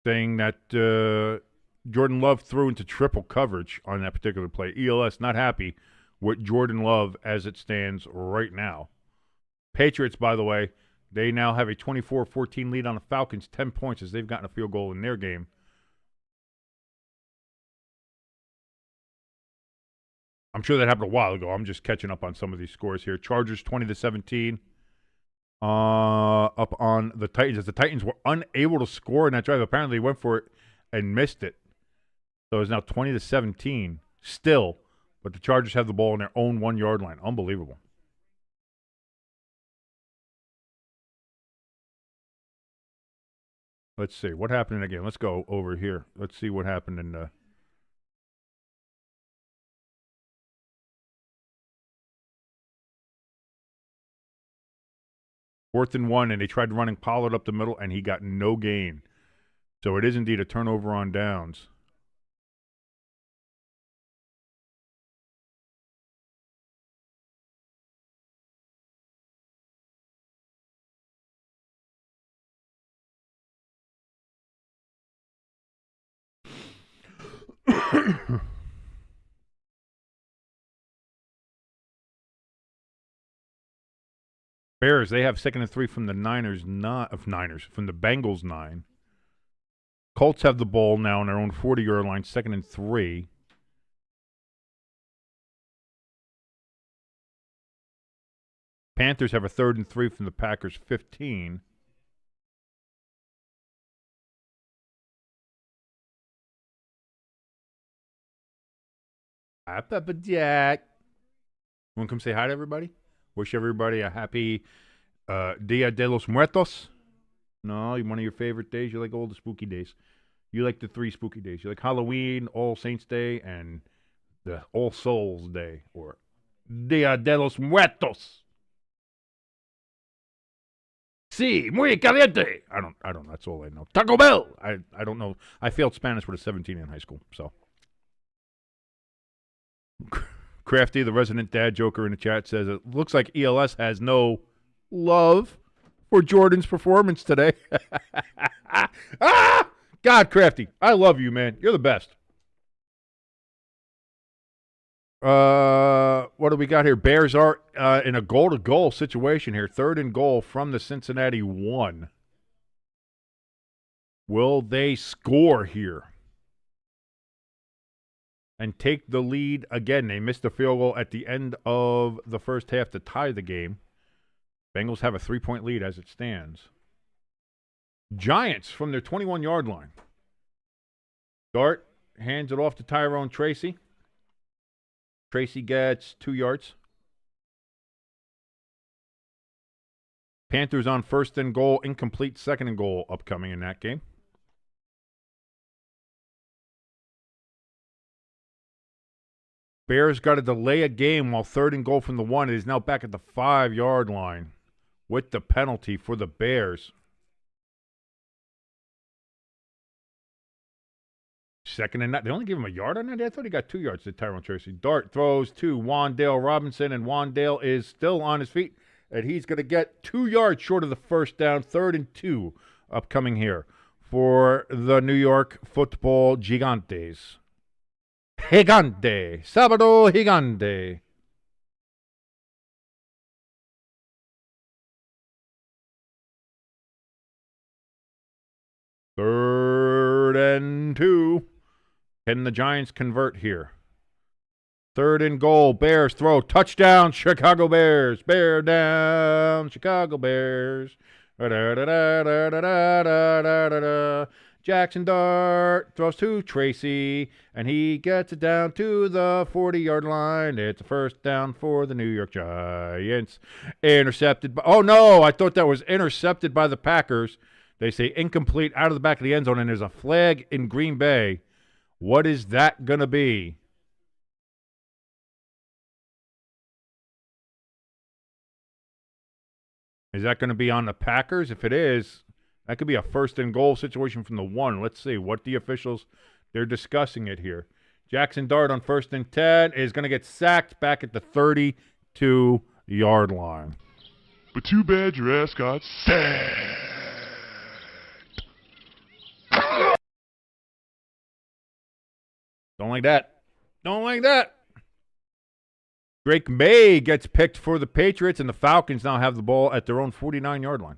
Saying that Jordan Love threw into triple coverage on that particular play. ELS not happy with Jordan Love as it stands right now. Patriots, by the way, they now have a 24-14 lead on the Falcons, 10 points as they've gotten a field goal in their game. I'm sure that happened a while ago. I'm just catching up on some of these scores here. Chargers 20-17. Up on the Titans. As the Titans were unable to score in that drive. Apparently they went for it and missed it. So it's now 20-17 still. But the Chargers have the ball on their own 1-yard line. Unbelievable. Let's see. What happened in the game? Let's go over here. Let's see what happened in the... Fourth and 1, and they tried running Pollard up the middle, and he got no gain. So it is indeed a turnover on downs. Bears, they have 2nd and 3 from the from the Bengals 9. Colts have the ball now on their own 40-yard line, 2nd and 3. Panthers have a 3rd and 3 from the Packers 15. Papa Jack. Want to come say hi to everybody? Wish everybody a happy Dia de los Muertos. No, one of your favorite days. You like all the spooky days. You like the 3 spooky days. You like Halloween, All Saints Day, and the All Souls Day, or Dia de los Muertos. Sí, muy caliente. I don't. That's all I know. Taco Bell. I don't know. I failed Spanish with a 17 in high school, so. Crafty, the resident dad joker in the chat, says it looks like ELS has no love for Jordan's performance today. Ah! God, Crafty, I love you, man. You're the best. What do we got here? Bears are in a goal-to-goal situation here. 3rd and goal from the Cincinnati 1. Will they score here and take the lead again? They missed a field goal at the end of the first half to tie the game. Bengals have a 3-point lead as it stands. Giants from their 21-yard line. Dart hands it off to Tyrone Tracy. Tracy gets 2 yards. Panthers on 1st and goal, incomplete 2nd and goal upcoming in that game. Bears got to delay a game while 3rd and goal from the 1. It is now back at the 5-yard line with the penalty for the Bears. 2nd and 9. They only gave him a yard on that? I thought he got 2 yards to Tyrone Tracy. Dart throws to Wandale Robinson, and Wandale is still on his feet, and he's going to get 2 yards short of the first down. 3rd and 2 upcoming here for the New York Football Gigantes. Gigante. Sábado Gigante. Third and 2. Can the Giants convert here? 3rd and goal. Bears throw. Touchdown, Chicago Bears. Bear down, Chicago Bears. Jackson Dart throws to Tracy, and he gets it down to the 40-yard line. It's a first down for the New York Giants. Intercepted. Oh, no, I thought that was intercepted by the Packers. They say incomplete out of the back of the end zone, and there's a flag in Green Bay. What is that going to be? Is that going to be on the Packers? If it is, that could be a 1st and goal situation from the 1. Let's see what the officials, they're discussing it here. Jackson Dart on 1st and 10 is going to get sacked back at the 32-yard line. But too bad your ass got sacked. Don't like that. Don't like that. Drake May gets picked for the Patriots, and the Falcons now have the ball at their own 49-yard line.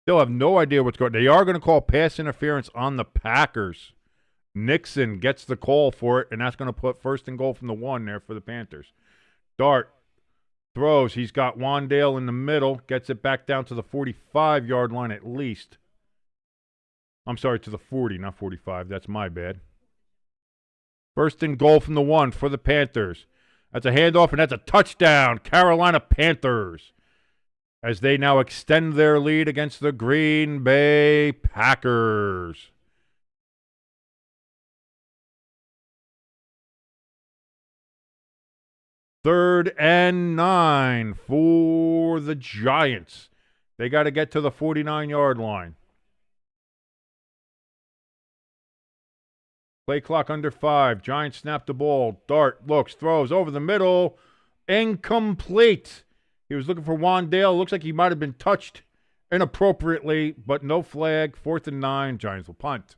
Still have no idea what's going on. They are going to call pass interference on the Packers. Nixon gets the call for it, and that's going to put first and goal from the 1 there for the Panthers. Dart throws. He's got Wandale in the middle. Gets it back down to the 45-yard line at least. I'm sorry, to the 40, not 45. That's my bad. First and goal from the 1 for the Panthers. That's a handoff, and that's a touchdown. Carolina Panthers, as they now extend their lead against the Green Bay Packers. Third and 9 for the Giants. They got to get to the 49-yard line. Play clock under 5. Giants snap the ball. Dart looks, throws over the middle. Incomplete. He was looking for Wandale. Looks like he might have been touched inappropriately, but no flag. 4th and 9. Giants will punt.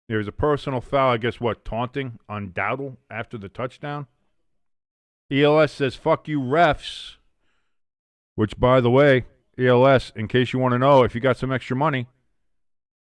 There's a personal foul, I guess, taunting on Dowdle after the touchdown. ELS says, fuck you, refs. Which, by the way, ELS, in case you want to know, if you got some extra money,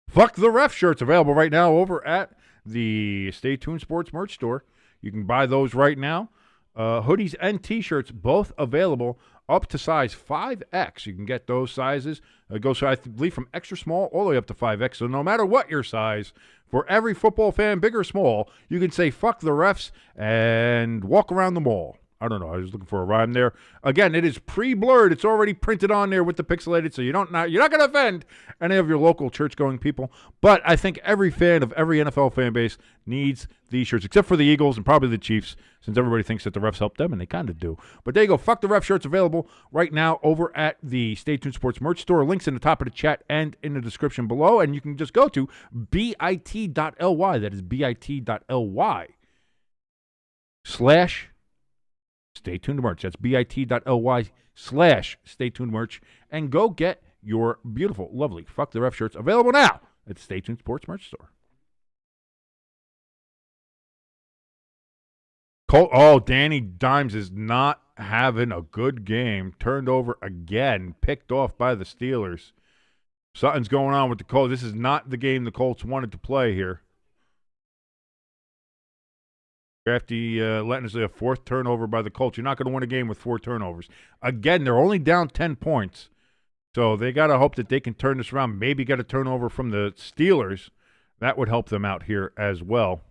fuck the ref shirts available right now over at the Stay Tuned Sports merch store. You can buy those right now. Hoodies and T-shirts, both available up to size 5X. You can get those sizes. It goes, I believe, from extra small all the way up to 5X. So no matter what your size, for every football fan, big or small, you can say fuck the refs and walk around the mall. I don't know. I was looking for a rhyme there. Again, it is pre-blurred. It's already printed on there with the pixelated, so you're not going to offend any of your local church-going people. But I think every fan of every NFL fan base needs these shirts, except for the Eagles and probably the Chiefs, since everybody thinks that the refs help them, and they kind of do. But there you go. Fuck the ref shirts available right now over at the Stay Tuned Sports merch store. Links in the top of the chat and in the description below, and you can just go to bit.ly. That is bit.ly/ Stay Tuned Merch. That's bit.ly/ Stay Tuned Merch. And go get your beautiful, lovely Fuck the Ref shirts available now at the Stay Tuned Sports Merch Store. Danny Dimes is not having a good game. Turned over again. Picked off by the Steelers. Something's going on with the Colts. This is not the game the Colts wanted to play here. Crafty letting us say a 4th turnover by the Colts. You're not going to win a game with 4 turnovers. Again, they're only down 10 points. So they got to hope that they can turn this around. Maybe get a turnover from the Steelers. That would help them out here as well.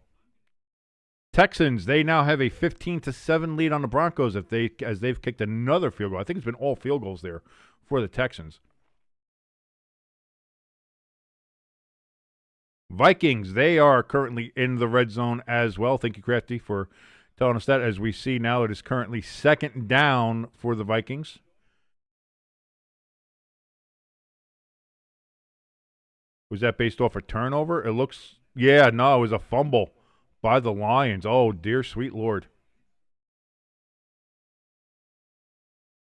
Texans, they now have a 15-7 lead on the Broncos as they've kicked another field goal. I think it's been all field goals there for the Texans. Vikings, they are currently in the red zone as well. Thank you, Crafty, for telling us that. As we see now, it is currently 2nd down for the Vikings. Was that based off a turnover? It looks, it was a fumble by the Lions. Oh, dear sweet Lord.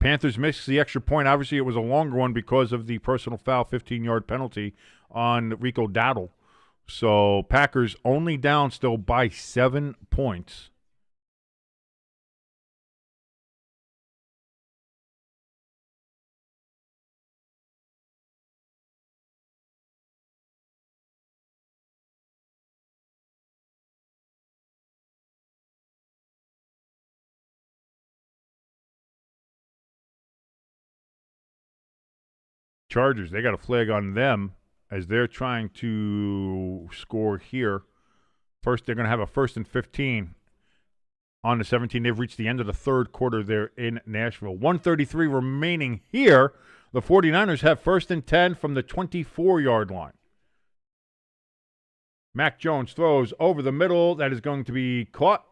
Panthers missed the extra point. Obviously, it was a longer one because of the personal foul 15-yard penalty on Rico Dowdle. So Packers only down still by 7 points. Chargers, they got a flag on them as they're trying to score here. First, they're going to have a 1st and 15 on the 17. They've reached the end of the 3rd quarter there in Nashville. 1:33 remaining here. The 49ers have 1st and 10 from the 24-yard line. Mac Jones throws over the middle. That is going to be caught.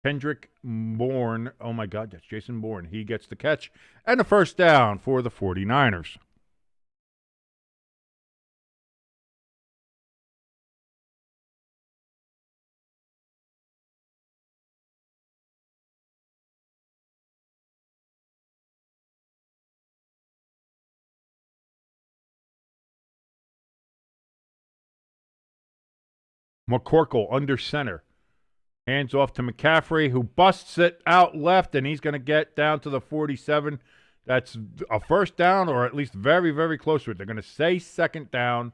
Kendrick Bourne. Oh, my God, that's Jason Bourne. He gets the catch and a 1st down for the 49ers. McCorkle under center. Hands off to McCaffrey, who busts it out left, and he's going to get down to the 47. That's a first down, or at least very, very close to it. They're going to say second down.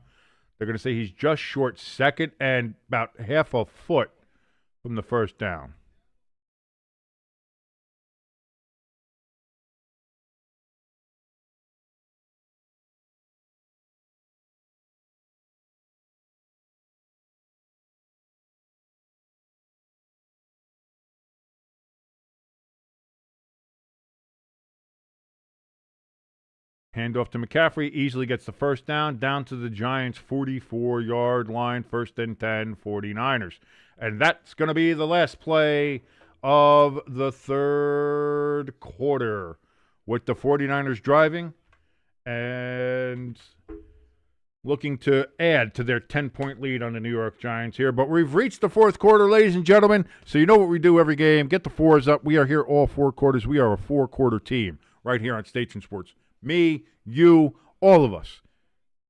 They're going to say he's just short second and about half a foot from the first down. Handoff to McCaffrey, easily gets the first down to the Giants' 44-yard line, first and 10, 49ers. And that's going to be the last play of the third quarter, with the 49ers driving and looking to add to their 10-point lead on the New York Giants here. But we've reached the fourth quarter, ladies and gentlemen, so you know what we do every game. Get the fours up. We are here all four quarters. We are a four-quarter team right here on Station Sports. Me, you, all of us.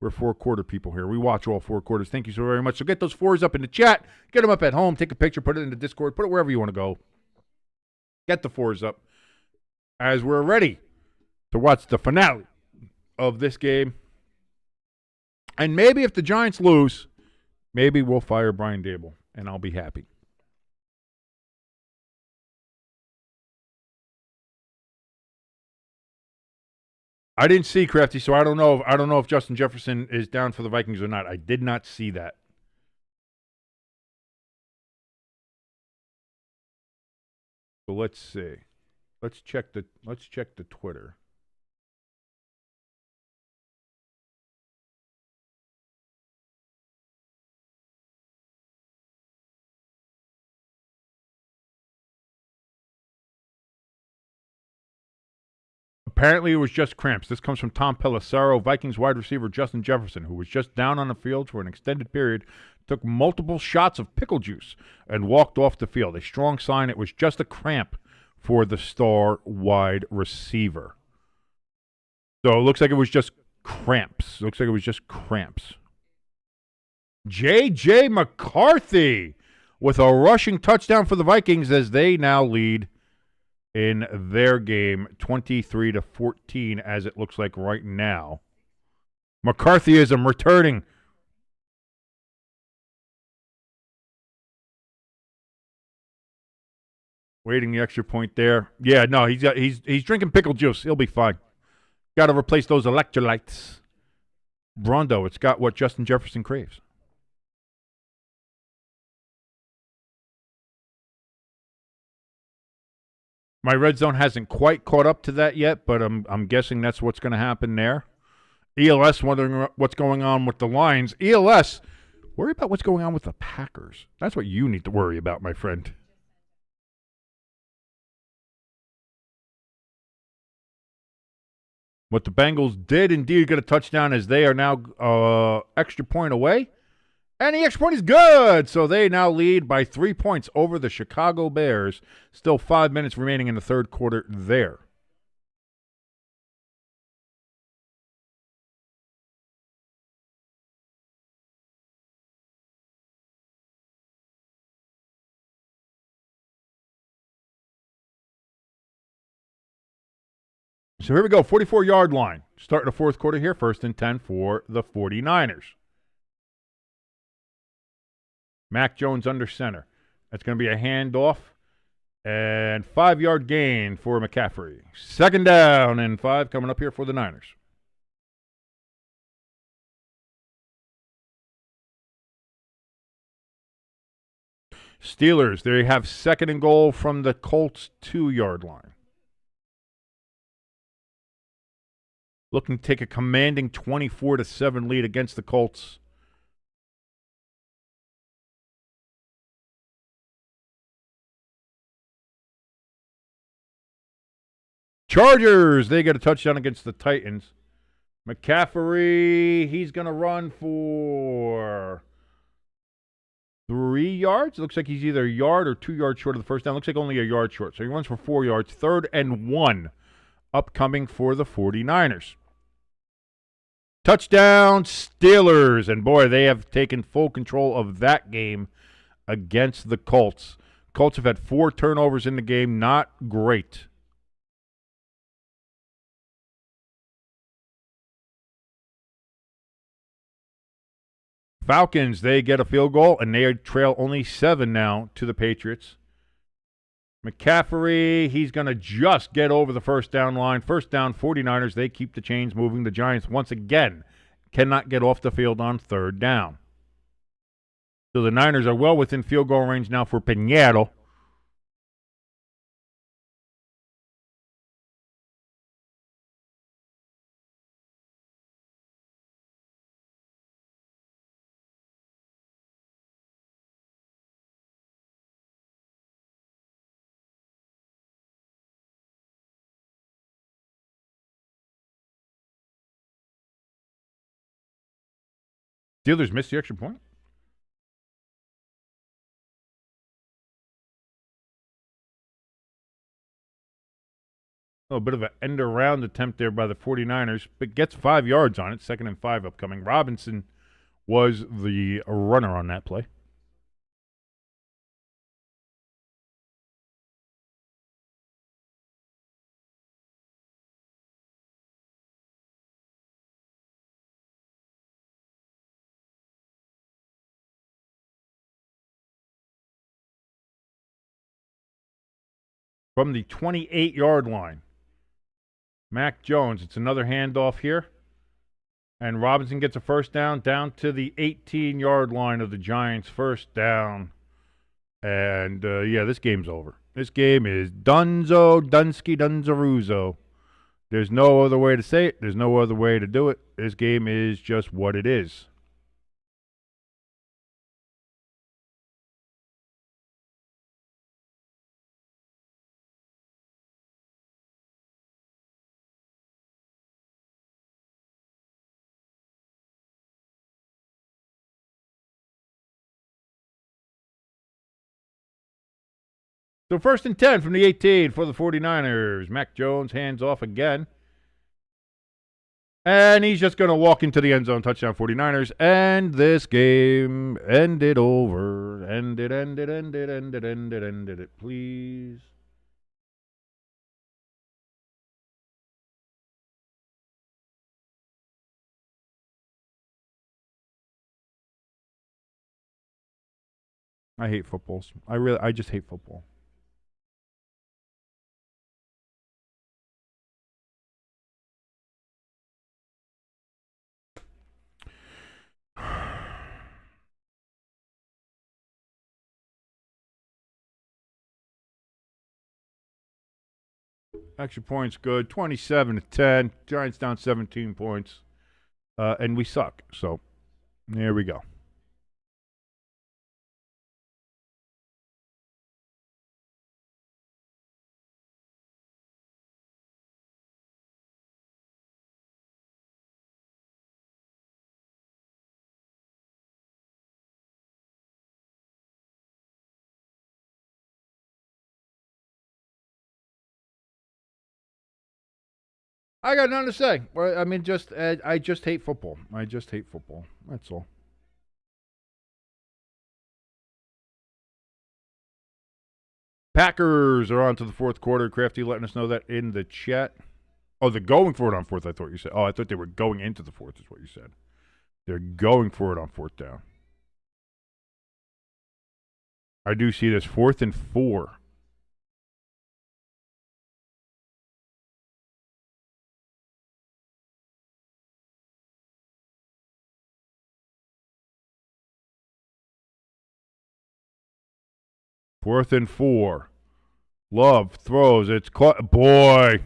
We're four-quarter people here. We watch all four quarters. Thank you so very much. So get those fours up in the chat. Get them up at home. Take a picture. Put it in the Discord. Put it wherever you want to go. Get the fours up as we're ready to watch the finale of this game. And maybe if the Giants lose, maybe we'll fire Brian Dable, and I'll be happy. I didn't see Crafty, so I don't know. I don't know if Justin Jefferson is down for the Vikings or not. I did not see that. So let's see. Let's check the Twitter. Apparently, it was just cramps. This comes from Tom Pelissero. Vikings wide receiver Justin Jefferson, who was just down on the field for an extended period, took multiple shots of pickle juice and walked off the field. A strong sign it was just a cramp for the star wide receiver. So it looks like it was just cramps. J.J. McCarthy with a rushing touchdown for the Vikings as they now lead in their game 23-14 as it looks like right now. McCarthyism returning. Waiting the extra point there. Yeah, no, he's drinking pickle juice. He'll be fine. Got to replace those electrolytes. Brondo, it's got what Justin Jefferson craves. My red zone hasn't quite caught up to that yet, but I'm guessing that's what's going to happen there. ELS wondering what's going on with the Lions. ELS, worry about what's going on with the Packers. That's what you need to worry about, my friend. What the Bengals did indeed get a touchdown as they are now extra point away. And the extra point is good. So they now lead by 3 points over the Chicago Bears. Still 5 minutes remaining in the third quarter there. So here we go, 44-yard line. Starting the fourth quarter here, first and 10 for the 49ers. Mac Jones under center. That's going to be a handoff and 5-yard gain for McCaffrey. Second down and 5 coming up here for the Niners. Steelers, they have second and goal from the Colts 2-yard line. Looking to take a commanding 24-7 lead against the Colts. Chargers, they get a touchdown against the Titans. McCaffrey, he's going to run for 3 yards. Looks like he's either a yard or 2 yards short of the first down. Looks like only a yard short. So he runs for 4 yards. 3rd and 1 upcoming for the 49ers. Touchdown Steelers. And boy, they have taken full control of that game against the Colts. Colts have had 4 turnovers in the game. Not great. Falcons, they get a field goal, and they trail only 7 now to the Patriots. McCaffrey, he's going to just get over the first down line. First down, 49ers, they keep the chains moving. The Giants, once again, cannot get off the field on third down. So the Niners are well within field goal range now for Pinheiro. Steelers missed the extra point. A little bit of an end around attempt there by the 49ers, but gets 5 yards on it. 2nd and 5 upcoming. Robinson was the runner on that play. From the 28-yard line, Mac Jones. It's another handoff here. And Robinson gets a first down to the 18-yard line of the Giants. First down. And, yeah, this game's over. This game is Dunzo, Dunsky, Dunzaruzzo. There's no other way to say it. There's no other way to do it. This game is just what it is. So 1st and 10 from the 18 for the 49ers. Mac Jones hands off again. And he's just going to walk into the end zone. Touchdown 49ers. And this game ended over. Ended it, please. I hate footballs. I just hate football. Extra points good. 27-10. Giants down 17 points. And we suck. So, there we go. I got nothing to say. I mean, I just hate football. I just hate football. That's all. Packers are on to the 4th quarter. Crafty letting us know that in the chat. Oh, they're going for it on 4th, I thought you said. Oh, I thought they were going into the 4th is what you said. They're going for it on 4th down. I do see this 4th and 4. Fourth and 4. Love throws. It's caught. Boy,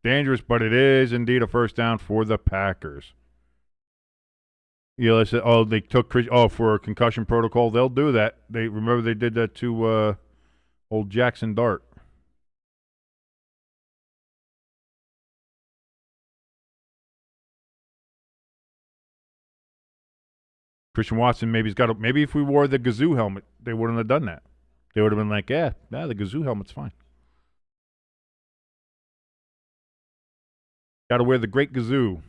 dangerous, but it is indeed a first down for the Packers. Yeah, let's say, they took for a concussion protocol. They'll do that. Remember they did that to old Jackson Dart. Christian Watson maybe if we wore the Gazoo helmet, they wouldn't have done that. They would have been like, the Gazoo helmet's fine. Got to wear the great Gazoo.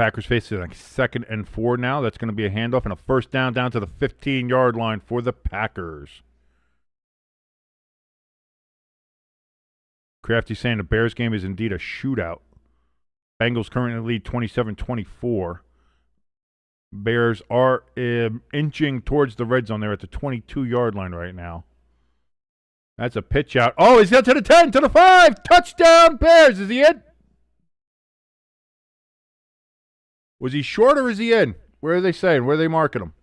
Packers face it like 2nd and 4 now. That's going to be a handoff and a first down to the 15-yard line for the Packers. Crafty saying the Bears game is indeed a shootout. Bengals currently lead 27-24. Bears are inching towards the red zone. They're at the 22-yard line right now. That's a pitch out. Oh, he's got to the 10, to the 5. Touchdown, Bears. Is he in? Was he short or is he in? Where are they saying? Where are they marking him?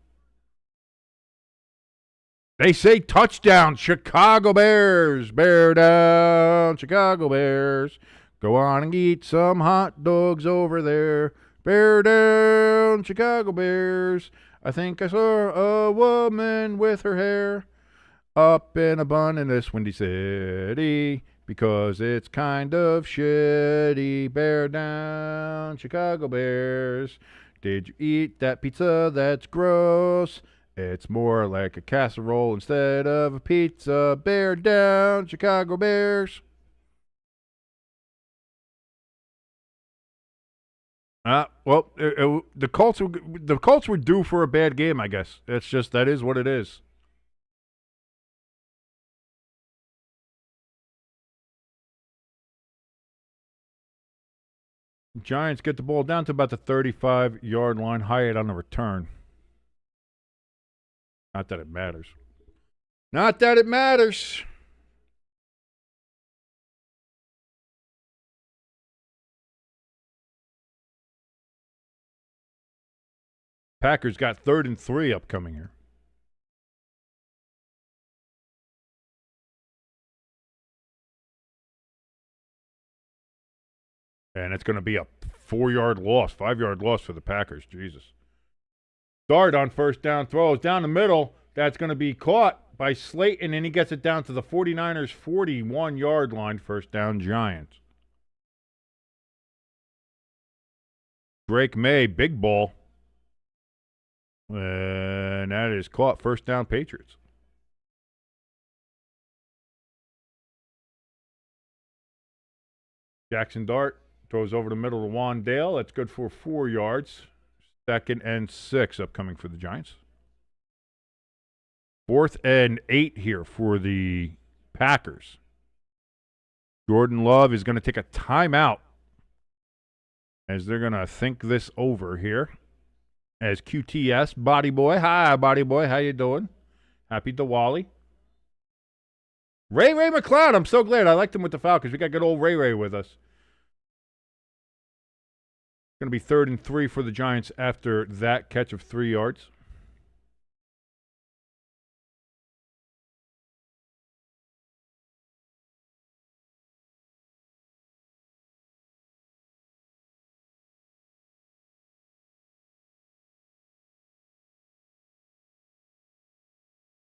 They say touchdown, Chicago Bears. Bear down, Chicago Bears. Go on and eat some hot dogs over there. Bear down, Chicago Bears. I think I saw a woman with her hair up in a bun in this windy city because it's kind of shitty. Bear down, Chicago Bears. Did you eat that pizza? That's gross. It's more like a casserole instead of a pizza. Bear down, Chicago Bears. Well, the Colts were due for a bad game, I guess. That is what it is. Giants get the ball down to about the 35-yard line. Hyatt on the return. Not that it matters. Not that it matters. Packers got 3rd and 3 upcoming here. And it's going to be a 4-yard loss, 5-yard loss for the Packers. Jesus. Dart on first down throws down the middle. That's going to be caught by Slayton, and he gets it down to the 49ers' 41-yard line. First down, Giants. Drake May, big ball. And that is caught. First down, Patriots. Jackson Dart throws over the middle to Wandale. That's good for 4 yards. 2nd and 6 upcoming for the Giants. 4th and 8 here for the Packers. Jordan Love is going to take a timeout as they're going to think this over here. As QTS, Body Boy. Hi, Body Boy. How you doing? Happy Diwali. Ray McLeod. I'm so glad. I liked him with the Falcons. We got good old Ray with us. Going to be 3rd and 3 for the Giants after that catch of 3 yards.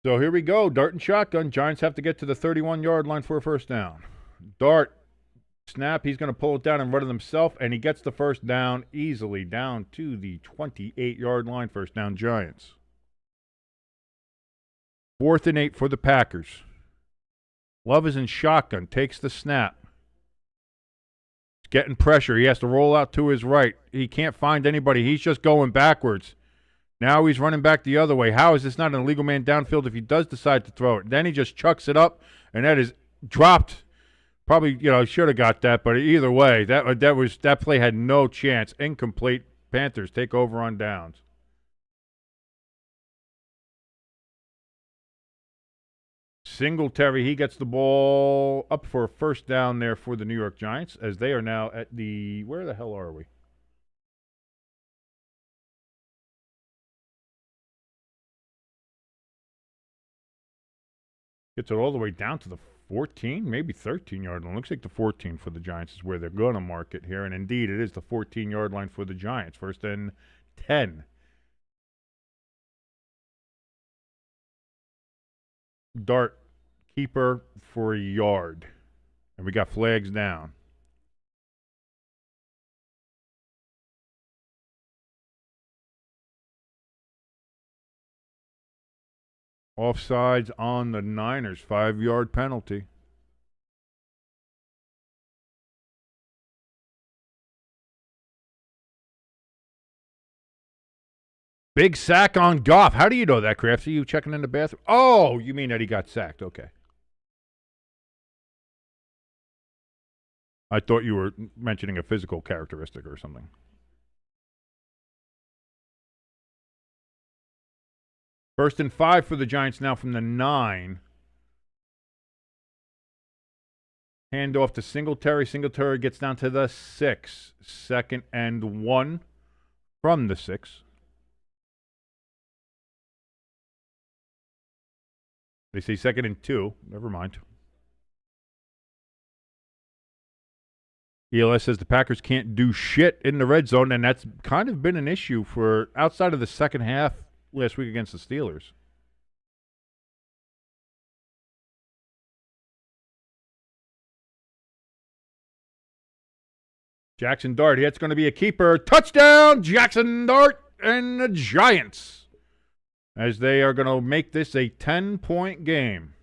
So here we go. Dart and shotgun. Giants have to get to the 31-yard line for a first down. Dart. Snap, he's going to pull it down and run it himself, and he gets the first down easily down to the 28-yard line. First down, Giants. 4th and 8 for the Packers. Love is in shotgun, takes the snap. He's getting pressure. He has to roll out to his right. He can't find anybody. He's just going backwards. Now he's running back the other way. How is this not an illegal man downfield if he does decide to throw it? Then he just chucks it up, and that is dropped. Probably, should have got that, but either way, that play had no chance. Incomplete. Panthers take over on downs. Singletary, he gets the ball up for a first down there for the New York Giants, as they are now at the, where the hell are we? Gets it all the way down to the 14, maybe 13-yard line. Looks like the 14 for the Giants is where they're going to mark it here. And indeed, it is the 14-yard line for the Giants. 1st and 10. Dart, keeper for a yard. And we got flags down. Offsides on the Niners. 5-yard penalty. Big sack on Goff. How do you know that, Craftsy? You checking in the bathroom? Oh, you mean that he got sacked. Okay. I thought you were mentioning a physical characteristic or something. First and 5 for the Giants now from the 9. Hand off to Singletary. Singletary gets down to the 6. 2nd and 1 from the 6. They say 2nd and 2. Never mind. ELS says the Packers can't do shit in the red zone, and that's kind of been an issue for outside of the second half last week against the Steelers. Jackson Dart, that's going to be a keeper. Touchdown, Jackson Dart and the Giants, as they are going to make this a 10-point game.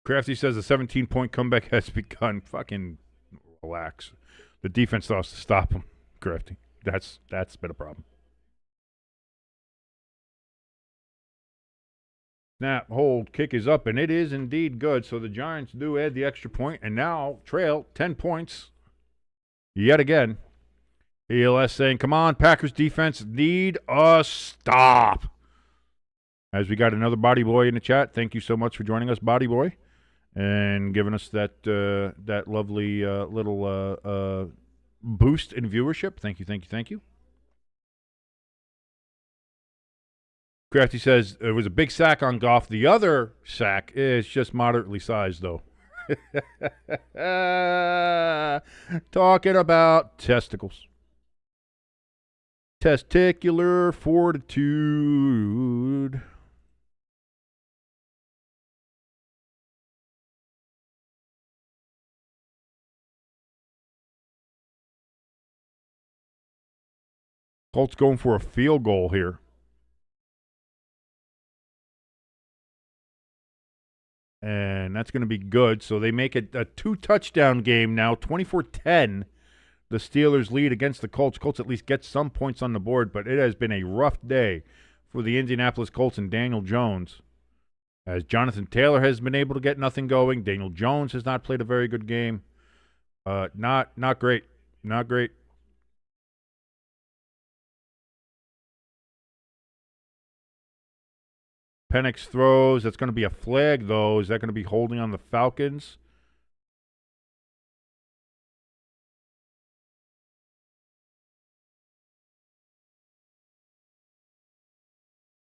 Crafty says a 17-point comeback has begun. Fucking relax. The defense still has to stop him, Crafty. That's been a problem. Snap, hold, kick is up, and it is indeed good. So the Giants do add the extra point and now trail 10 points yet again. ELS saying, come on, Packers defense, need a stop. As we got another Body Boy in the chat. Thank you so much for joining us, Body Boy, and giving us that that lovely little boost in viewership. Thank you, thank you, thank you. Crafty says it was a big sack on Goff. The other sack is just moderately sized, though. Talking about testicles. Testicular fortitude. Colts going for a field goal here. And that's going to be good. So they make it a 2-touchdown game now, 24-10. The Steelers lead against the Colts. Colts at least get some points on the board, but it has been a rough day for the Indianapolis Colts and Daniel Jones. As Jonathan Taylor has been able to get nothing going. Daniel Jones has not played a very good game. Not great. Not great. Penix throws. That's going to be a flag, though. Is that going to be holding on the Falcons?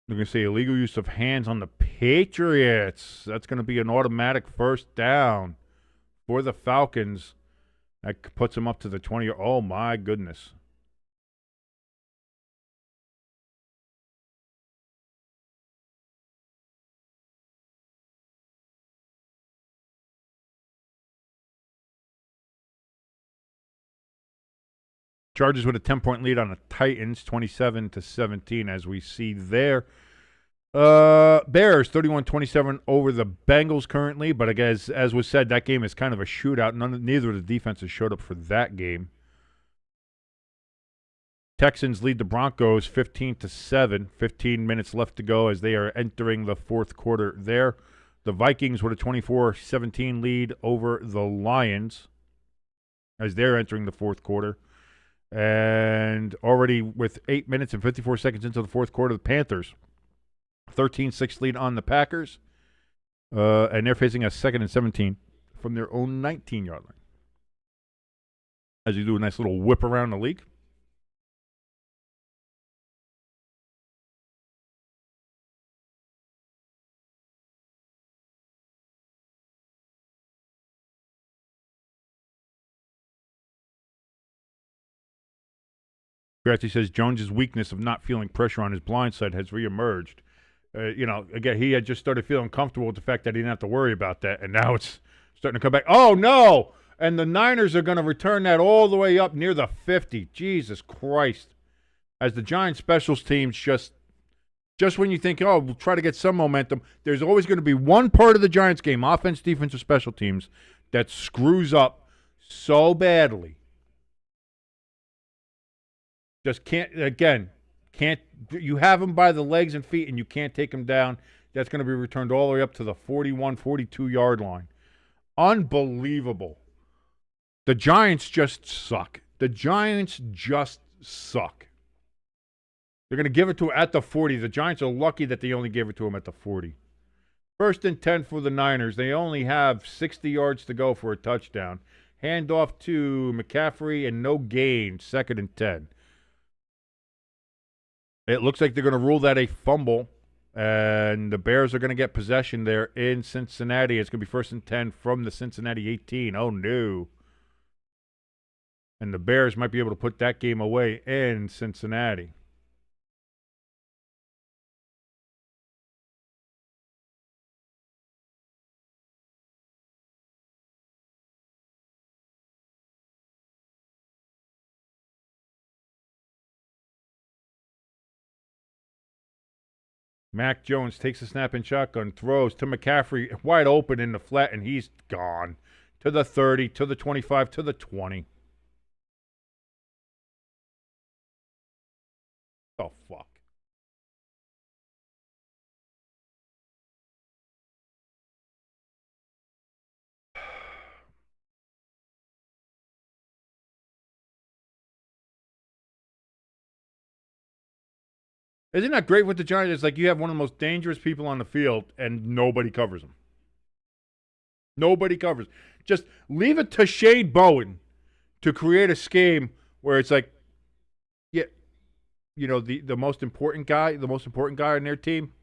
They're going to say illegal use of hands on the Patriots. That's going to be an automatic first down for the Falcons. That puts them up to the 20. Oh, my goodness. Chargers with a 10-point lead on the Titans, 27-17, as we see there. Bears, 31-27 over the Bengals currently, but I guess, as was said, that game is kind of a shootout. Neither of the defenses showed up for that game. Texans lead the Broncos 15-7, 15 minutes left to go as they are entering the fourth quarter there. The Vikings with a 24-17 lead over the Lions as they're entering the fourth quarter. And already with 8 minutes and 54 seconds into the fourth quarter, the Panthers, 13-6 lead on the Packers. And they're facing a 2nd and 17 from their own 19-yard line. As you do a nice little whip around the league. Grassy says Jones' weakness of not feeling pressure on his blind side has reemerged. Again, he had just started feeling comfortable with the fact that he didn't have to worry about that, and now it's starting to come back. Oh, no! And the Niners are going to return that all the way up near the 50. Jesus Christ. as the Giants specials teams just when you think, oh, we'll try to get some momentum, there's always going to be one part of the Giants game, offense, defense, or special teams, that screws up so badly. Just can't, you have them by the legs and feet and you can't take them down. That's going to be returned all the way up to the 41, 42-yard line. Unbelievable. The Giants just suck. The Giants just suck. They're going to give it to him at the 40. The Giants are lucky that they only gave it to him at the 40. 1st and 10 for the Niners. They only have 60 yards to go for a touchdown. Hand off to McCaffrey and no gain. 2nd and 10. It looks like they're going to rule that a fumble, and the Bears are going to get possession there in Cincinnati. It's going to be 1st and 10 from the Cincinnati 18. Oh, no. And the Bears might be able to put that game away in Cincinnati. Mac Jones takes a snap and shotgun, throws to McCaffrey, wide open in the flat, and he's gone. To the 30, to the 25, to the 20. Oh, fuck. Isn't that great with the Giants? It's like you have one of the most dangerous people on the field, and nobody covers them. Nobody covers. Just leave it to Shane Bowen to create a scheme where it's like, yeah, you know, the most important guy on their team,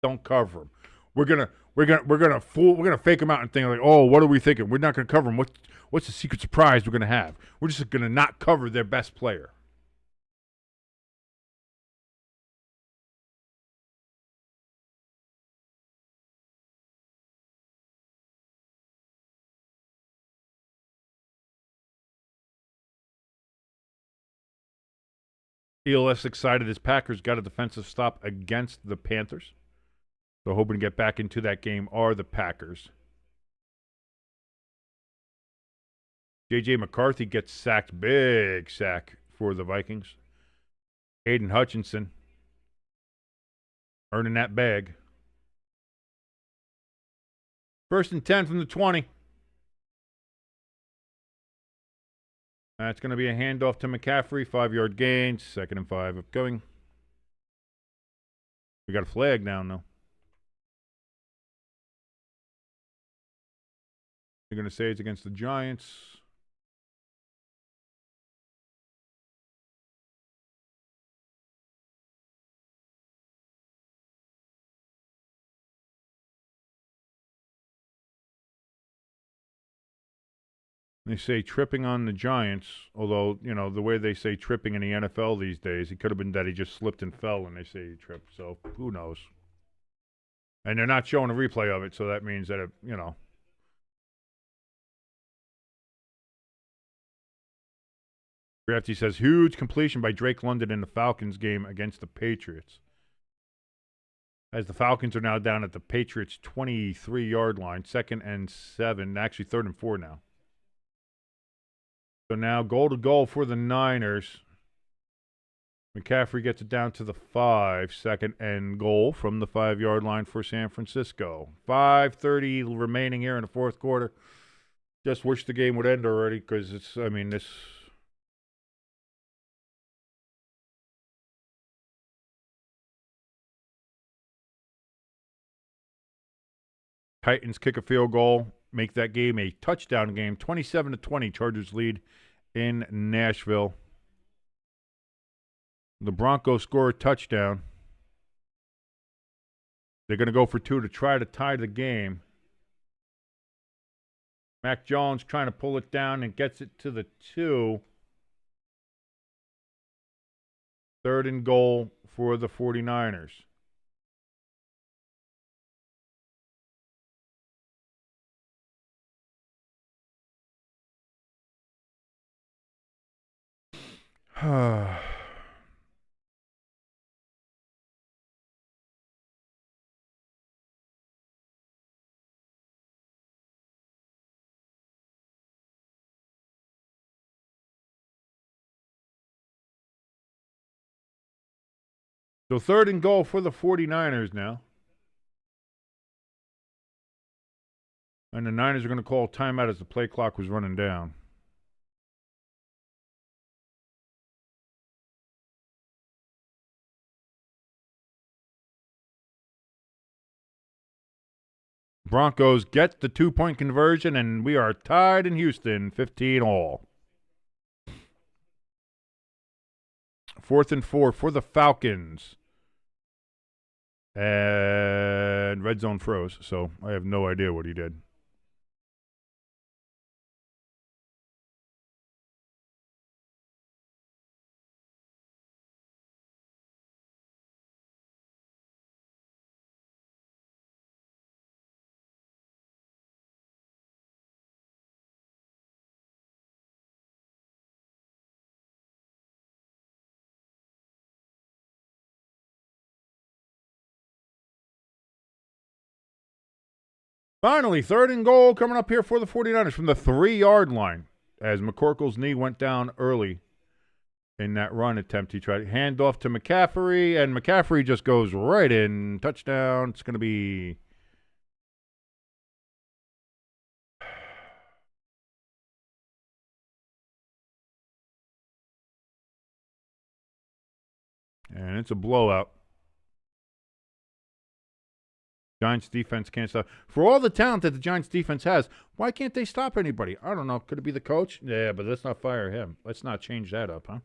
don't cover him. We're gonna fake him out and think like, oh, what are we thinking? We're not gonna cover him. What's the secret surprise we're gonna have? We're just gonna not cover their best player. ELS excited as Packers got a defensive stop against the Panthers. So hoping to get back into that game are the Packers. J.J. McCarthy gets sacked. Big sack for the Vikings. Aiden Hutchinson earning that bag. 1st and 10 from the 20. That's going to be a handoff to McCaffrey. 5-yard gain. 2nd and 5 upcoming. We got a flag down, though. They're going to say it's against the Giants. They say tripping on the Giants, although, you know, the way they say tripping in the NFL these days, it could have been that he just slipped and fell and they say he tripped. So who knows? And they're not showing a replay of it, so that means that, it, you know. Crafty says, huge completion by Drake London in the Falcons game against the Patriots. As the Falcons are now down at the Patriots' 23-yard line, 2nd and 7, actually 3rd and 4 now. So now goal to goal for the Niners. McCaffrey gets it down to the 5, 2nd and goal from the 5-yard line for San Francisco. 5:30 remaining here in the 4th quarter. Just wish the game would end already because it's, I mean, this. Titans kick a field goal, make that game a touchdown game. 27-20, Chargers lead in Nashville. The Broncos score a touchdown. They're going to go for 2 to try to tie the game. Mac Jones trying to pull it down and gets it to the 2. 3rd and goal for the 49ers. So 3rd and goal for the 49ers now. And the Niners are going to call timeout as the play clock was running down. Broncos get the 2-point conversion, and we are tied in Houston, 15 all. 4th and 4 for the Falcons. And red zone froze, so I have no idea what he did. Finally, 3rd and goal coming up here for the 49ers from the 3-yard line as McCorkle's knee went down early in that run attempt. He tried to hand off to McCaffrey, and McCaffrey just goes right in. Touchdown. It's going to be... And it's a blowout. Giants defense can't stop. For all the talent that the Giants defense has, why can't they stop anybody? I don't know. Could it be the coach? Yeah, but let's not fire him. Let's not change that up, huh?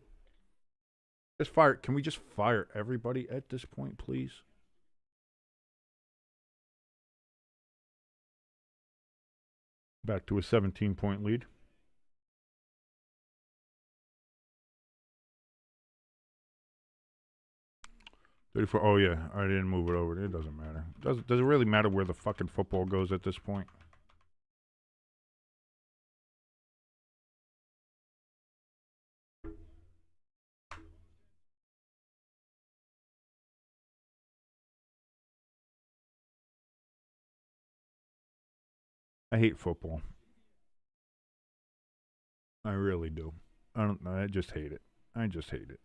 Just fire. Can we just fire everybody at this point, please? Back to a 17-point lead. Oh, yeah. I didn't move it over. It doesn't matter. Does it really matter where the fucking football goes at this point? I hate football. I really do. I don't know. I just hate it. I just hate it.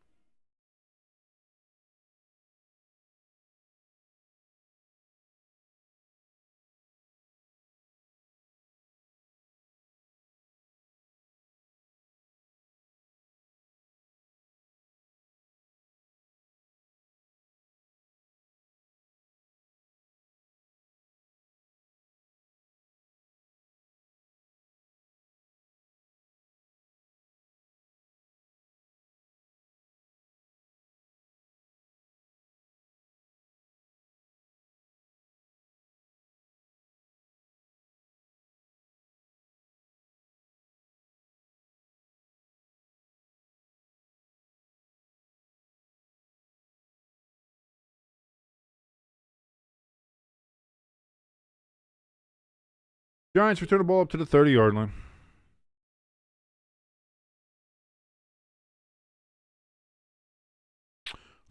Giants return the ball up to the 30-yard line.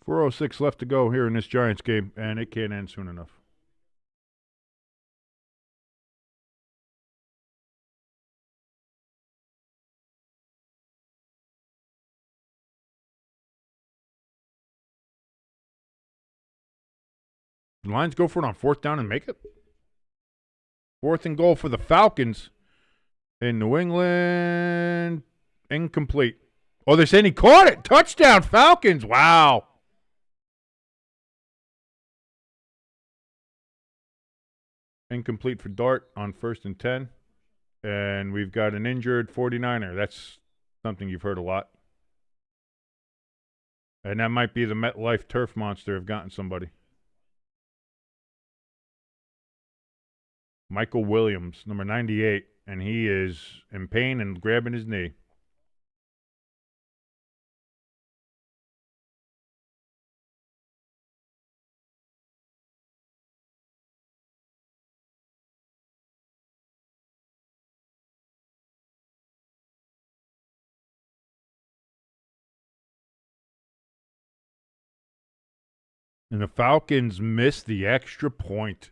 .406 left to go here in this Giants game, and it can't end soon enough. The Lions go for it on 4th down and make it. 4th and goal for the Falcons in New England. Incomplete. Oh, they're saying he caught it. Touchdown, Falcons. Wow. Incomplete for Dart on 1st and 10. And we've got an injured 49er. That's something you've heard a lot. And that might be the MetLife turf monster have gotten somebody. Michael Williams, number 98, and he is in pain and grabbing his knee. And the Falcons missed the extra point.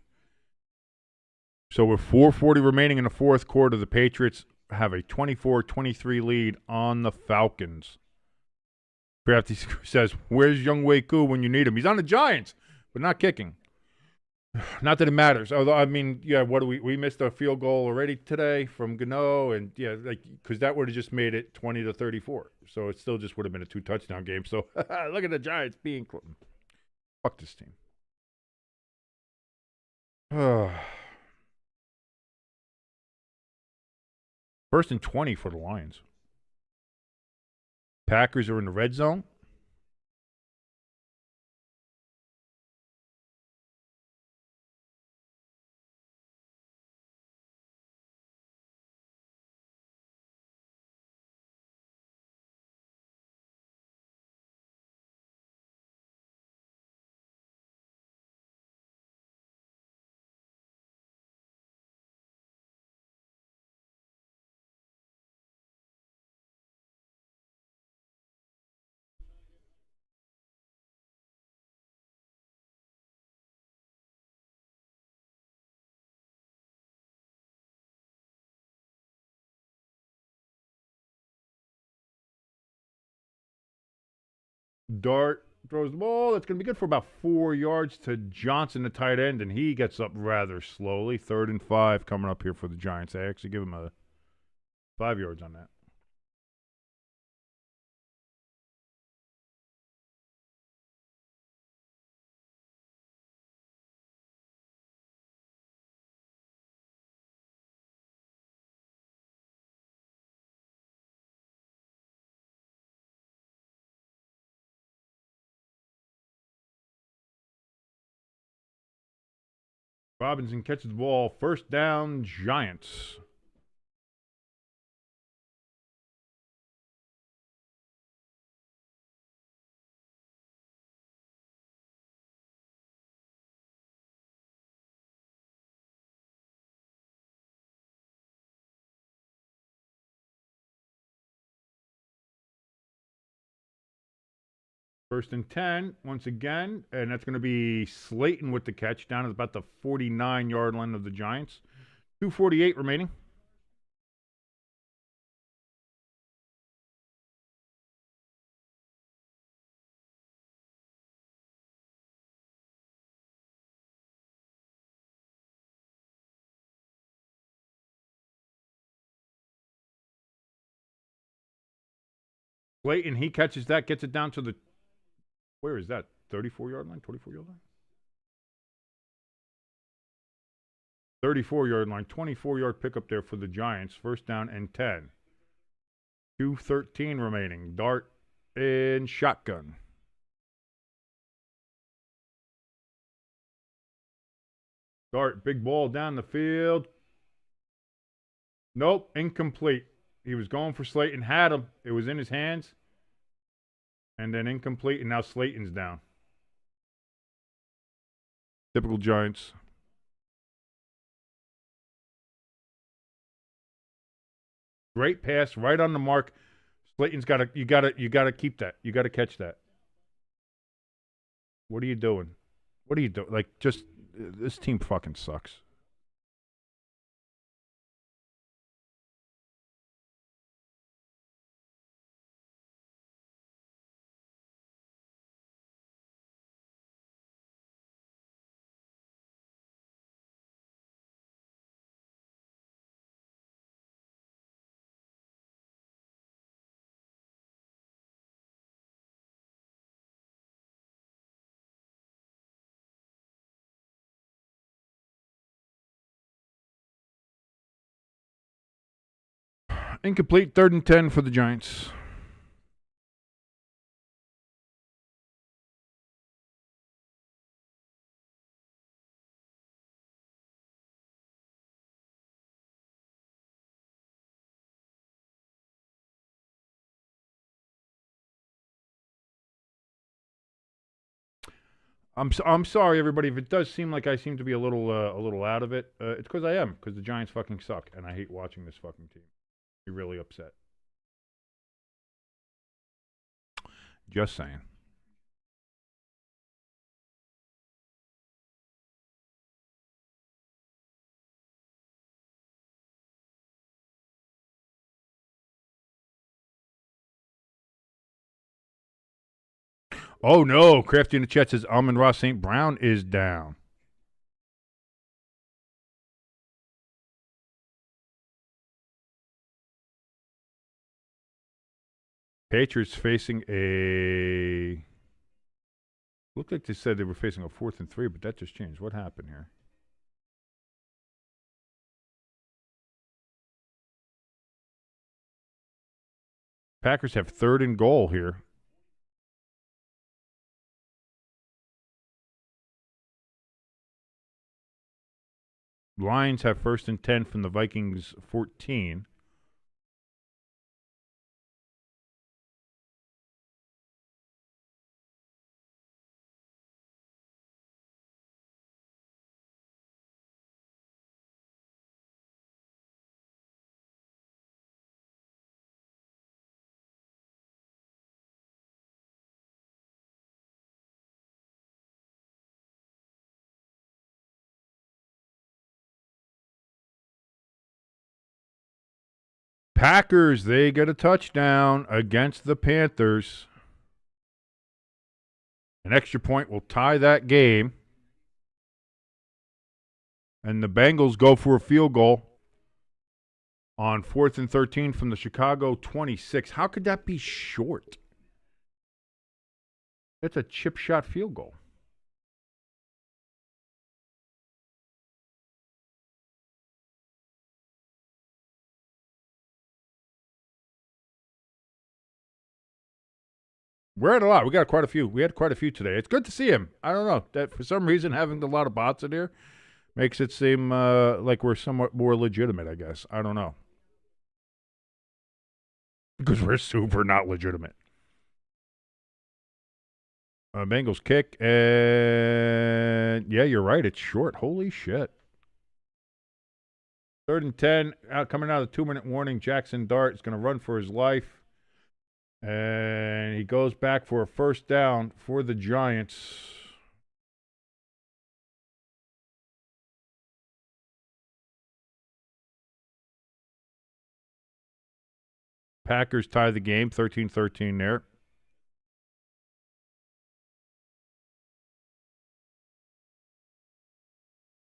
So with 4:40 remaining in the 4th quarter, the Patriots have a 24-23 lead on the Falcons. Crafty says, "Where's Young Wei Koo when you need him? He's on the Giants, but not kicking. Not that it matters. Although, I mean, yeah, what do we missed a field goal already today from Gano, and yeah, like because that would have just made it 20-34. So it still just would have been a 2-touchdown game. So look at the Giants being fuck this team. First and 20 for the Lions. Packers are in the red zone. Dart throws the ball. That's going to be good for about 4 yards to Johnson, the tight end, and he gets up rather slowly. 3rd and 5 coming up here for the Giants. I actually give him a 5 yards on that. Robinson catches the ball. 1st down, Giants. First and 10, once again, and that's going to be Slayton with the catch down at about the 49-yard line of the Giants. 2:48 remaining. Slayton, he catches that, gets it down to the, where is that? 34-yard line, 24-yard line? 34-yard line, 24-yard pickup there for the Giants. 1st down and 10. 2:13 remaining. Dart in shotgun. Dart, big ball down the field. Nope, incomplete. He was going for Slayton, had him. It was in his hands. And then incomplete, and now Slayton's down. Typical Giants. Great pass, right on the mark. Slayton's you gotta keep that. You gotta catch that. What are you doing? What are you doing? Like, just this team fucking sucks. Incomplete, 3rd and 10 for the Giants. I'm sorry, everybody, if it does seem like I seem to be a little out of it. It's because I am, because the Giants fucking suck, and I hate watching this fucking team. Be really upset. Just saying. Oh, no. Crafty in the chat says Amon-Ra St. Brown is down. Patriots facing a... Looked like they said they were facing a 4th and 3, but that just changed. What happened here? Packers have 3rd and goal here. Lions have 1st and 10 from the Vikings 14. Packers, they get a touchdown against the Panthers. An extra point will tie that game. And the Bengals go for a field goal on 4th and 13 from the Chicago 26. How could that be short? That's a chip shot field goal. We're at a lot. We got quite a few. We had quite a few today. It's good to see him. I don't know. That for some reason having a lot of bots in here makes it seem like we're somewhat more legitimate, I guess. I don't know. Because we're super not legitimate. Bengals kick, and yeah, you're right. It's short. Holy shit. 3rd and 10, coming out of the 2-minute warning. Jackson Dart is going to run for his life. And he goes back for a 1st down for the Giants. Packers tie the game, 13-13 there.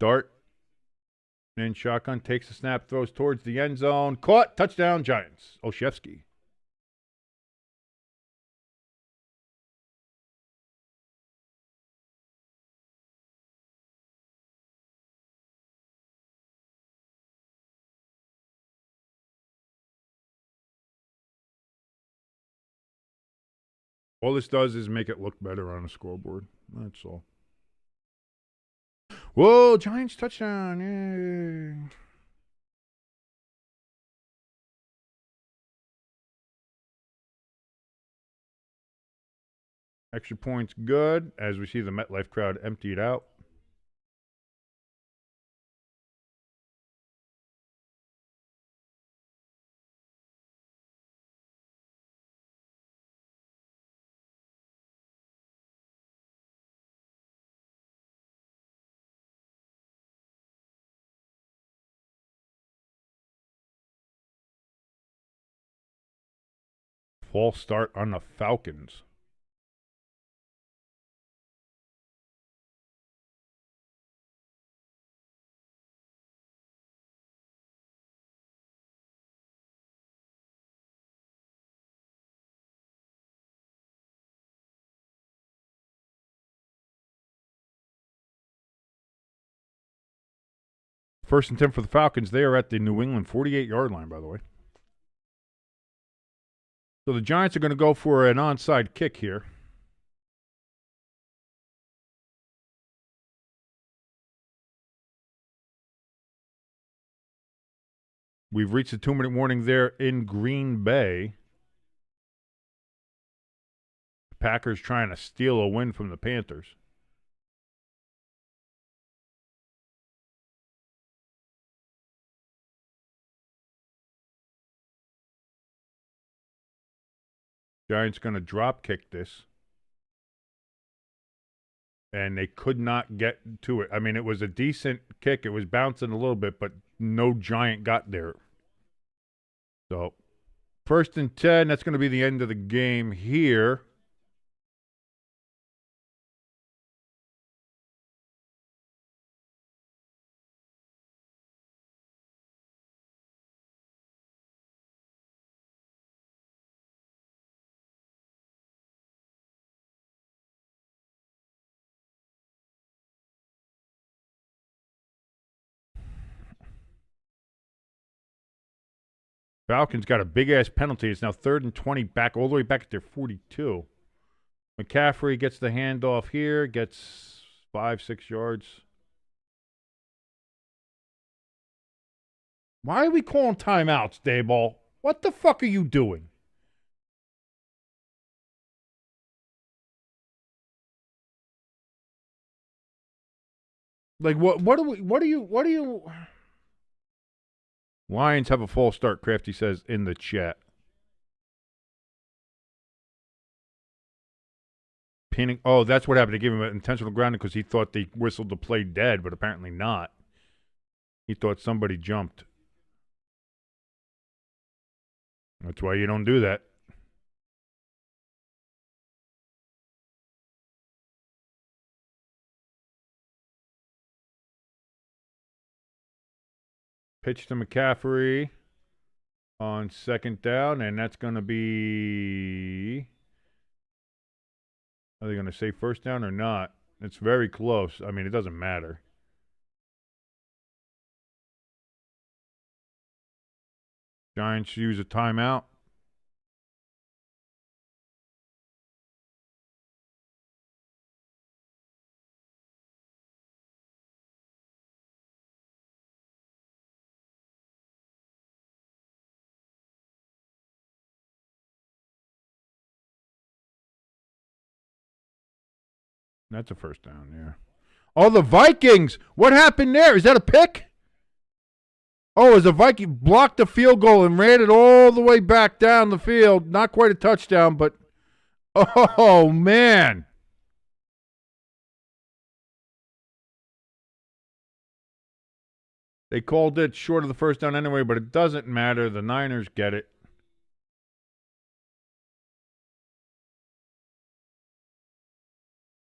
Dart in shotgun, takes a snap, throws towards the end zone. Caught, touchdown, Giants. Olszewski. All this does is make it look better on a scoreboard. That's all. Whoa, Giants touchdown. Yay. Extra points good as we see the MetLife crowd emptied out. False start on the Falcons. First and 10 for the Falcons. They are at the New England 48-yard line, by the way. So the Giants are going to go for an onside kick here. We've reached a 2-minute warning there in Green Bay. The Packers trying to steal a win from the Panthers. Giants going to drop kick this. And they could not get to it. I mean, it was a decent kick. It was bouncing a little bit, but no Giant got there. So, 1st and 10. That's going to be the end of the game here. Falcons got a big-ass penalty. It's now 3rd and 20 back, all the way back at their 42. McCaffrey gets the handoff here, gets 5-6 yards. Why are we calling timeouts, Dayball? What the fuck are you doing? Like, what are you... Lions have a false start, Crafty says in the chat. Pinning. Oh, that's what happened. They gave him an intentional grounding because he thought they whistled the play dead, but apparently not. He thought somebody jumped. That's why you don't do that. Pitch to McCaffrey on 2nd down, and that's going to be... Are they going to say 1st down or not? It's very close. I mean, it doesn't matter. Giants use a timeout. That's a 1st down, yeah. Oh, the Vikings! What happened there? Is that a pick? Oh, as a Viking blocked the field goal and ran it all the way back down the field. Not quite a touchdown, but... Oh, man. They called it short of the 1st down anyway, but it doesn't matter. The Niners get it.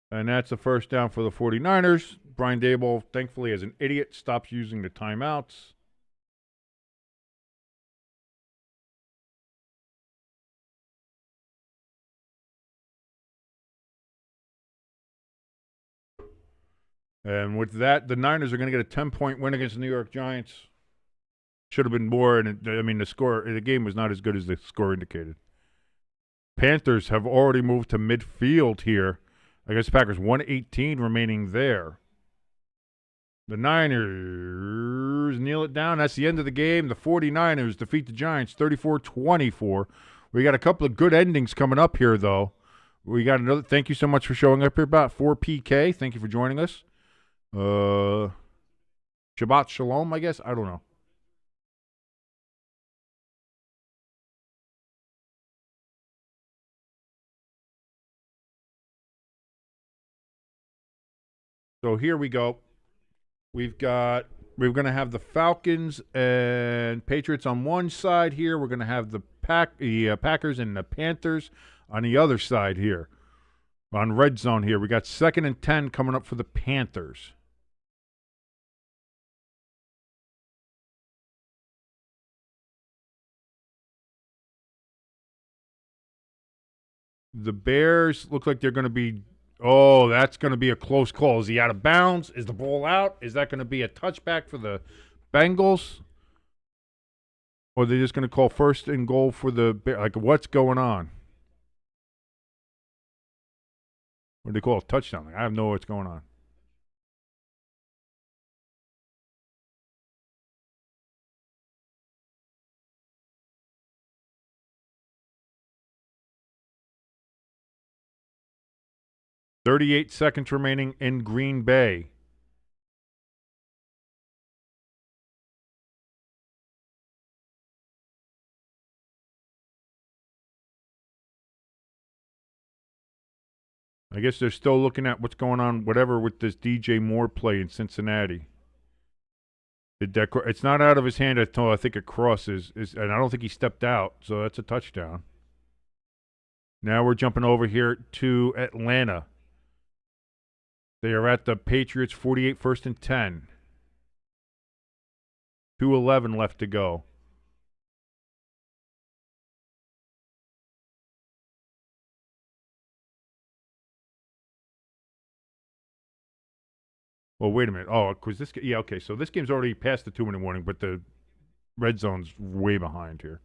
And that's a 1st down for the 49ers. Brian Daboll, thankfully, as an idiot, stops using the timeouts. And with that, the Niners are going to get a 10-point win against the New York Giants. Should have been more. And I mean, the game was not as good as the score indicated. Panthers have already moved to midfield here. I guess the Packers 118 remaining there. The Niners kneel it down. That's the end of the game. The 49ers defeat the Giants 34-24. We got a couple of good endings coming up here, though. We got another. Thank you so much for showing up here. About 4PK. Thank you for joining us. Shabbat Shalom, I guess. I don't know. So here we go. We're going to have the Falcons and Patriots on one side here. We're going to have the Packers and the Panthers on the other side here. On red zone here, we got 2nd and 10 coming up for the Panthers. The Bears look like they're going to be... Oh, that's going to be a close call. Is he out of bounds? Is the ball out? Is that going to be a touchback for the Bengals? Or are they just going to call 1st and goal for the Bears? Like, what's going on? What do they call a touchdown? Like, I have no idea what's going on. .38 seconds remaining in Green Bay. I guess they're still looking at what's going on, whatever, with this DJ Moore play in Cincinnati. It's not out of his hand until I think it crosses, and I don't think he stepped out, so that's a touchdown. Now we're jumping over here to Atlanta. They are at the Patriots 48, 1st and 10. 2:11 left to go. Well, wait a minute. Oh, because yeah, okay. So this game's already past the 2-minute warning, but the red zone's way behind here.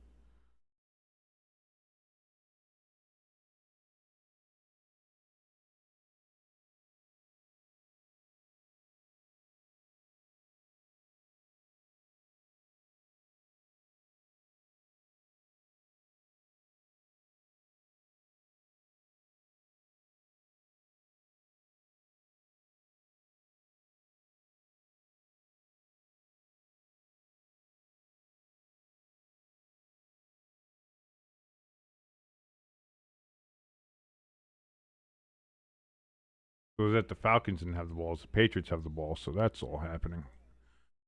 So that the Falcons didn't have the balls, the Patriots have the ball, so that's all happening.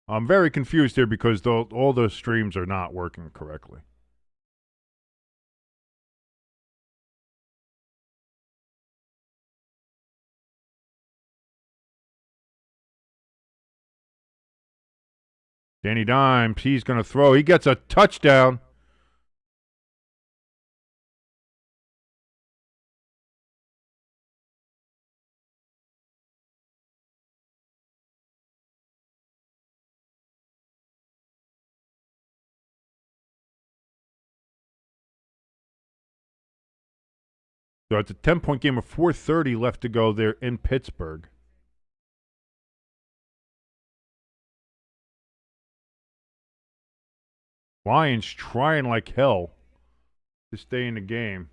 I'm very confused here because all the streams are not working correctly. Danny Dimes, he's going to throw. He gets a touchdown. So it's a 10-point game with 4:30 left to go there in Pittsburgh. Lions trying like hell to stay in the game.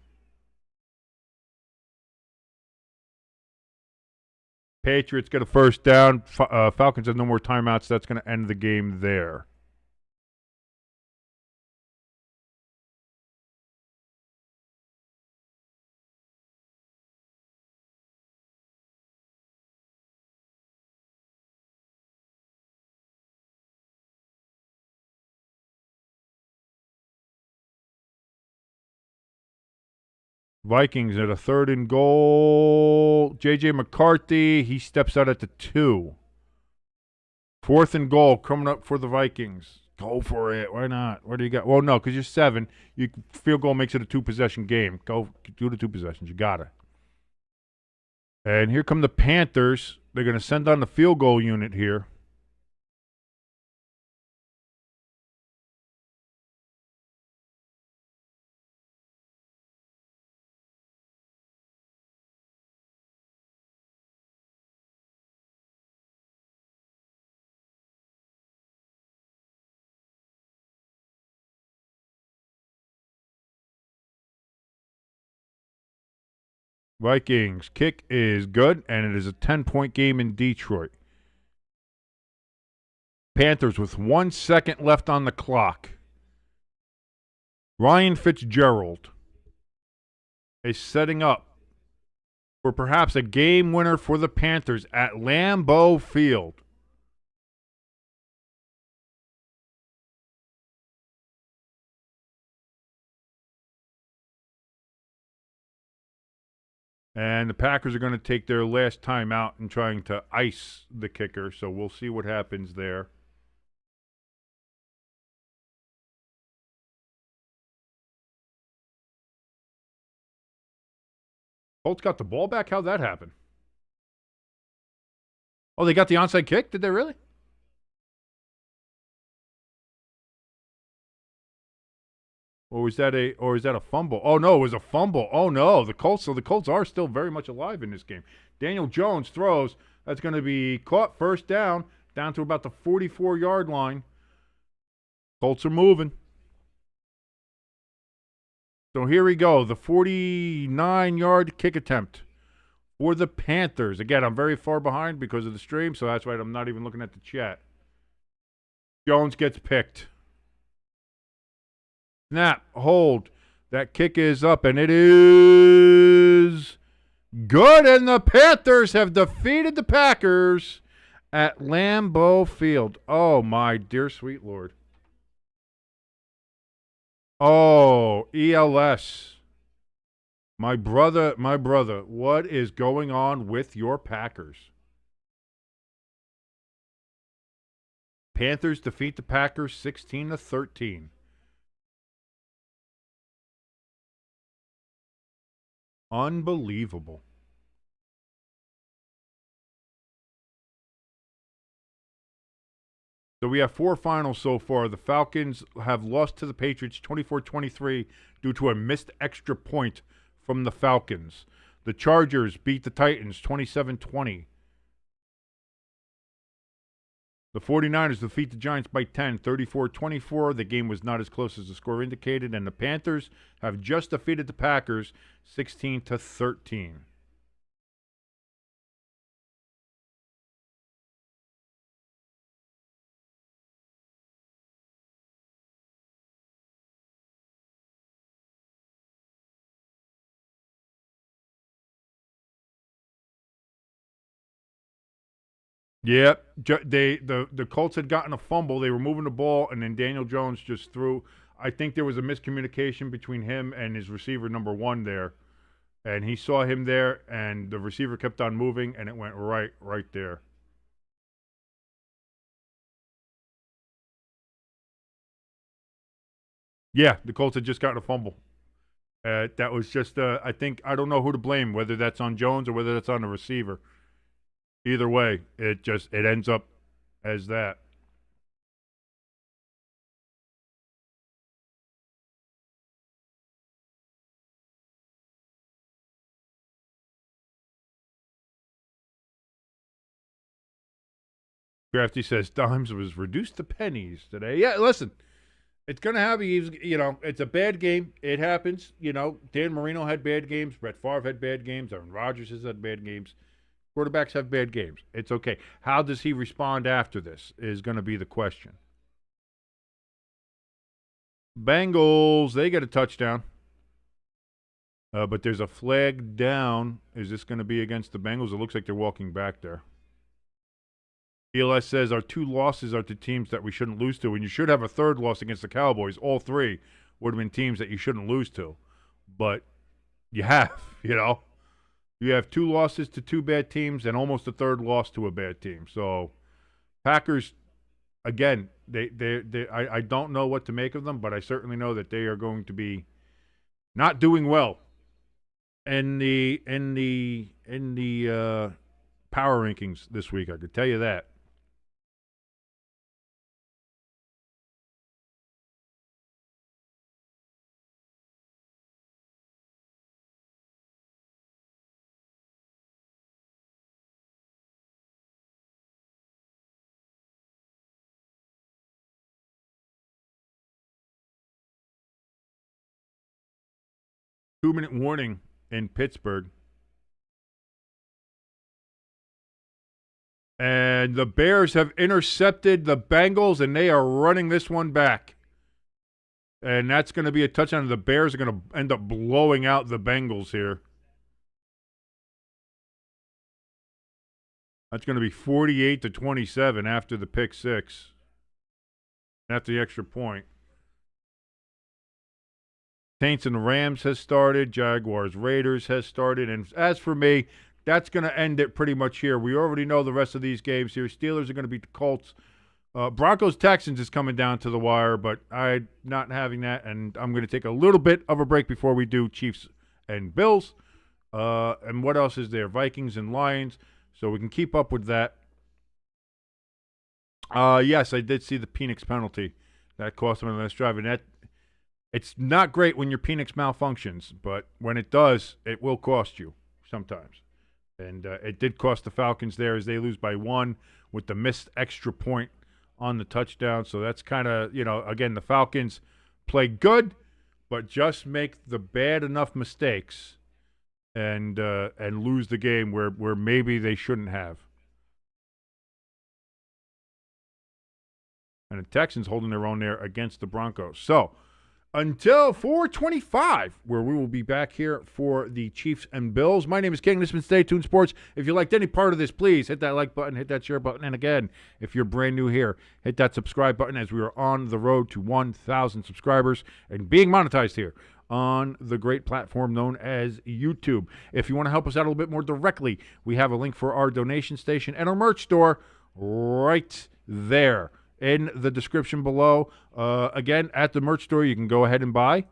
Patriots get a first down. Falcons have no more timeouts. That's going to end the game there. Vikings at a 3rd and goal. J.J. McCarthy, he steps out at the 2. 4th and goal coming up for the Vikings. Go for it. Why not? What do you got? Well, no, because you're 7. Field goal makes it a 2-possession game. Go do the 2 possessions. You got it. And here come the Panthers. They're going to send on the field goal unit here. Vikings kick is good, and it is a 10-point game in Detroit. Panthers with 1 second left on the clock. Ryan Fitzgerald is setting up for perhaps a game winner for the Panthers at Lambeau Field. And the Packers are going to take their last time out in trying to ice the kicker, so we'll see what happens there. Colts got the ball back? How'd that happen? Oh, they got the onside kick? Did they really? Or is that a fumble? Oh no, it was a fumble. Oh no, the Colts are still very much alive in this game. Daniel Jones throws. That's going to be caught, first down to about the 44-yard line. Colts are moving. So here we go, the 49-yard kick attempt for the Panthers. Again, I'm very far behind because of the stream, so that's why I'm not even looking at the chat. Jones gets picked. Snap, hold. That kick is up, and it is good. And the Panthers have defeated the Packers at Lambeau Field. Oh, my dear sweet Lord. Oh, ELS. My brother, what is going on with your Packers? Panthers defeat the Packers 16-13. Unbelievable. So we have 4 finals so far. The Falcons have lost to the Patriots 24-23 due to a missed extra point from the Falcons. The Chargers beat the Titans 27-20. The 49ers defeat the Giants by 10, 34-24. The game was not as close as the score indicated, and the Panthers have just defeated the Packers 16-13. Yep. The Colts had gotten a fumble. They were moving the ball, and then Daniel Jones just threw. I think there was a miscommunication between him and his receiver number 1 there, and he saw him there, and the receiver kept on moving, and it went right there. Yeah, the Colts had just gotten a fumble. That was just, I don't know who to blame, whether that's on Jones or whether that's on the receiver. Either way, it ends up as that. Crafty says Dimes was reduced to pennies today. Yeah, listen, it's going to happen. It's a bad game. It happens. Dan Marino had bad games. Brett Favre had bad games. Aaron Rodgers has had bad games. Quarterbacks have bad games. It's okay. How does he respond after this is going to be the question. Bengals, they get a touchdown. But there's a flag down. Is this going to be against the Bengals? It looks like they're walking back there. ELS says our 2 losses are to teams that we shouldn't lose to, and you should have a third loss against the Cowboys. All 3 would have been teams that you shouldn't lose to. But you have, You have 2 losses to 2 bad teams and almost a third loss to a bad team. So Packers, again, I don't know what to make of them, but I certainly know that they are going to be not doing well in the power rankings this week. I could tell you that. Two-minute warning in Pittsburgh. And the Bears have intercepted the Bengals, and they are running this one back. And that's going to be a touchdown. The Bears are going to end up blowing out the Bengals here. That's going to be 48-27 after the pick 6. After the extra point. Saints and Rams has started. Jaguars, Raiders has started. And as for me, that's going to end it pretty much here. We already know the rest of these games here. Steelers are going to beat the Colts. Broncos, Texans is coming down to the wire, but I'm not having that. And I'm going to take a little bit of a break before we do Chiefs and Bills. And what else is there? Vikings and Lions. So we can keep up with that. Yes, I did see the Penix penalty. That cost him on the last drive. And it's not great when your Penix malfunctions, but when it does, it will cost you sometimes. And it did cost the Falcons there as they lose by 1 with the missed extra point on the touchdown. So that's kind of, again, the Falcons play good, but just make the bad enough mistakes and lose the game where maybe they shouldn't have. And the Texans holding their own there against the Broncos. So until 4:25, where we will be back here for the Chiefs and Bills. My name is King. This has been Stay Tuned Sports. If you liked any part of this, please hit that like button, hit that share button. And again, if you're brand new here, hit that subscribe button as we are on the road to 1,000 subscribers and being monetized here on the great platform known as YouTube. If you want to help us out a little bit more directly, we have a link for our donation station and our merch store right there in the description below. Again, at the merch store, you can go ahead and buy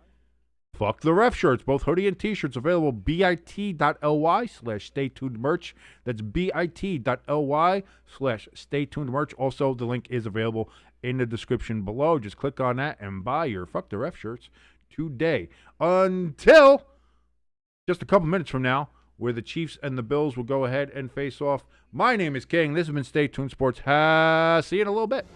Fuck the Ref shirts, both hoodie and t-shirts available bit.ly/staytunedmerch. That's bit.ly/staytunedmerch. Also, the link is available in the description below. Just click on that and buy your Fuck the Ref shirts today. Until just a couple minutes from now, where the Chiefs and the Bills will go ahead and face off. My name is King. This has been Stay Tuned Sports. See you in a little bit.